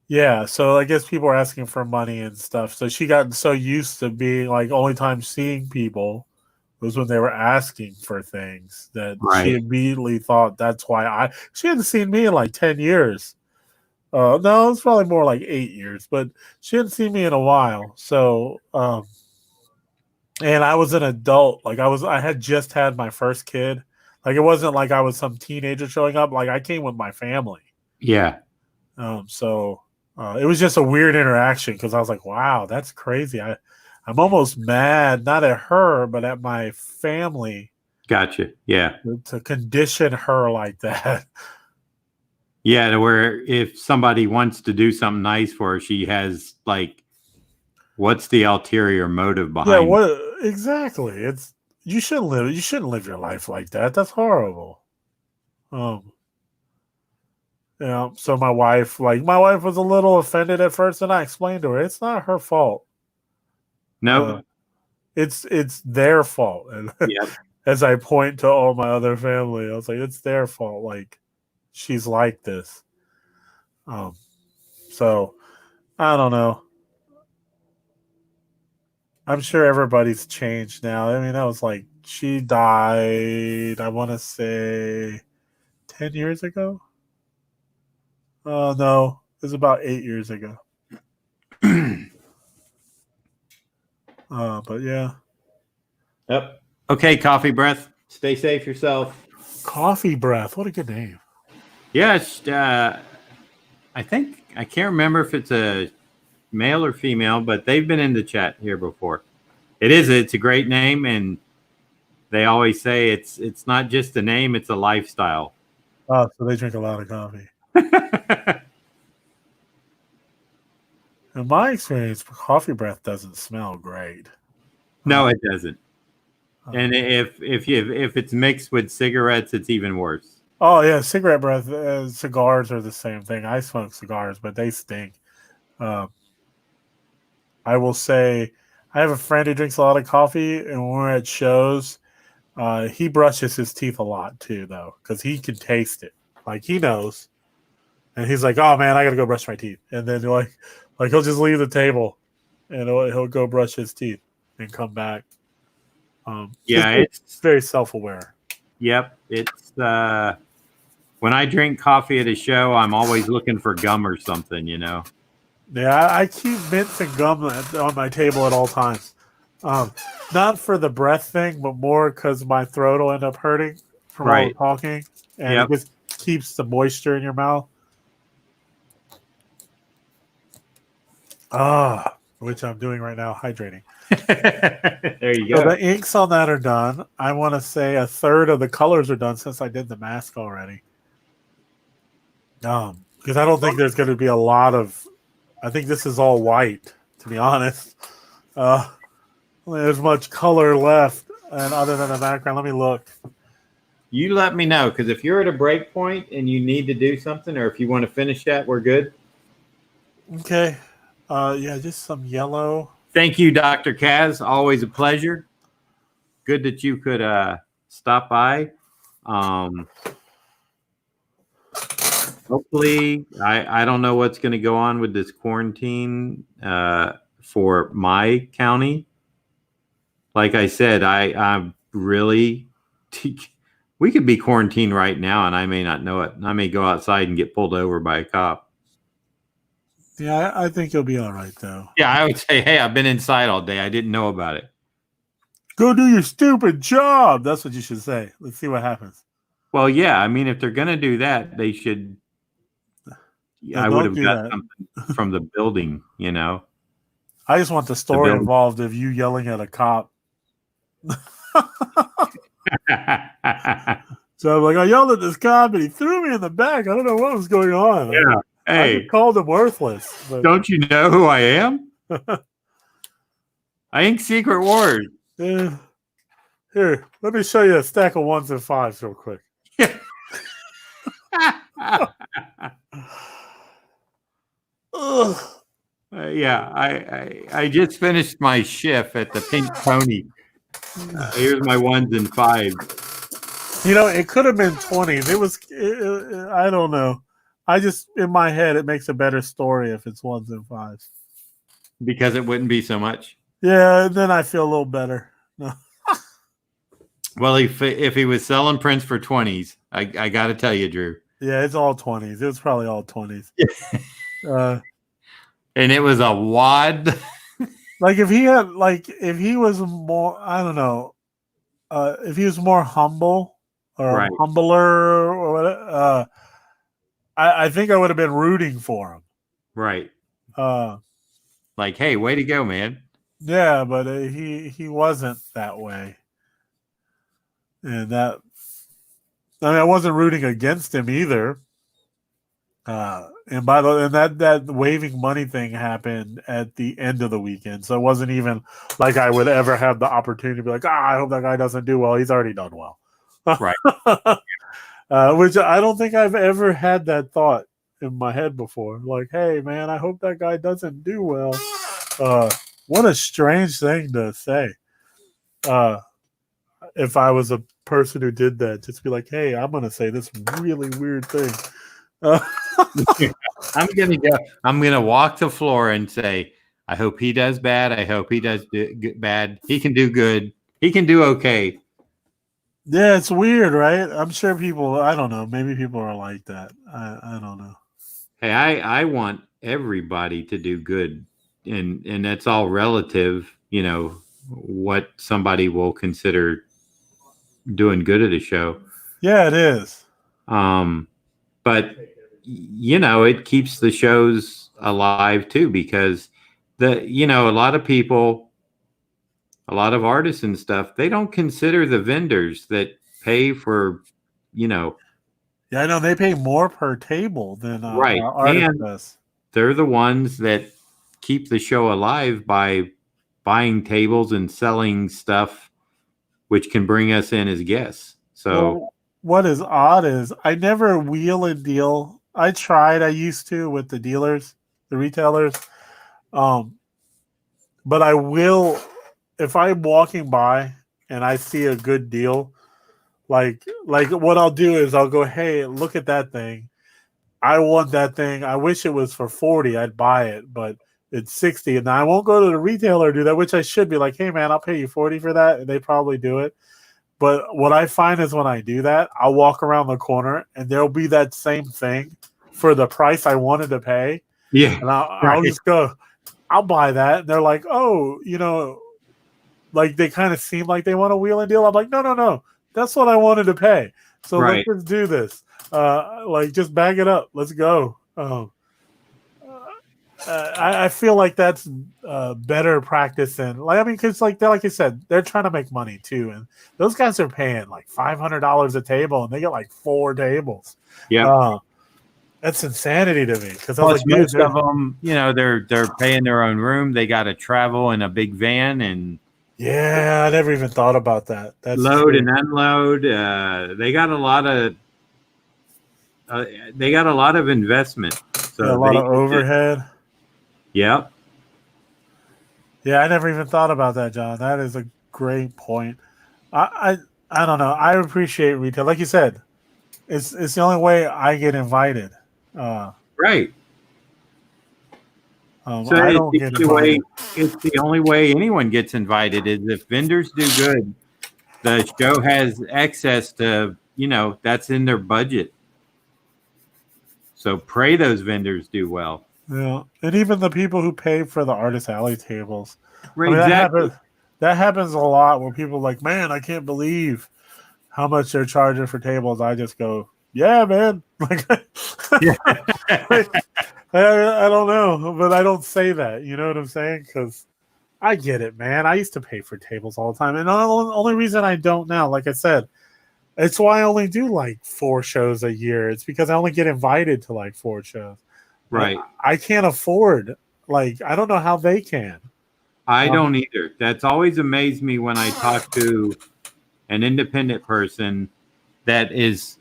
yeah, so I guess people are asking for money and stuff. So she got so used to being like only time seeing people was when they were asking for things that she Right. immediately thought that's why she hadn't seen me in like 10 years. No, it's probably more like 8 years, but she hadn't seen me in a while. So, and I was an adult. Like I had just had my first kid. Like it wasn't like I was some teenager showing up. Like I came with my family. Yeah. So it was just a weird interaction because I was like, wow, that's crazy. I'm almost mad, not at her, but at my family. Gotcha. Yeah. To condition her like that. Yeah, to where if somebody wants to do something nice for her, she has like, what's the ulterior motive behind? Yeah, what exactly? You shouldn't live your life like that. That's horrible. So my wife was a little offended at first, and I explained to her it's not her fault. No, it's their fault. And yeah. As I point to all my other family, I was like, it's their fault. Like she's like this. So I don't know. I'm sure everybody's changed now. I mean, that was like she died, I want to say 10 years ago. No, it was about 8 years ago. But yeah. Yep. Okay, Coffee Breath. Stay safe yourself. Coffee Breath. What a good name. Yes, I think I can't remember if it's a male or female, but they've been in the chat here before. It's a great name, and they always say it's not just a name, it's a lifestyle. Oh, so they drink a lot of coffee. In my experience, Coffee Breath doesn't smell great. No, it doesn't. And if it's mixed with cigarettes, it's even worse. Oh yeah, cigarette breath. Cigars are the same thing. I smoke cigars, but they stink. I will say, I have a friend who drinks a lot of coffee, and when we're at shows, he brushes his teeth a lot too, though, because he can taste it. Like he knows, and he's like, "Oh man, I gotta go brush my teeth," and then like he'll just leave the table, and he'll go brush his teeth and come back. Yeah, it's very self-aware. Yep. It's when I drink coffee at a show, I'm always looking for gum or something, you know. Yeah, I keep mints and gum on my table at all times. Not for the breath thing, but more because my throat will end up hurting from all the Right. talking, and Yep. it just keeps the moisture in your mouth. Which I'm doing right now, hydrating. There you So go. the inks on that are done. I want to say a third of the colors are done since I did the mask already. Because I don't think there's going to be a lot of. I think this is all white, to be honest. There's much color left, and other than the background, let me look. You let me know, because if you're at a break point and you need to do something, or if you want to finish that, we're good. Okay. Yeah, just some yellow. Thank you, Dr. Kaz. Always a pleasure. Good that you could stop by. Hopefully, I don't know what's going to go on with this quarantine for my county. Like I said, I'm really we could be quarantined right now, and I may not know it. I may go outside and get pulled over by a cop. Yeah, I think you'll be all right, though. Yeah, I would say, hey, I've been inside all day. I didn't know about it. Go do your stupid job. That's what you should say. Let's see what happens. Well, yeah. I mean, if they're going to do that, they should. I would have got something from the building, you know. I just want the story involved of you yelling at a cop. So I'm like, I yelled at this cop and he threw me in the back. I don't know what was going on. Yeah. Hey, I just called him worthless. But don't you know who I am? I ain't Secret Wars. Here, let me show you a stack of 1s and 5s real quick. Yeah, I just finished my shift at the Pink Pony. Here's my 1s and 5s. You know, it could have been 20s. It was, I don't know. I just, in my head, it makes a better story if it's 1s and 5s. Because it wouldn't be so much. Yeah, then I feel a little better. No. Well, if he was selling prints for 20s, I got to tell you, Drew. Yeah, it's all 20s. It was probably all 20s. And it was a wad. Like if he was more, I don't know, if he was more humble or Right. humbler or whatever, I think I would have been rooting for him. Right. Like, hey, way to go, man. Yeah, but he wasn't that way. And that, I mean, I wasn't rooting against him either. And that waving money thing happened at the end of the weekend, so it wasn't even like I would ever have the opportunity to be like, I hope that guy doesn't do well. He's already done well, right? Which I don't think I've ever had that thought in my head before. Like, hey, man, I hope that guy doesn't do well. What a strange thing to say. If I was a person who did that, just be like, hey, I'm gonna say this really weird thing. I'm gonna walk the floor and say, I hope he does bad. I hope he does bad. He can do good. He can do okay. Yeah, it's weird, right? I'm sure people. I don't know. Maybe people are like that. I don't know. Hey, I want everybody to do good, and that's all relative. You know what somebody will consider doing good at a show. Yeah, it is. But you know, it keeps the shows alive too, because a lot of people, a lot of artists and stuff, they don't consider the vendors that pay for, Yeah, I know they pay more per table than right. artists does. They're the ones that keep the show alive by buying tables and selling stuff, which can bring us in as guests. So what is odd is I never wheel and deal. I tried. I used to with the dealers, the retailers. But I will, if I'm walking by and I see a good deal, Like what I'll do is I'll go, hey, look at that thing. I want that thing. I wish it was for 40. I'd buy it, but it's 60. And I won't go to the retailer and do that, which I should be like, hey man, I'll pay you 40 for that. And they probably do it. But what I find is when I do that, I'll walk around the corner and there'll be that same thing for the price I wanted to pay. Yeah. And I'll just go, I'll buy that. And they're like, oh, like they kind of seem like they want a wheel and deal. I'm like, no. That's what I wanted to pay. So let's just do this. Like just bag it up. Let's go. I feel like that's better practice than because like I said, they're trying to make money too, and those guys are paying like $500 a table, and they get like 4 tables. Yeah, that's insanity to me. Because most of them, they're paying their own room. They got to travel in a big van and. Yeah, I never even thought about that. That's load true. and unload. They got a lot of investment. So a lot of overhead. Yep. Yeah, I never even thought about that, John. That is a great point. I don't know. I appreciate retail. Like you said, it's the only way I get invited. Right. So I don't get invited. It's the only way anyone gets invited is if vendors do good. The show has access to, that's in their budget. So pray those vendors do well. Yeah, and even the people who pay for the Artist Alley tables. Right, exactly. That happens a lot where people are like, man, I can't believe how much they're charging for tables. I just go, yeah, man. Like, yeah. I don't know, but I don't say that. You know what I'm saying? Because I get it, man. I used to pay for tables all the time. And the only reason I don't now, like I said, it's why I only do like 4 shows a year. It's because I only get invited to like 4 shows. Right. I can't afford, I don't know how they can. I don't either. That's always amazed me when I talk to an independent person that is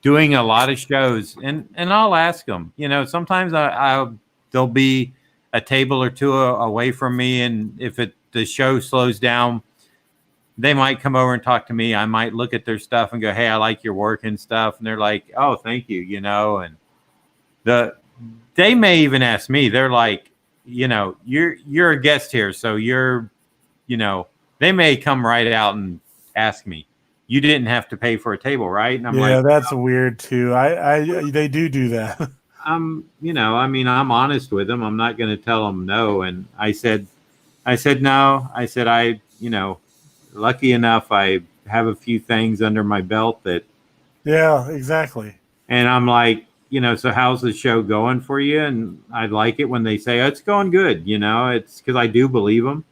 doing a lot of shows, and I'll ask them, sometimes there'll be a table or 2 away from me. And if the show slows down, they might come over and talk to me. I might look at their stuff and go, hey, I like your work and stuff. And they're like, oh, thank you. And they may even ask me, they're like, you're a guest here. So they may come right out and ask me, you didn't have to pay for a table, right? And I'm like, that's weird too. They do that. I'm honest with them. I'm not going to tell them no. And I said no. I said, lucky enough, I have a few things under my belt that. Yeah, exactly. And I'm like, so how's the show going for you? And I like it when they say, oh, it's going good. It's because I do believe them.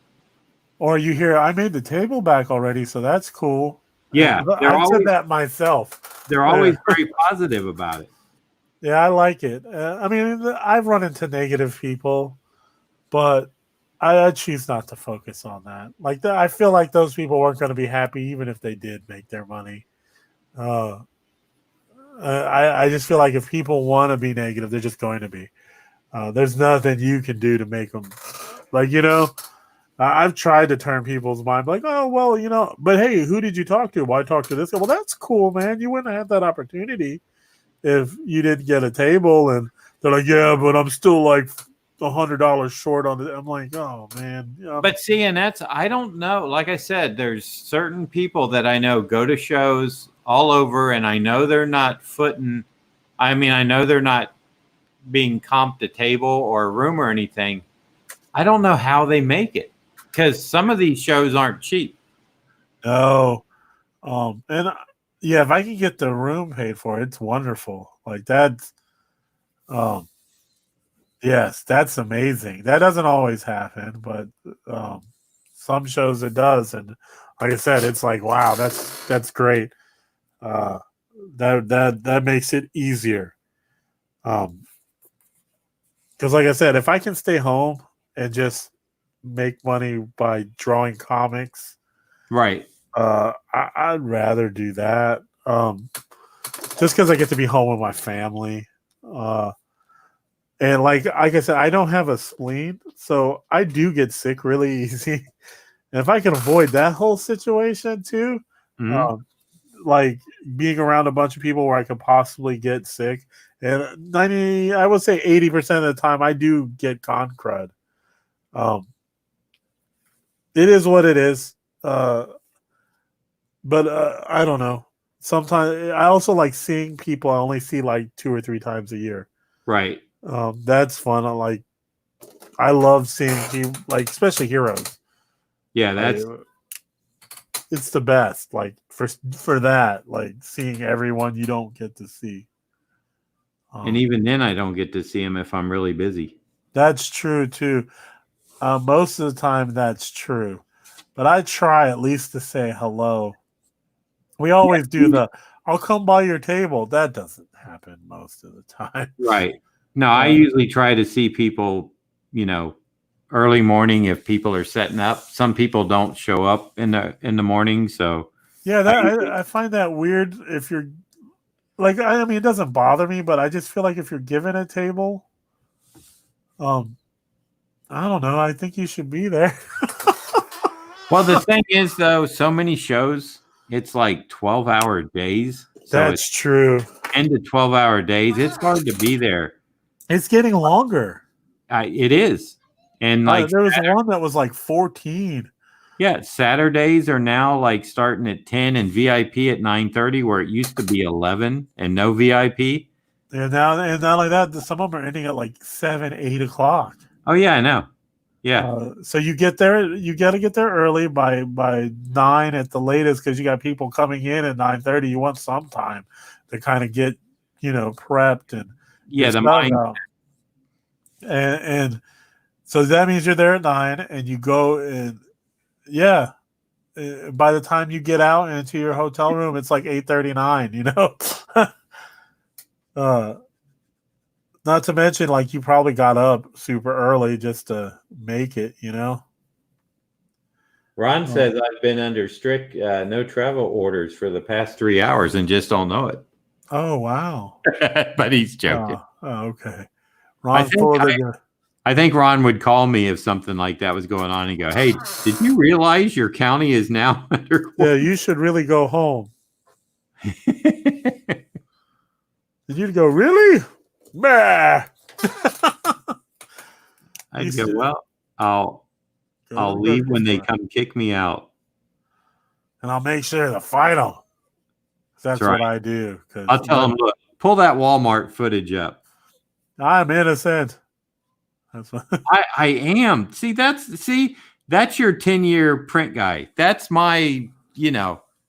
Or you hear, I made the table back already, so that's cool. Yeah. I said that myself. They're always very positive about it. Yeah, I like it. I've run into negative people, but I choose not to focus on that. I feel like those people weren't going to be happy even if they did make their money. I just feel like if people want to be negative, they're just going to be. There's nothing you can do to make them. I've tried to turn people's mind like, oh, well, but hey, who did you talk to? Why talk to this guy? Well, that's cool, man. You wouldn't have that opportunity if you didn't get a table. And they're like, yeah, but I'm still like $100 short on it. I'm like, oh, man. But see, and I don't know. Like I said, there's certain people that I know go to shows all over, and I know they're not I know they're not being comped a table or a room or anything. I don't know how they make it because some of these shows aren't cheap. No. If I can get the room paid for, it's wonderful. That's, yes, that's amazing. That doesn't always happen, but some shows it does. And like I said, it's like, wow, that's great. That makes it easier. Because like I said, if I can stay home and just make money by drawing comics, right? I'd rather do that. Just because I get to be home with my family. And like I said, I don't have a spleen, so I do get sick really easy. And if I can avoid that whole situation too, like being around a bunch of people where I could possibly get sick. And I would say 80% of the time I do get con crud. It is what it is. But I don't know. Sometimes I also like seeing people I only see like 2 or 3 times a year. Right. That's fun. I love seeing like especially heroes. Yeah, that's It's the best. Like for that, like seeing everyone you don't get to see. and even then I don't get to see him if I'm really busy. That's true too. Most of the time, that's true. But I try at least to say hello. We always do I'll come by your table. That doesn't happen most of the time. Right. No, I usually try to see people, early morning if people are setting up. Some people don't show up in the morning, so Yeah, I find that weird if you're like I mean it doesn't bother me, but I just feel like if you're given a table, I don't know, I think you should be there. Well, the thing is though, so many shows, it's like 12-hour days. So That's true. 10 to 12-hour days. It's hard to be there. It's getting longer. It is. And There was one that was like 14. Yeah, Saturdays are now like starting at 10 and VIP at 9:30, where it used to be 11 and no VIP. And not like that, some of them are ending at like 7, 8 o'clock. Oh yeah, I know. Yeah. So you get there. You got to get there early by 9 at the latest because you got people coming in at 9:30. You want some time to kind of get prepped and The mind. out. And so that means you're there at 9 and you go and by the time you get out into your hotel room, it's like 8:39. Not to mention, like, you probably got up super early just to make it, Ron says I've been under strict no travel orders for the past 3 hours and just don't know it. Oh, wow. But he's joking. Oh, okay. Ron I think Ron would call me if something like that was going on and go, "Hey, did you realize your county is now under Yeah, you should really go home." Did you go, really? Bah! I'd go, well, I'll leave when they come kick me out. And I'll make sure to fight them. That's right. What I do. I'll tell them, look, pull that Walmart footage up. I'm innocent. That's what I am. See, that's your 10-year print guy. That's my,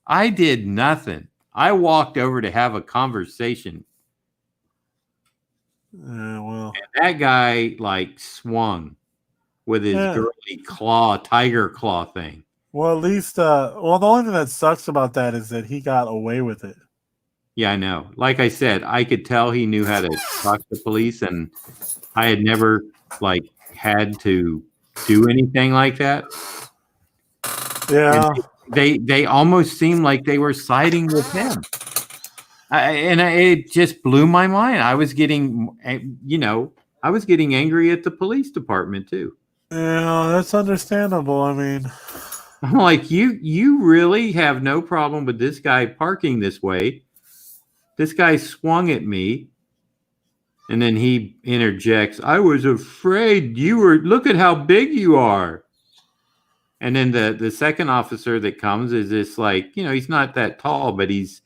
I did nothing. I walked over to have a conversation. Well, and that guy like swung with his girly tiger claw thing. Well, at least, the only thing that sucks about that is that he got away with it. Yeah, I know. Like I said, I could tell he knew how to talk to police, and I had never had to do anything like that. Yeah. And they almost seemed like they were siding with him. It just blew my mind. I was getting, angry at the police department too. Yeah, that's understandable. I mean, I'm like, you really have no problem with this guy parking this way. This guy swung at me. And then he interjects, "I was afraid look at how big you are." And then the second officer that comes is this he's not that tall, but he's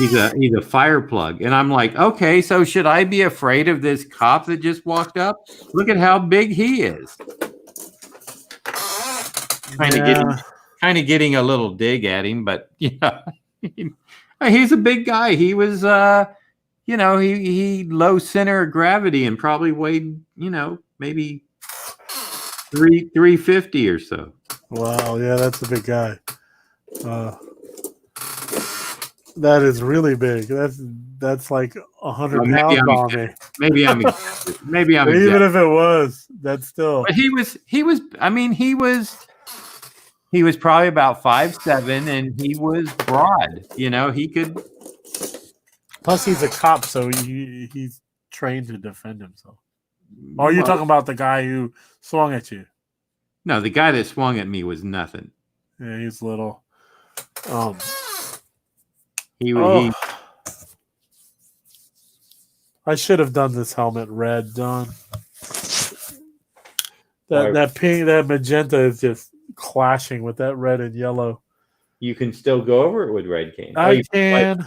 a fire plug. And I'm like, okay, so should I be afraid of this cop that just walked up? Look at how big he is. Kind of getting a little dig at him, but he's a big guy. He was he low center of gravity and probably weighed, maybe 350 or so. Wow, yeah, that's a big guy. That is really big. That's like 100 pounds on me. Maybe I'm even if it was, that's still. But he was probably about 5'7", and he was broad. He could. Plus, he's a cop, so he's trained to defend himself. Oh, are you talking about the guy who swung at you? No, the guy that swung at me was nothing. Yeah, he's little. He Oh, I should have done this helmet red, Don. Why- That pink, that magenta is just clashing with that red and yellow. You can still go over it with red cane. I you can. can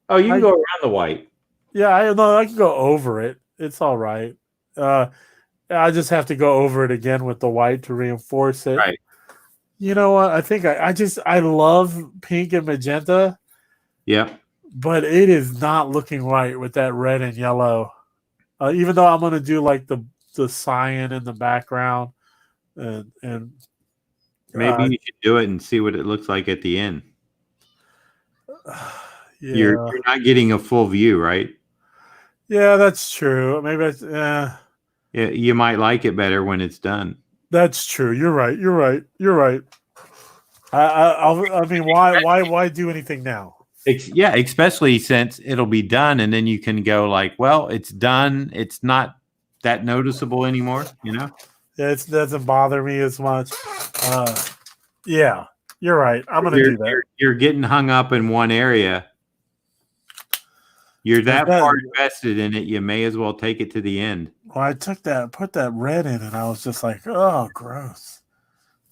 I- go around the white. Yeah, I know. I can go over it. It's all right. I just have to go over it again with the white to reinforce it. Right. You know what? I think I love pink and magenta, Yep. but it is not looking right with that red and yellow. Even though I'm gonna do like the cyan in the background, and Maybe you should do it and see what it looks like at the end. yeah, You're not getting a full view, right? yeah, that's true. Maybe You might like it better when it's done. that's true. You're right. You're right. You're right. I mean, why do anything now? Yeah, especially since it'll be done, and then you can go like, well, it's done. It's not that noticeable anymore, you know? Yeah, it doesn't bother me as much. Yeah, you're right. I'm gonna do that. You're getting hung up in one area. You're that far invested in it, you may as well take it to the end. Well, I put that red in, and I was just like, oh, gross.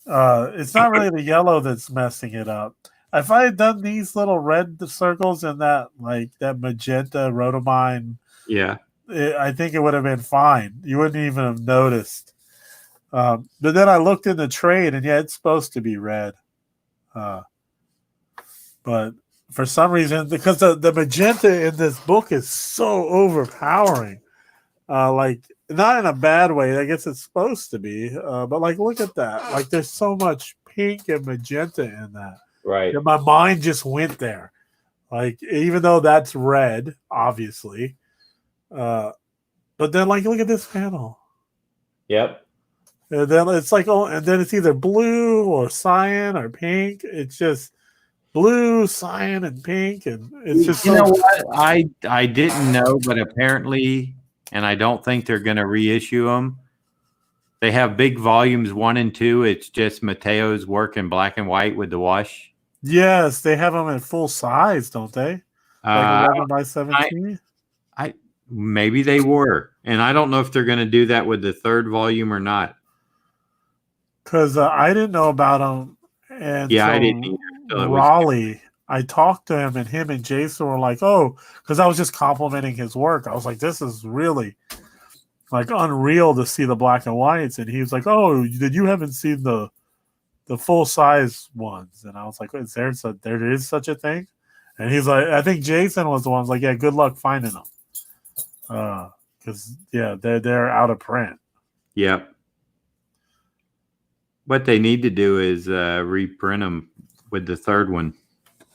It's not really the yellow that's messing it up. If I had done these little red circles and that magenta rhodamine, Yeah. I think it would have been fine. You wouldn't even have noticed. But then I looked in the trade, and yeah, it's supposed to be red. But for some reason, because the magenta in this book is so overpowering, like not in a bad way. I guess it's supposed to be, but like look at that. Like there's so much pink and magenta in that. Right. And my mind just went there. Like even though that's red, obviously, but then like look at this panel. Yep. And then it's like, oh, and then it's either blue or cyan or pink. It's just blue, cyan, and pink, and it's just You know what? I didn't know, but apparently, and I don't think they're going to reissue them. They have big volumes 1 and 2. It's just Mateo's work in black and white with the wash. Yes, they have them in full size, don't they? Like 11 by 17. Maybe they were, and I don't know if they're going to do that with the 3rd volume or not. Because I didn't know about them, and Yeah, so I didn't either. So it was- Raleigh, I talked to him, and him and Jason were like, "Oh," because I was just complimenting his work. I was like, "This is really like unreal to see the black and whites," and he was like, "Oh, then you haven't seen the full size ones?" And I was like, "Is there such a thing?" And he's like, "I think Jason was the one who's like, yeah, good luck finding them, because yeah, they're out of print." Yep. What they need to do is reprint them with the 3rd one.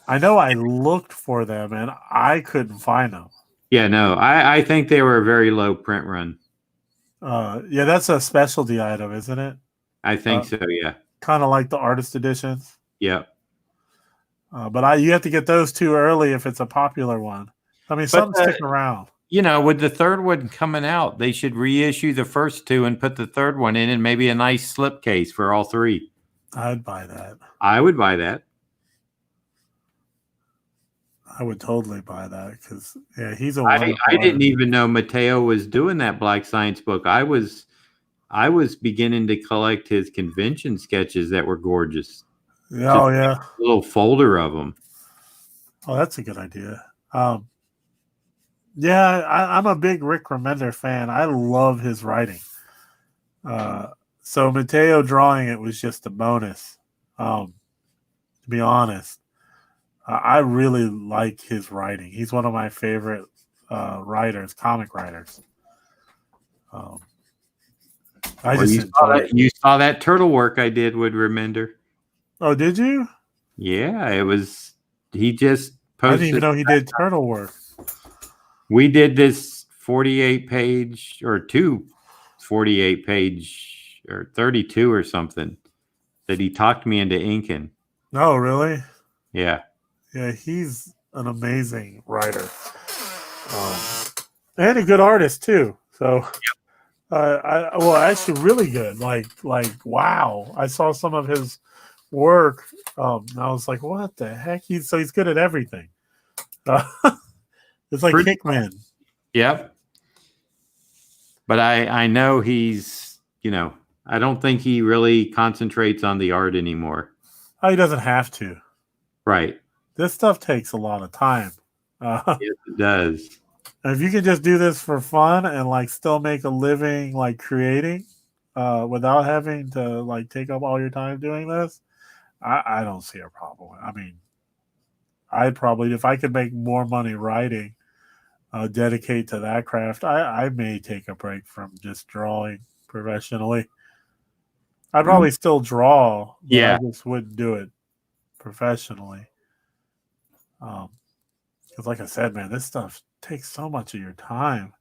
I know I looked for them and I couldn't find them. Yeah, no, I think they were a very low print run. Yeah, that's a specialty item, isn't it? I think so, yeah. Kind of like the artist editions. Yep. But you have to get those too early if it's a popular one. I mean, some stick around. You know, with the 3rd one coming out, they should reissue the first 2 and put the 3rd one in, and maybe a nice slipcase for all 3. I'd buy that. I would buy that. I would totally buy that because yeah, he's a. I didn't even know Mateo was doing that Black Science book. I was beginning to collect his convention sketches that were gorgeous. Oh yeah, a little folder of them. Oh, that's a good idea. Yeah, I'm a big Rick Remender fan. I love his writing. So Mateo drawing it was just a bonus. To be honest, I really like his writing. He's one of my favorite writers, comic writers. You saw that turtle work I did with Remender. Oh, did you? Yeah, it was. He just posted. I didn't even know he did turtle work. We did this 48-page or 2 48-page or 32 or something that he talked me into inking. Oh, really? Yeah. Yeah, he's an amazing writer. And a good artist too. So actually really good. Like wow. I saw some of his work. I was like, what the heck? He's good at everything. It's like Pretty- Hickman. Yep. But I know he's, I don't think he really concentrates on the art anymore. Oh, he doesn't have to. Right. This stuff takes a lot of time. Yes, it does. If you can just do this for fun and like still make a living like creating without having to like take up all your time doing this, I don't see a problem. I mean, I'd probably, if I could make more money writing, dedicate to that craft, I may take a break from just drawing professionally. I'd probably still draw, but Yeah. I just wouldn't do it professionally. Because like I said, man, this stuff takes so much of your time.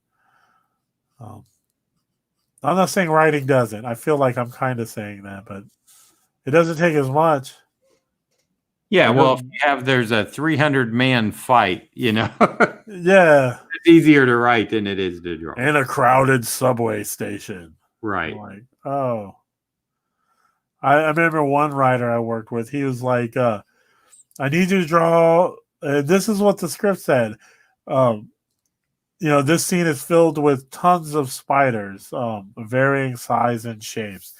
I'm not saying writing doesn't. I feel like I'm kind of saying that, but it doesn't take as much. Yeah, well, if there's a 300-man fight, Yeah. it's easier to write than it is to draw. In a crowded subway station. Right. I'm like, oh. I remember one writer I worked with, he was like, I need you to draw, this is what the script said. This scene is filled with tons of spiders, varying size and shapes.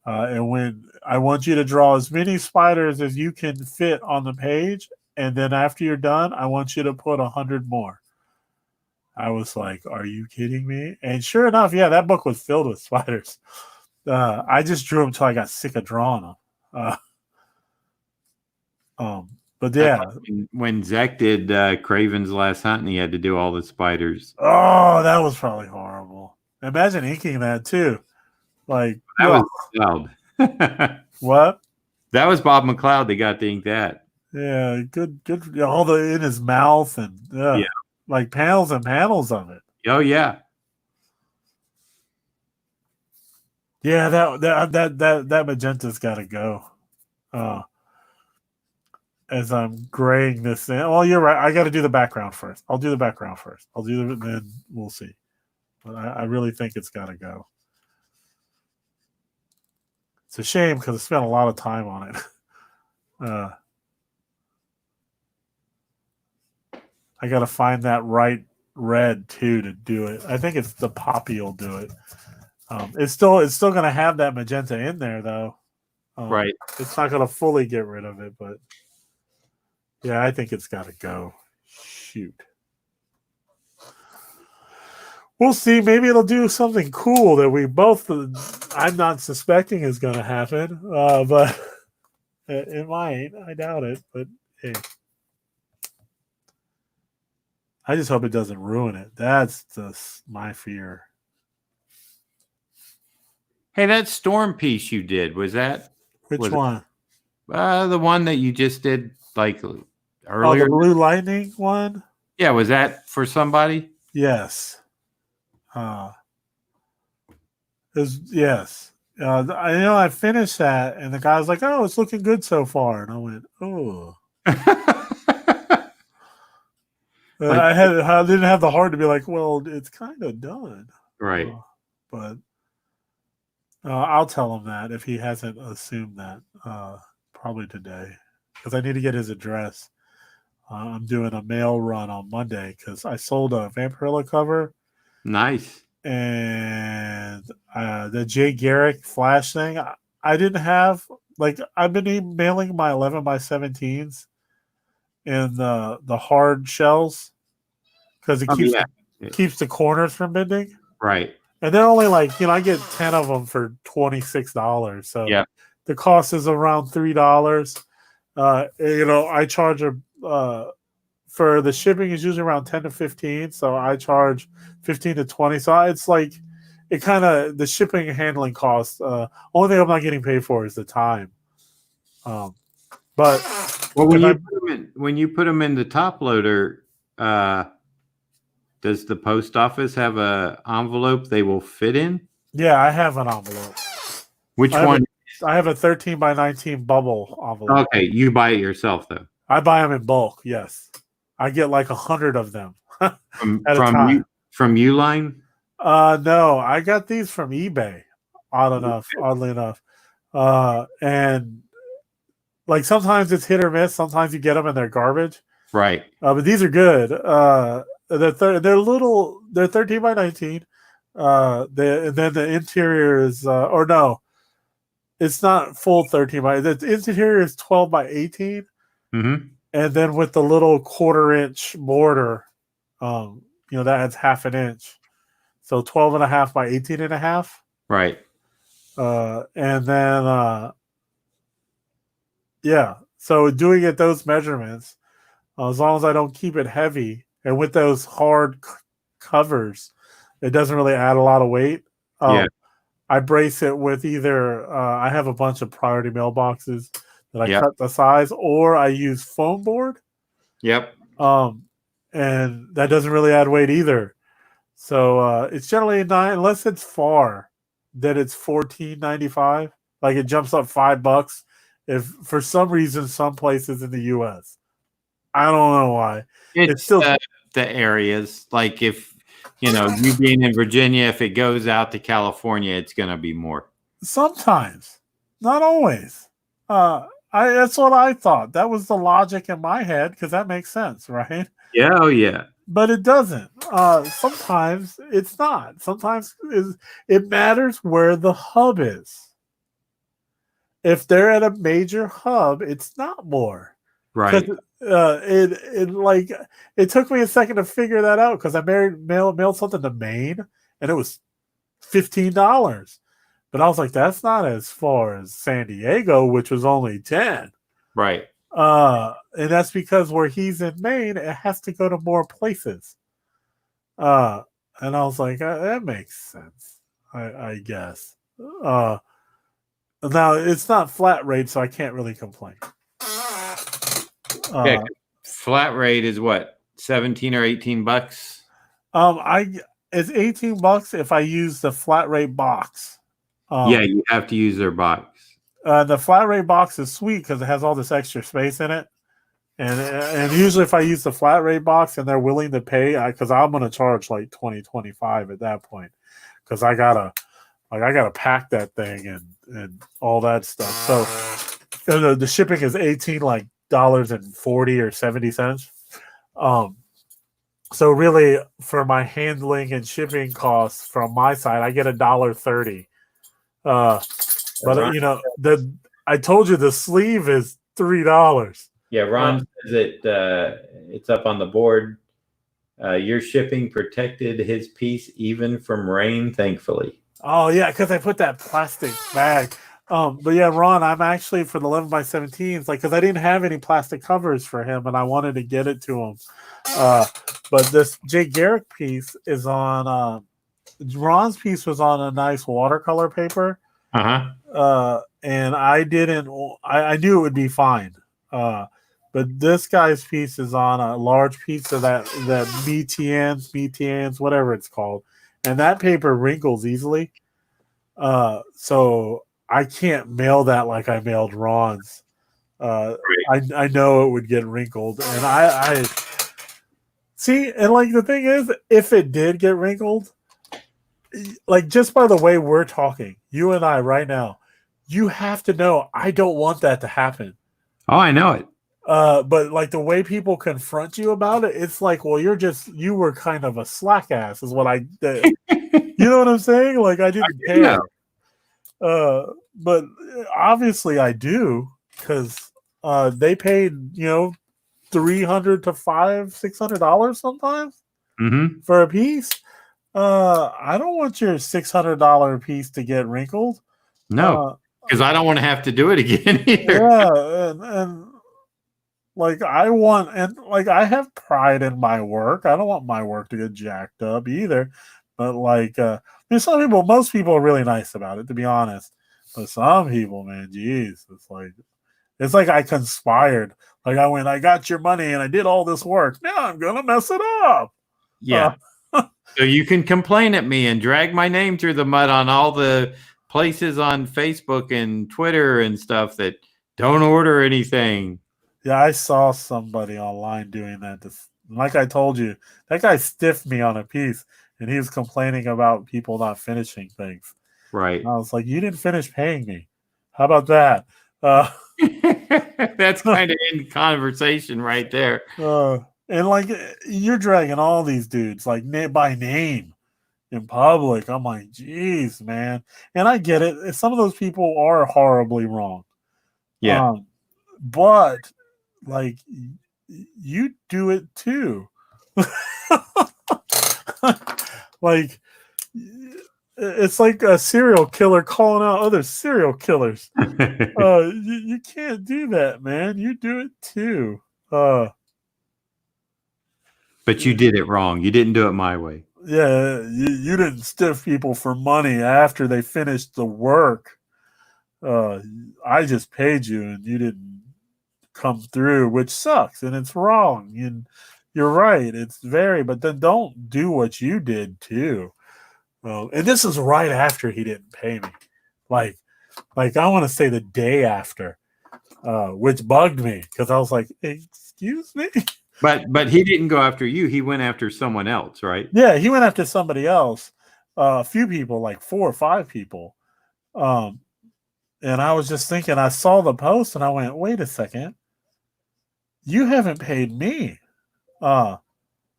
And when I want you to draw as many spiders as you can fit on the page, and then after you're done, I want you to put 100 more. I was like, are you kidding me? And sure enough, yeah, that book was filled with spiders. I just drew them until I got sick of drawing them. But yeah. When Zach did Craven's Last Hunt and he had to do all the spiders. Oh, that was probably horrible. Imagine inking that too. Like that was McLeod. What? That was Bob McLeod that got to ink that. Yeah, good. All the in his mouth and yeah, like panels and panels of it. Oh yeah. Yeah, that magenta's got to go. As I'm graying this thing. Well, you're right. I got to do the background first. I'll do the background first. I'll do it, and then we'll see. But I really think it's got to go. It's a shame because I spent a lot of time on it. I got to find that right red too to do it. I think it's the poppy will do it. It's still going to have that magenta in there though. Right. It's not going to fully get rid of it, but yeah, I think it's got to go. Shoot. We'll see. Maybe it'll do something cool that we both, I'm not suspecting is going to happen, but it might. I doubt it, but hey. I just hope it doesn't ruin it. That's just my fear. Hey, that storm piece you did, was that? Which one? The one that you just did like earlier. Oh, the Blue Lightning one? Yeah, was that for somebody? Yes. Yes. I finished that, and the guy was like, "Oh, it's looking good so far," and I went, "Oh." I didn't have the heart to be like, "Well, it's kind of done." Right. But I'll tell him that if he hasn't assumed that probably today, because I need to get his address. I'm doing a mail run on Monday because I sold a Vampirilla cover. Nice. And the Jay Garrick Flash thing, I didn't have, like, I've been emailing my 11 by 17s in the hard shells because it keeps the corners from bending. Right. And they're only like, I get 10 of them for $26. So yeah, the cost is around $3. I charge for the shipping is usually around 10 to 15. So I charge 15 to 20. So it's like, it kind of, the shipping and handling costs, only thing I'm not getting paid for is the time. But well, when you put them in the top loader, does the post office have a envelope they will fit in? Yeah, I have an envelope. Which one? I have a 13 by 19 bubble envelope. Okay, you buy it yourself though. I buy them in bulk. Yes, I get like 100 of them from Uline. No, I got these from eBay. Oddly enough, and like sometimes it's hit or miss. Sometimes you get them and they're garbage. Right. But these are good. They're little. They're 13 by 19. And then the interior is or no, it's not full 13 by. The interior is 12 by 18, Mm-hmm. and then with the little 1/4 inch border, that adds 1/2 inch, so 12.5 by 18.5. Right. And then yeah, so doing it those measurements, as long as I don't keep it heavy, and with those hard covers, it doesn't really add a lot of weight. Yeah. I brace it with either I have a bunch of priority mailboxes that I Yep. cut the size, or I use foam board. Yep. And that doesn't really add weight either. So it's generally not, unless it's far, that it's $14.95. Like it jumps up $5 if for some reason some places in the U.S. I don't know why. It's still the areas. Like if you being in Virginia, if it goes out to California, it's going to be more. Sometimes, not always. That's what I thought. That was the logic in my head because that makes sense, right? Yeah. Oh yeah. But it doesn't. Sometimes it's not. Sometimes it matters where the hub is. If they're at a major hub, it's not more. Right. It took me a second to figure that out because I mailed something to Maine and it was $15. But I was like, that's not as far as San Diego, which was only 10. Right. And that's because where he's in Maine, it has to go to more places. And I was like, that makes sense, I guess. Now it's not flat rate, so I can't really complain. Flat rate is what, 17 or 18 bucks? It's $18 if I use the flat rate box. Yeah, you have to use their box. The flat rate box is sweet because it has all this extra space in it. And usually if I use the flat rate box and they're willing to pay, because I'm going to charge like $20-25 at that point, because I gotta pack that thing and all that stuff. So the shipping is $18 and 40 or 70 cents. So really for my handling and shipping costs from my side, I get $1.30. But I told you the sleeve is $3. Yeah, Ron says it's up on the board. Your shipping protected his piece even from rain, thankfully. Oh yeah, because I put that plastic bag. But yeah, Ron, I'm actually for the 11 by 17s, because I didn't have any plastic covers for him, and I wanted to get it to him. But this Jay Garrick piece is on. Ron's piece was on a nice watercolor paper. And I didn't. I knew it would be fine. But this guy's piece is on a large piece of that BTNs, whatever it's called, and that paper wrinkles easily. So I can't mail that like I mailed Ron's. I know it would get wrinkled, and I see. And the thing is, if it did get wrinkled, just by the way we're talking, you and I right now, you have to know I don't want that to happen. Oh, I know it. But the way people confront you about it, it's well, you were kind of a slack ass, is what I did. You know what I'm saying? I didn't care. But obviously I do, because they paid $300 to $600 sometimes for a piece. I don't want your $600 piece to get wrinkled. No, because I don't want to have to do it again either. Yeah, and I have pride in my work. I don't want my work to get jacked up either. But most people are really nice about it, to be honest. But some people, man, geez, it's like I conspired. I got your money and I did all this work. Now I'm gonna mess it up. Yeah. So you can complain at me and drag my name through the mud on all the places on Facebook and Twitter and stuff that don't order anything. Yeah, I saw somebody online doing that. Like I told you, that guy stiffed me on a piece, and he was complaining about people not finishing things. Right. And I was like, you didn't finish paying me. How about that? That's kind of in conversation right there. And like you're dragging all these dudes like by name in public. I'm like, geez, man. And I get it. Some of those people are horribly wrong. Yeah. But like you do it too. Like it's like a serial killer calling out other serial killers. You can't do that, man. You do it too. But you did it wrong. You didn't do it my way. Yeah, you didn't stiff people for money after they finished the work. I just paid you and you didn't come through, which sucks and it's wrong. And you're right. It's but then don't do what you did too. And this is right after he didn't pay me. Like I want to say the day after, which bugged me because I was like, excuse me? But he didn't go after you. He went after someone else, right? Yeah, he went after somebody else. A few people, like 4 or 5 people. And I was just thinking, I saw the post and I went, wait a second. You haven't paid me. And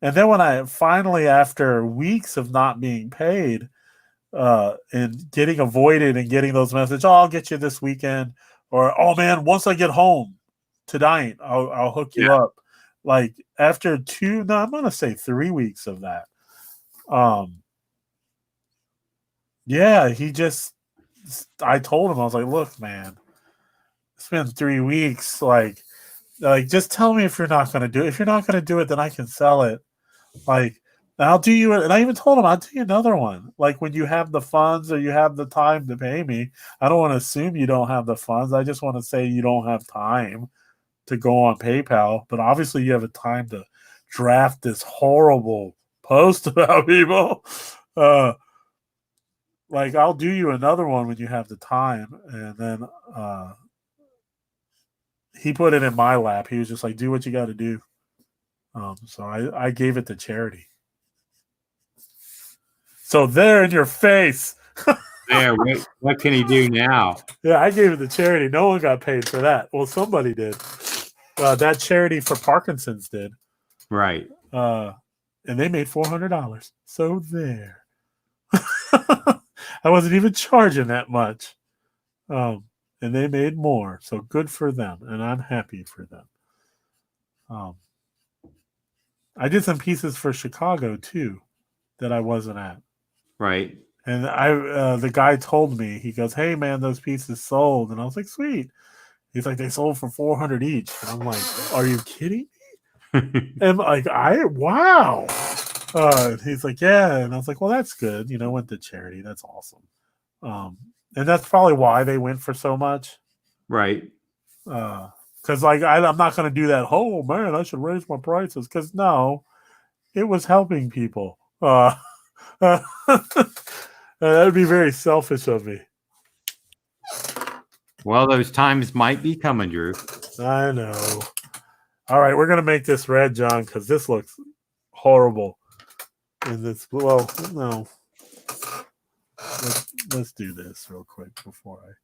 then when I finally, after weeks of not being paid and getting avoided and getting those messages, I'll get you this weekend. Or, oh man, once I get home tonight, I'll hook you up. Like after 2, no, I'm going to say 3 weeks of that. Yeah, I told him, I was like, look, man, it's been 3 weeks. Like, just tell me if you're not going to do it. If you're not going to do it, then I can sell it. Like, I'll do you. And I even told him, I'll do you another one. Like when you have the funds or you have the time to pay me, I don't want to assume you don't have the funds. I just want to say you don't have time to go on PayPal. But obviously you have a time to draft this horrible post about people. Like I'll do you another one when you have the time. And then he put it in my lap. He was just like, do what you got to do. So I gave it to charity. So there in your face. There, what can he do now? Yeah, I gave it to charity. No one got paid for that. Well, somebody did. That charity for Parkinson's did. Right. And they made $400. So there. I wasn't even charging that much. And they made more. So good for them. And I'm happy for them. I did some pieces for Chicago too that I wasn't at. Right. And the guy told me, he goes, hey man, those pieces sold. And I was like, sweet. He's like, they sold for $400 each. And I'm like, are you kidding me? And like, wow. He's like, yeah. And I was like, well, that's good. Went to charity. That's awesome. And that's probably why they went for so much. Right. Because like I'm not going to do that. Oh man, I should raise my prices. Because no, it was helping people. That would be very selfish of me. Well, those times might be coming, Drew. I know. All right, we're going to make this red, John, because this looks horrible. And this, well, no. Let's do this real quick before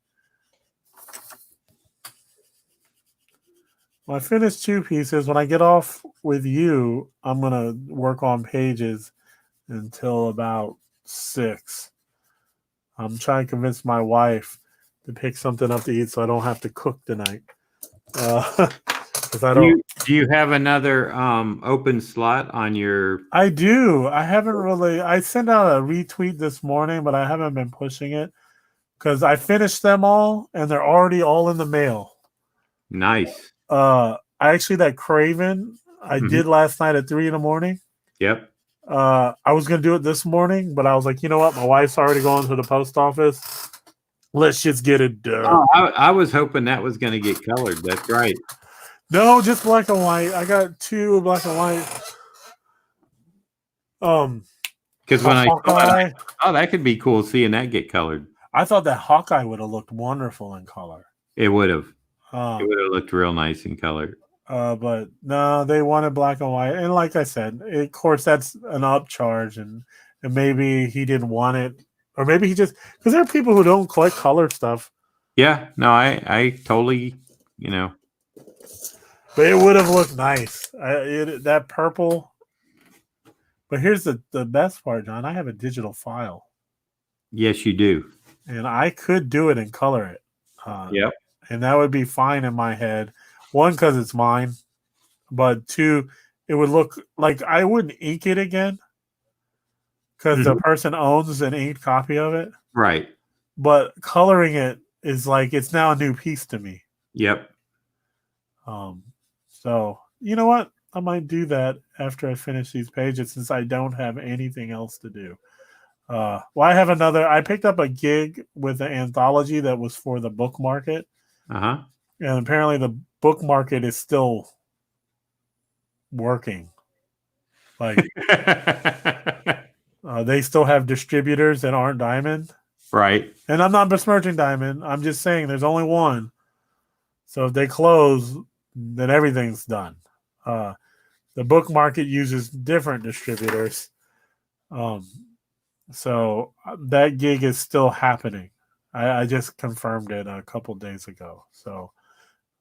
When I finish 2 pieces, when I get off with you, I'm going to work on pages until about 6. I'm trying to convince my wife to pick something up to eat so I don't have to cook tonight. Because I don't. Do you have another open slot on your? I do. I haven't really. I sent out a retweet this morning, but I haven't been pushing it because I finished them all and they're already all in the mail. Nice. Actually, that Craven I did last night at 3 a.m. Yep. I was gonna do it this morning, but I was like, you know what? My wife's already going to the post office. Let's just get it done. Oh, I was hoping that was going to get colored. That's right. No, just black and white. I got 2 black and white. Because when I saw it, that could be cool seeing that get colored. I thought that Hawkeye would have looked wonderful in color. It would have. It would have looked real nice in color. But no, they wanted black and white. And like I said, of course, that's an upcharge. And maybe he didn't want it. Or maybe he just... Because there are people who don't collect color stuff. Yeah. No, I totally, But it would have looked nice. That purple. But here's the best part, John. I have a digital file, Yes, you do. and I could do it and color it. Yep. And that would be fine in my head. One, because it's mine. But two, it would look like I wouldn't ink it again because the person owns an inked copy of it. Right. But coloring it is like it's now a new piece to me. Yep. So you know what? I might do that after I finish these pages since I don't have anything else to do. Well, I have another. I picked up a gig with an anthology that was for the book market, Uh-huh. and apparently the book market is still working. Like they still have distributors that aren't Diamond. Right. And I'm not besmirching Diamond. I'm just saying there's only one. So if they close, then everything's done. The book market uses different distributors. So that gig is still happening. I just confirmed it a couple days ago. So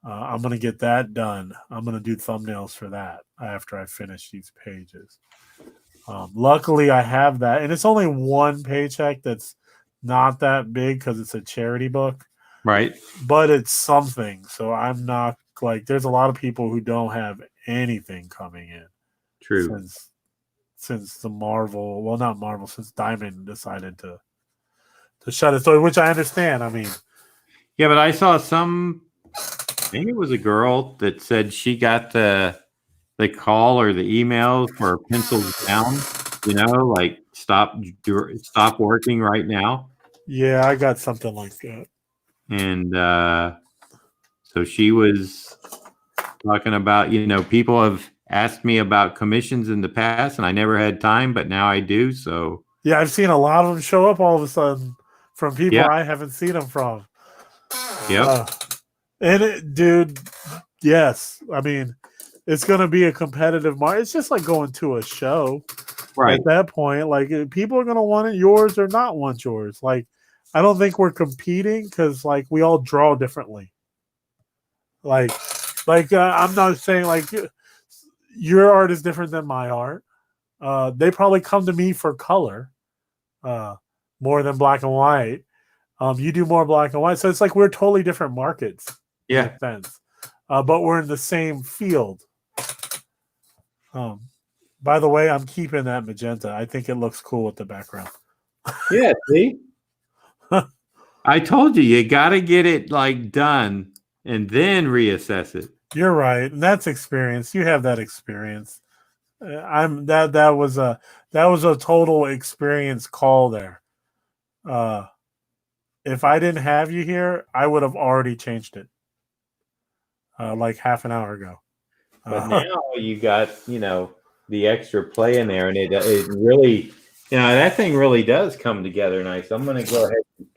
I'm going to get that done. I'm going to do thumbnails for that after I finish these pages. Luckily, I have that. And it's only one paycheck that's not that big because it's a charity book. Right. But it's something. So I'm not like, there's a lot of people who don't have anything coming in. True. Since the Marvel, well, not Marvel, since Diamond decided to shut it. So, which I understand. I mean, Yeah, but I saw maybe it was a girl that said she got the call or the email for pencils down, like stop working right now. yeah, I got something like that. And so she was talking about, people have asked me about commissions in the past and I never had time, but now I do. So yeah, I've seen a lot of them show up all of a sudden from people I haven't seen them from. Yeah. Dude, yes. I mean, it's going to be a competitive market. It's just like going to a show. Right. At that point, like people are going to want it yours or not want yours. Like, I don't think we're competing because like we all draw differently. Like I'm not saying like your art is different than my art. They probably come to me for color more than black and white. You do more black and white. So it's like we're totally different markets. Yeah. In that sense. But we're in the same field. By the way, I'm keeping that magenta. I think it looks cool with the background. Yeah, see? I told you got to get it like done and then reassess it. You're right. And that's experience. You have that experience. That was a total experience call there. If I didn't have you here, I would have already changed it. Like half an hour ago. But now you got, the extra play in there, and it really, that thing really does come together nice. I'm going to go ahead and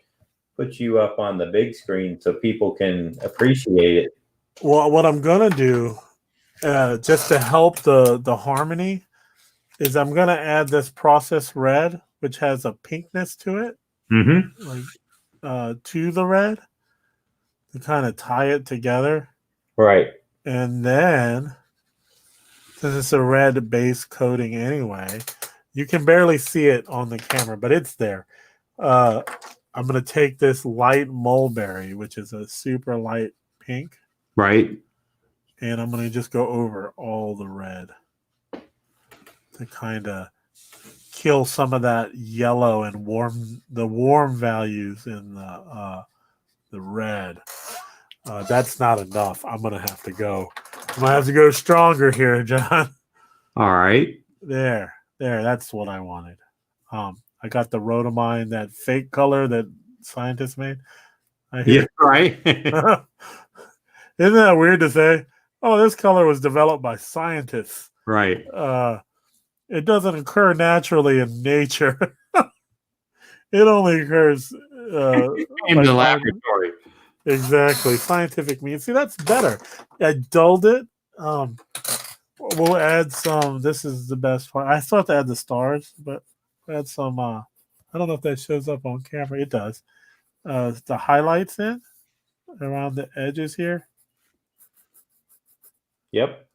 put you up on the big screen so people can appreciate it. Well, what I'm going to do, just to help the harmony, is I'm going to add this processed red, which has a pinkness to it, like to the red, to kind of tie it together. Right. And then, since it's a red base coating anyway, you can barely see it on the camera, but it's there. I'm going to take this light mulberry, which is a super light pink. Right. And I'm going to just go over all the red to kind of kill some of that yellow and the warm values in the red. That's not enough. I'm going to have to go. I'm going to have to go stronger here, John. All right. There. That's what I wanted. I got the Rhodamine, that fake color that scientists made. Yeah, right. Isn't that weird to say? Oh, this color was developed by scientists. Right. It doesn't occur naturally in nature. It only occurs in the laboratory. Exactly. Scientific means. See, that's better. I dulled it. We'll add some. This is the best part. I still have to add the stars, but add some. I don't know if that shows up on camera. It does. The highlights in around the edges here. Yep.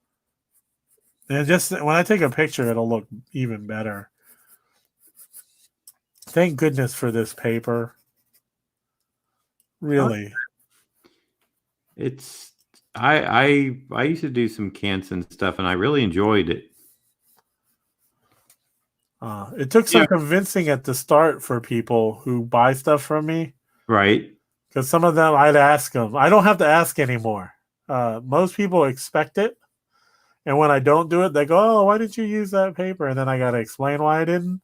And just when I take a picture, it'll look even better. Thank goodness for this paper. Really. It's I used to do some Canson stuff, and I really enjoyed it. It took some convincing at the start for people who buy stuff from me. Right. Because some of them, I'd ask them. I don't have to ask anymore. Most people expect it. And when I don't do it, they go, "Oh, why didn't you use that paper?" And then I got to explain why I didn't.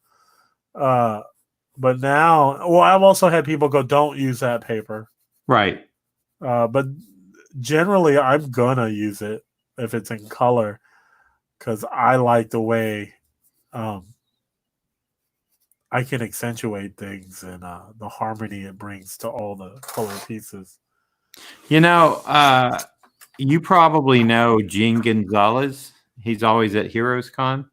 But now, well, I've also had people go, "Don't use that paper." Right. But generally, I'm going to use it if it's in color because I like the way I can accentuate things and the harmony it brings to all the color pieces. You know, you probably know Gene Gonzalez. He's always at Heroes Con.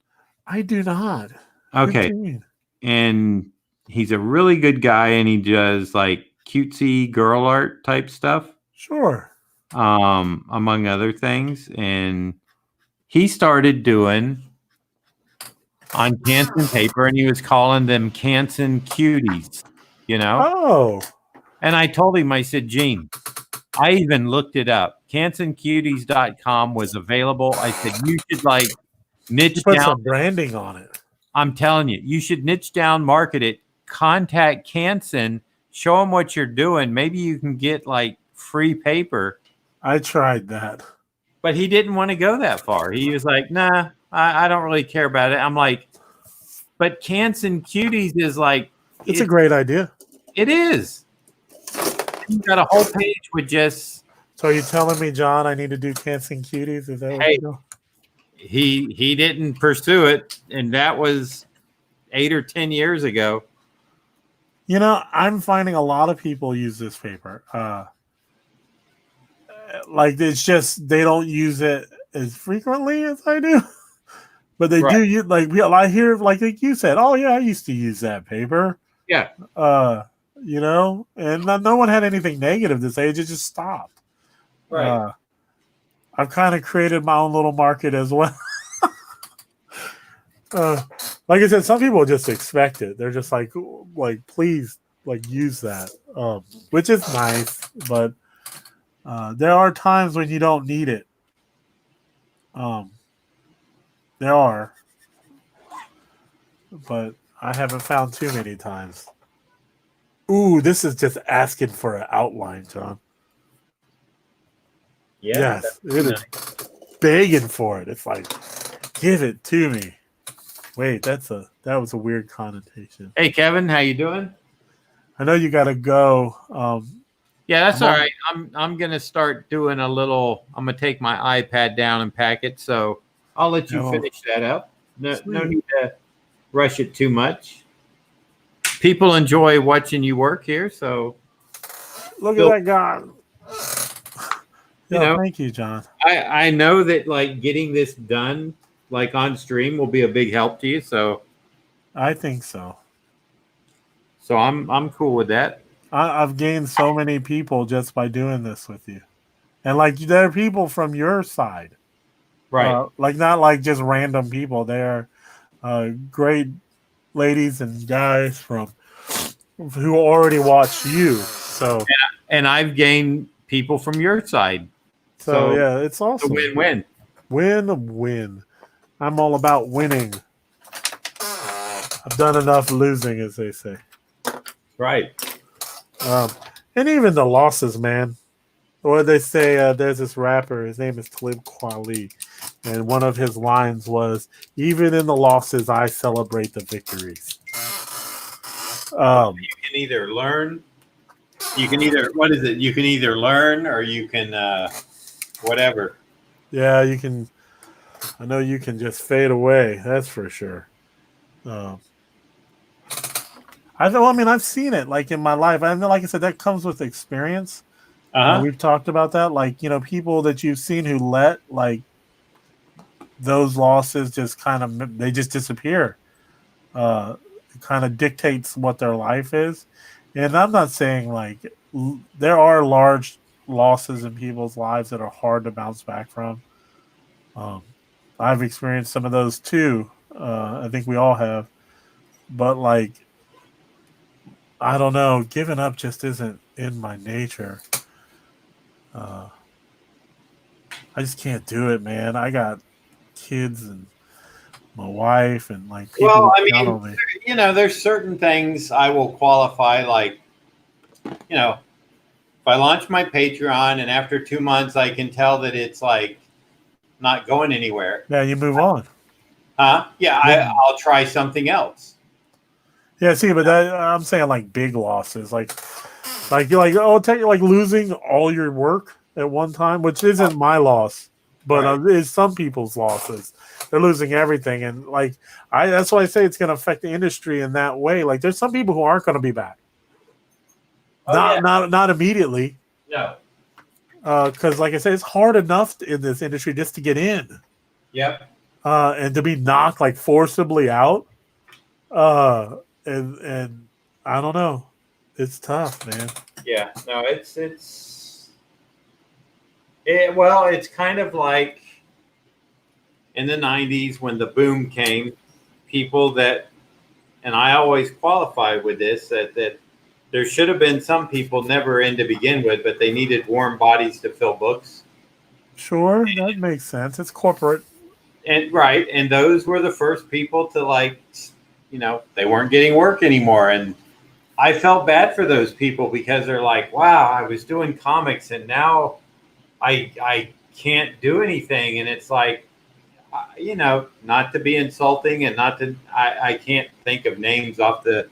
I do not. Okay. What do you mean? And he's a really good guy, and he does like cutesy girl art type stuff. Sure. Among other things. And he started doing on Canson paper, and he was calling them Canson cuties, you know? Oh. And I told him, I said, Gene, I even looked it up. CansonCuties.com was available. I said, you should like niche Put down. some branding on it. I'm telling you, you should niche down, market it, contact Canson, show them what you're doing. Maybe you can get like free paper. I tried that. But he didn't want to go that far. He was like, nah, I don't really care about it. I'm like, but Canson Cuties is like. It's a great idea. It is. You got a whole page with just. So are you telling me, John, I need to do Canson Cuties? Is that what Hey, you know? He didn't pursue it, and that was 8 or 10 years ago. You know, I'm finding a lot of people use this paper. Like it's just they don't use it as frequently as I do, but they do use I hear like you said. Oh yeah, I used to use that paper. Yeah. You know, and no one had anything negative to say. It just stopped. Right. I've kind of created my own little market as well. Like I said, some people just expect it. They're just like please, like use that, which is nice. But there are times when you don't need it. There are, but I haven't found too many times. Ooh, this is just asking for an outline, John. Yeah. Yes, it is begging for it. It's like, give it to me. Wait, that was a weird connotation. Hey, Kevin, how you doing? I know you got to go. Yeah, that's all right. I'm gonna start doing a little. I'm gonna take my iPad down and pack it. So I'll let you finish that up. No need to rush it too much. People enjoy watching you work here. So look at that guy. Yeah, thank you, John. I know that like getting this done like on stream will be a big help to you. So I think so. So I'm cool with that. I've gained so many people just by doing this with you, and like there are people from your side, right? Like not like just random people. They're great ladies and guys who already watch you. So and I've gained people from your side. So yeah, it's awesome. It's a win-win. Win-win. I'm all about winning. I've done enough losing, as they say. Right. And even the losses, man. Or they say there's this rapper, his name is Talib Kweli, and one of his lines was, even in the losses, I celebrate the victories. You can either learn, you can either learn or you can whatever. Yeah, you can, I know you can just fade away, that's for sure. I've seen it like in my life. And like I said, that comes with experience. We've talked about that. Like, people that you've seen who let like those losses just they just disappear. It kind of dictates what their life is. And I'm not saying like there are large losses in people's lives that are hard to bounce back from. I've experienced some of those too. I think we all have. But like, I don't know, giving up just isn't in my nature. I just can't do it, man. I got kids and my wife and like people Well, who I count mean, on me. you know, there's certain things I will qualify, like, you know, if I launch my Patreon and after 2 months I can tell that it's like not going anywhere. Yeah, you move on. Huh? Yeah, Yeah. I'll try something else. Yeah, see, but that I'm saying like big losses, like you're like take like losing all your work at one time, which isn't my loss, but Right. is some people's losses. They're losing everything, and like that's why I say it's going to affect the industry in that way. Like, there's some people who aren't going to be back, Oh, yeah. not immediately, No. because like I said, it's hard enough in this industry just to get in, Yep. and to be knocked like forcibly out, and I don't know, it's tough, man. Yeah. No, well, it's kind of like in the 90s when the boom came, people that, and I always qualify with this, that there should have been some people never in to begin with, but they needed warm bodies to fill books. Sure, that makes sense. It's corporate. And right. And those were the first people to, like, you know, they weren't getting work anymore. And I felt bad for those people because they're like, wow, I was doing comics and now I can't do anything. And it's like, you know, not to be insulting and not to, I can't think of names off the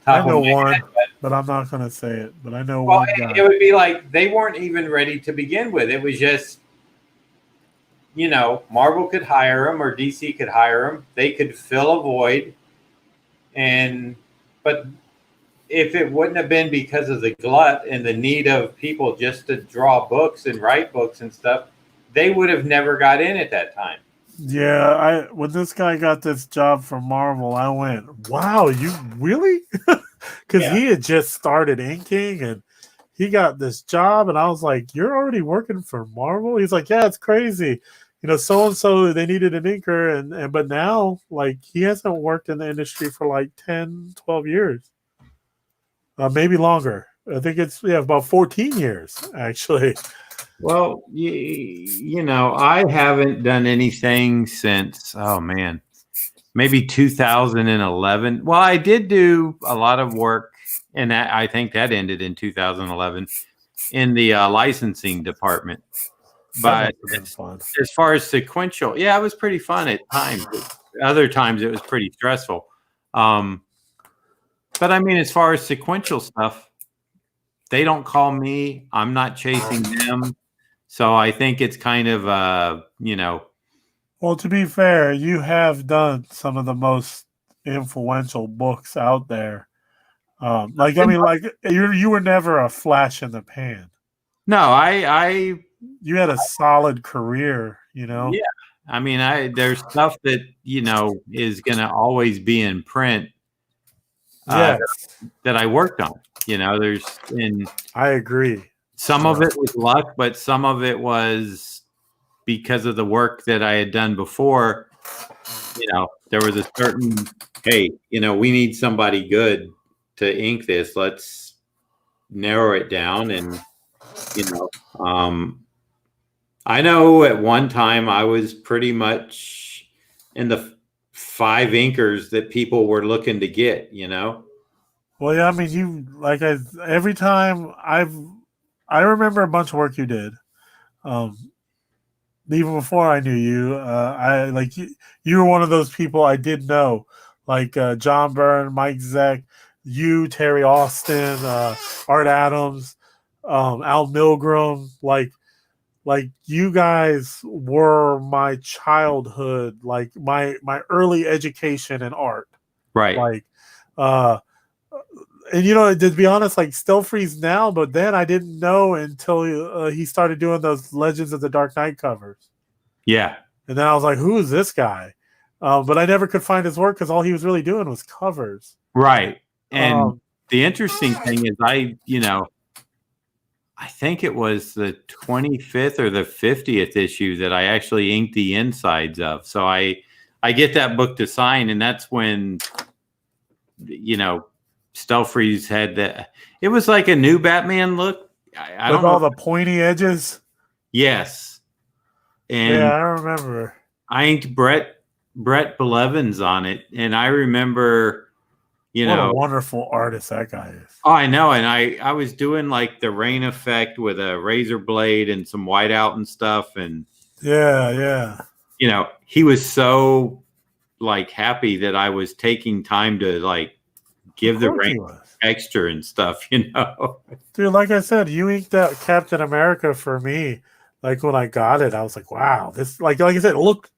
I top know of my one, head, but I'm not going to say it. But I know well, one guy. it would be like they weren't even ready to begin with. It was just, you know, Marvel could hire them or DC could hire them. They could fill a void. But if it wouldn't have been because of the glut and the need of people just to draw books and write books and stuff, they would have never got in at that time. Yeah, when this guy got this job from Marvel, I went, "Wow, you really?" Because Yeah. he had just started inking, and he got this job, and I was like, "You're already working for Marvel?" He's like, "Yeah, it's crazy. You know, so and so they needed an inker, and but now like he hasn't worked in the industry for like 10, 12 years, maybe longer. I think it's about 14 years actually." Well, you know, I haven't done anything since, oh man, maybe 2011. Well, I did do a lot of work, and I think that ended in 2011 in the licensing department. But That must have been fun. as far as sequential, yeah, it was pretty fun at times. Other times it was pretty stressful. But I mean, as far as sequential stuff, they don't call me. I'm not chasing them. So I think it's kind of, you know. Well, to be fair, you have done some of the most influential books out there. Like, I mean, like you were never a flash in the pan. No, You had a solid career, you know. Yeah. I mean, there's stuff that, you know, is going to always be in print. Yes, that I worked on. You know, I agree. Some of it was luck, but some of it was because of the work that I had done before. You know, there was a certain, hey, you know, we need somebody good to ink this. Let's narrow it down. And, you know, I know at one time I was pretty much in the 5 inkers that people were looking to get, you know? Well, yeah, I mean, every time I remember a bunch of work you did. Even before I knew you, I like you were one of those people I did know, like John Byrne, Mike Zeck, you, Terry Austin, Art Adams, Al Milgram, like you guys were my childhood, like my early education in art. Right. Like, and you know, to be honest, like Still Freeze now, but then I didn't know until he started doing those Legends of the Dark Knight covers. Yeah. And then I was like, who is this guy? But I never could find his work because all he was really doing was covers. Right. And the interesting thing is I think it was the 25th or the 50th issue that I actually inked the insides of. So I get that book to sign, and that's when, you know, Stelfreeze had that. It was like a new Batman look. I With don't know. all the pointy edges. Yes. And Yeah, I remember. I inked Brett Belevins on it, and I remember, you What know, a wonderful artist that guy is. oh, I know, and I was doing like the rain effect with a razor blade and some whiteout and stuff, and Yeah. you know, he was so like happy that I was taking time to like give the Of course he rain was. texture and stuff, you know. Dude, like I said, you inked out Captain America for me. Like when I got it, I was like, wow, this like I said, it looked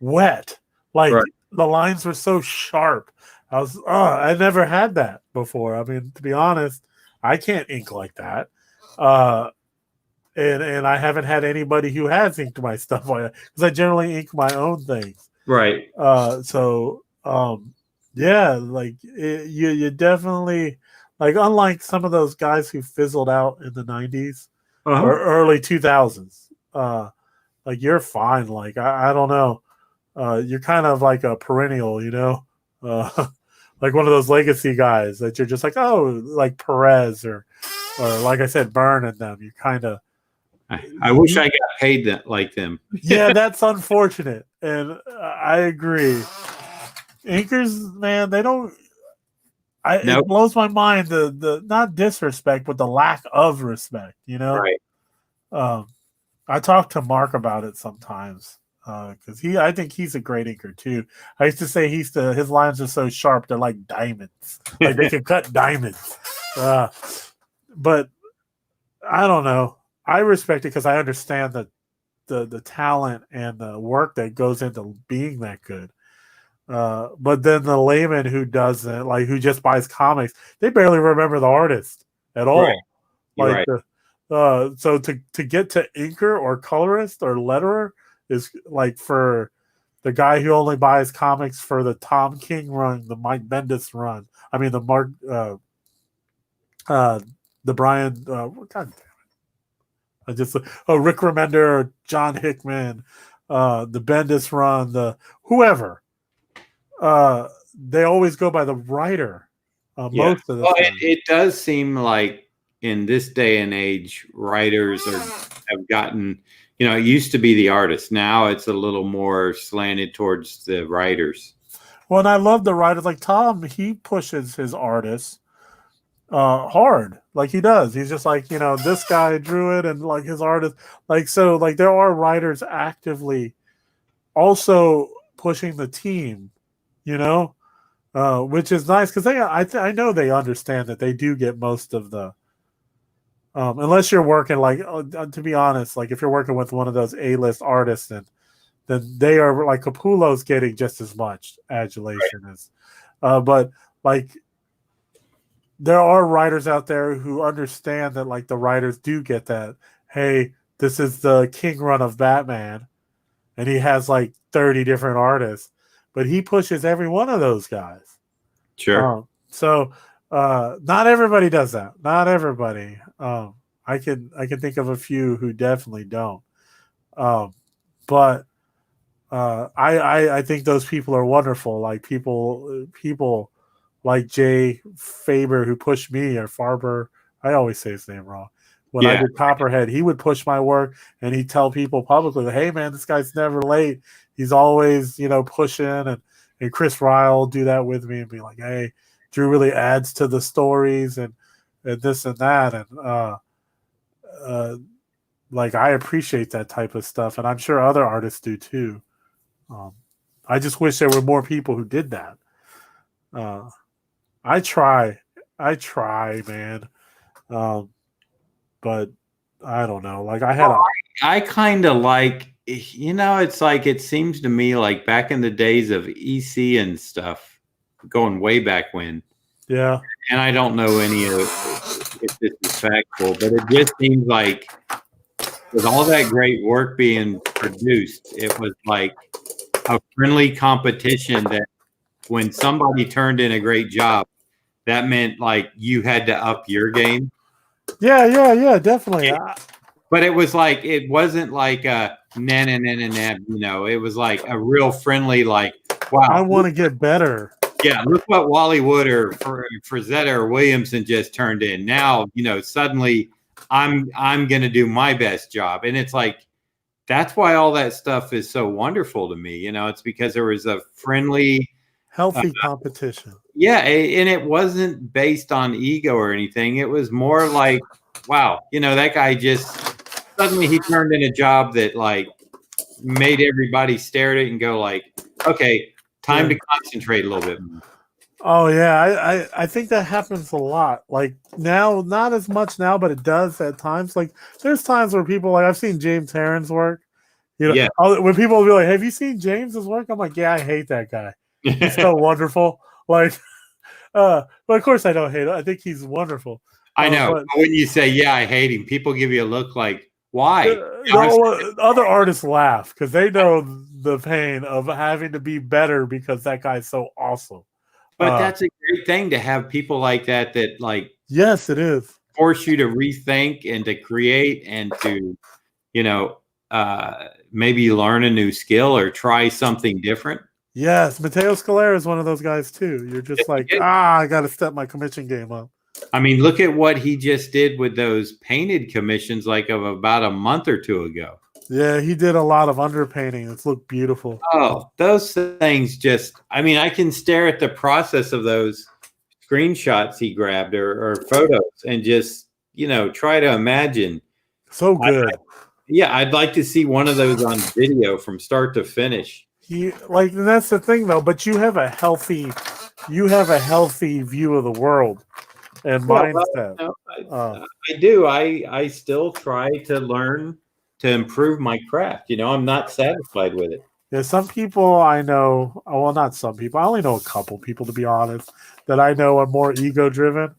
wet. Like Right. the lines were so sharp. I never had that before. I mean, to be honest, I can't ink like that. And I haven't had anybody who has inked my stuff like that because I generally ink my own things. Right. Yeah, like you definitely like unlike some of those guys who fizzled out in the 90s or early 2000s. Like you're fine. Like I don't know. You're kind of like a perennial, you know, like one of those legacy guys that you're just like, oh, like Perez or like I said, Byrne and them. You kind of. I wish I got paid that like them. Yeah, that's unfortunate, and I agree. Inkers, man, they don't. Nope. It blows my mind the not disrespect, but the lack of respect. You know, Right. I talk to Mark about it sometimes because I think he's a great inker too. I used to say his lines are so sharp they're like diamonds, like they can cut diamonds. But I don't know. I respect it because I understand the talent and the work that goes into being that good. But then the layman who doesn't, like who just buys comics, they barely remember the artist at all. Right. You're Like right. so to get to inker or colorist or letterer is like for the guy who only buys comics for the Tom King run, the Mike Bendis run. I mean the Mark the Brian God damn it. Rick Remender, John Hickman, the Bendis run, the whoever. They always go by the writer. Most of the time. It does seem like in this day and age, writers have gotten, you know, it used to be the artist. Now it's a little more slanted towards the writers. Well, and I love the writers like Tom. He pushes his artists hard, like he does. He's just like, you know, this guy drew it, and like his artist, like so, like there are writers actively also pushing the team, you know, which is nice because I know they understand that they do get most of the. Unless you're working like, to be honest, like if you're working with one of those A-list artists, then they are like Capullo's getting just as much adulation as, but like there are writers out there who understand that like the writers do get that. Hey, this is the King run of Batman, and he has like 30 different artists, but he pushes every one of those guys. Sure. So not everybody does that. Not everybody. I can think of a few who definitely don't. But I think those people are wonderful. Like people like Jay Faber who pushed me, or Farber. I always say his name wrong. When I did Copperhead, he would push my work and he'd tell people publicly, hey man, this guy's never late. He's always, you know, pushing, and Chris Ryle will do that with me and be like, hey, Drew really adds to the stories and this and that. And like I appreciate that type of stuff, and I'm sure other artists do too. I just wish there were more people who did that. I try, man. But I don't know. Like I kind of like, you know, it's like, it seems to me like back in the days of EC and stuff, going way back when. Yeah. And I don't know any of if this is factual, but it just seems like with all that great work being produced, it was like a friendly competition that when somebody turned in a great job, that meant like you had to up your game. Yeah, definitely. But it was like it wasn't like a na na na na na. You know, it was like a real friendly, like, wow, I want to get better. yeah, look what Wally Wood or Frazetta or Williamson just turned in. Now, you know, suddenly I'm going to do my best job, and it's like that's why all that stuff is so wonderful to me. You know, it's because there was a friendly, Healthy competition. yeah, and it wasn't based on ego or anything. It was more like, wow, you know, that guy just suddenly he turned in a job that like made everybody stare at it and go like, okay, time to concentrate a little bit more. Oh yeah, I think that happens a lot. Like now, not as much now, but it does at times. Like there's times where people like I've seen James Herron's work. You know, Yeah. when people will be like, "Have you seen James's work?" I'm like, "Yeah, I hate that guy. He's so wonderful." Like, but of course I don't hate him. I think he's wonderful. I know. But when you say, "Yeah, I hate him," people give you a look like, "Why?" Other artists laugh because they know the pain of having to be better because that guy's so awesome. But that's a great thing to have people like that like yes, it is. Force you to rethink and to create and to, you know, maybe learn a new skill or try something different. Yes, Matteo Scalera is one of those guys too. You're just like, I got to step my commission game up. I mean, look at what he just did with those painted commissions like of about a month or two ago. Yeah, he did a lot of underpainting. It's looked beautiful. Oh, those things just, I mean, I can stare at the process of those screenshots he grabbed or photos and just, you know, try to imagine. So good. I'd like to see one of those on video from start to finish. And that's the thing though, but you have a healthy view of the world and mindset. I do. I still try to learn to improve my craft. You know, I'm not satisfied with it. Yeah, some people I know, well, not some people. I only know a couple people, to be honest, that I know are more ego driven.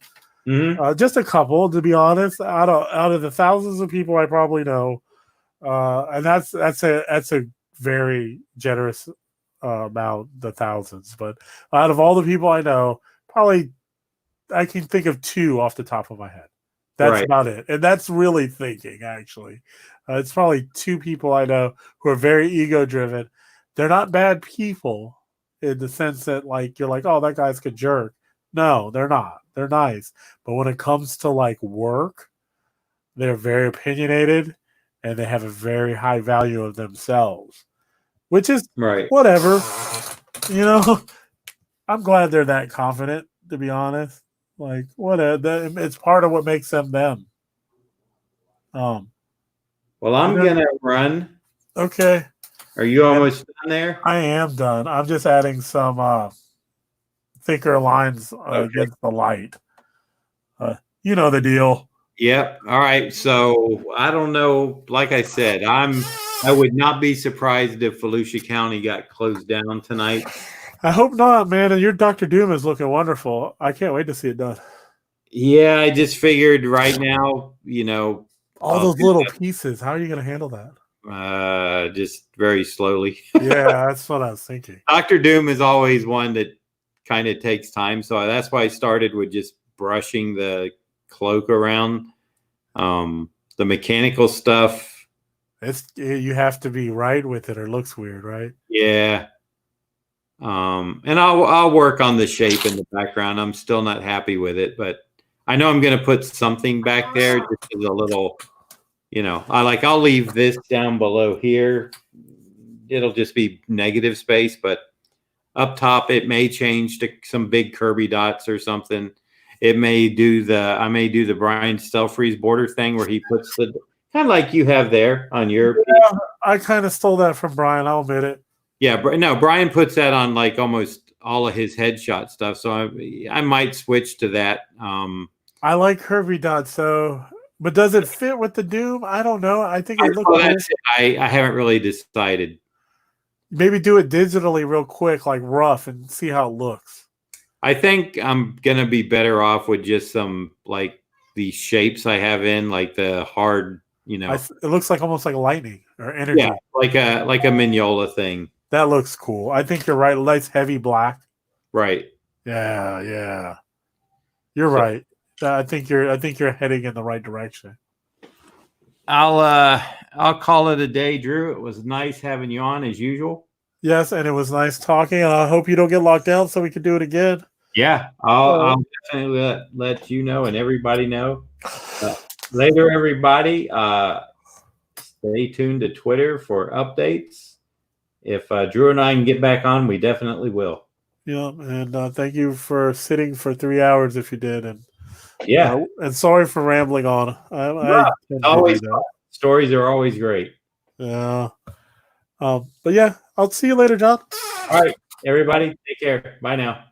Mm-hmm. Just a couple, to be honest. Out of the thousands of people I probably know, and that's a very generous amount, the thousands. But out of all the people I know, probably I can think of two off the top of my head. That's about it, and that's really thinking. Actually, it's probably two people I know who are very ego driven. They're not bad people in the sense that like you're like, oh, that guy's a jerk. No, they're not. They're nice. But when it comes to like work, they're very opinionated and they have a very high value of themselves, which is whatever. You know, I'm glad they're that confident, to be honest. Like, whatever. It's part of what makes them them. Well, I'm going to run. Okay. Are you almost done there? I am done. I'm just adding some thicker lines against the light. You know the deal. Yep. All right. So I don't know. Like I said, I would not be surprised if Volusia County got closed down tonight. I hope not, man. And your Dr. Doom is looking wonderful. I can't wait to see it done. Yeah, I just figured right now, you know, all those little pieces. How are you going to handle that? Just very slowly. Yeah, that's what I was thinking. Dr. Doom is always one that kind of takes time. So that's why I started with just brushing the cloak around. The mechanical stuff. You have to be right with it or it looks weird, right? Yeah. And I'll work on the shape in the background. I'm still not happy with it, but I know I'm going to put something back there just as a little, you know, I'll leave this down below here. It'll just be negative space, but up top it may change to some big Kirby dots or something. I may do the Brian Stelfreeze border thing where he puts the kind of like you have there on your. Yeah, I kind of stole that from Brian. I'll admit it. Yeah, no, Brian puts that on like almost all of his headshot stuff. So I might switch to that. I like Kirby dots, but does it fit with the Doom? I don't know. I think it looks cool. I haven't really decided. Maybe do it digitally real quick, like rough, and see how it looks. I think I'm gonna be better off with just some like the shapes I have in, like the hard, you know. It looks like almost like lightning or energy. Yeah, like a Mignola thing. That looks cool. I think you're right. Nice heavy black. Right. Yeah. You're right. I think you're heading in the right direction. I'll call it a day, Drew. It was nice having you on as usual. Yes, and it was nice talking. And I hope you don't get locked down, so we can do it again. Yeah, I'll definitely let you know and everybody know. Later, everybody. Stay tuned to Twitter for updates. If Drew and I can get back on, we definitely will. Yeah, and thank you for sitting for 3 hours if you did, and Yeah, and sorry for rambling on. I tend to always do that. stories are always great. Yeah. But yeah, I'll see you later, John. All right, everybody, take care. Bye now.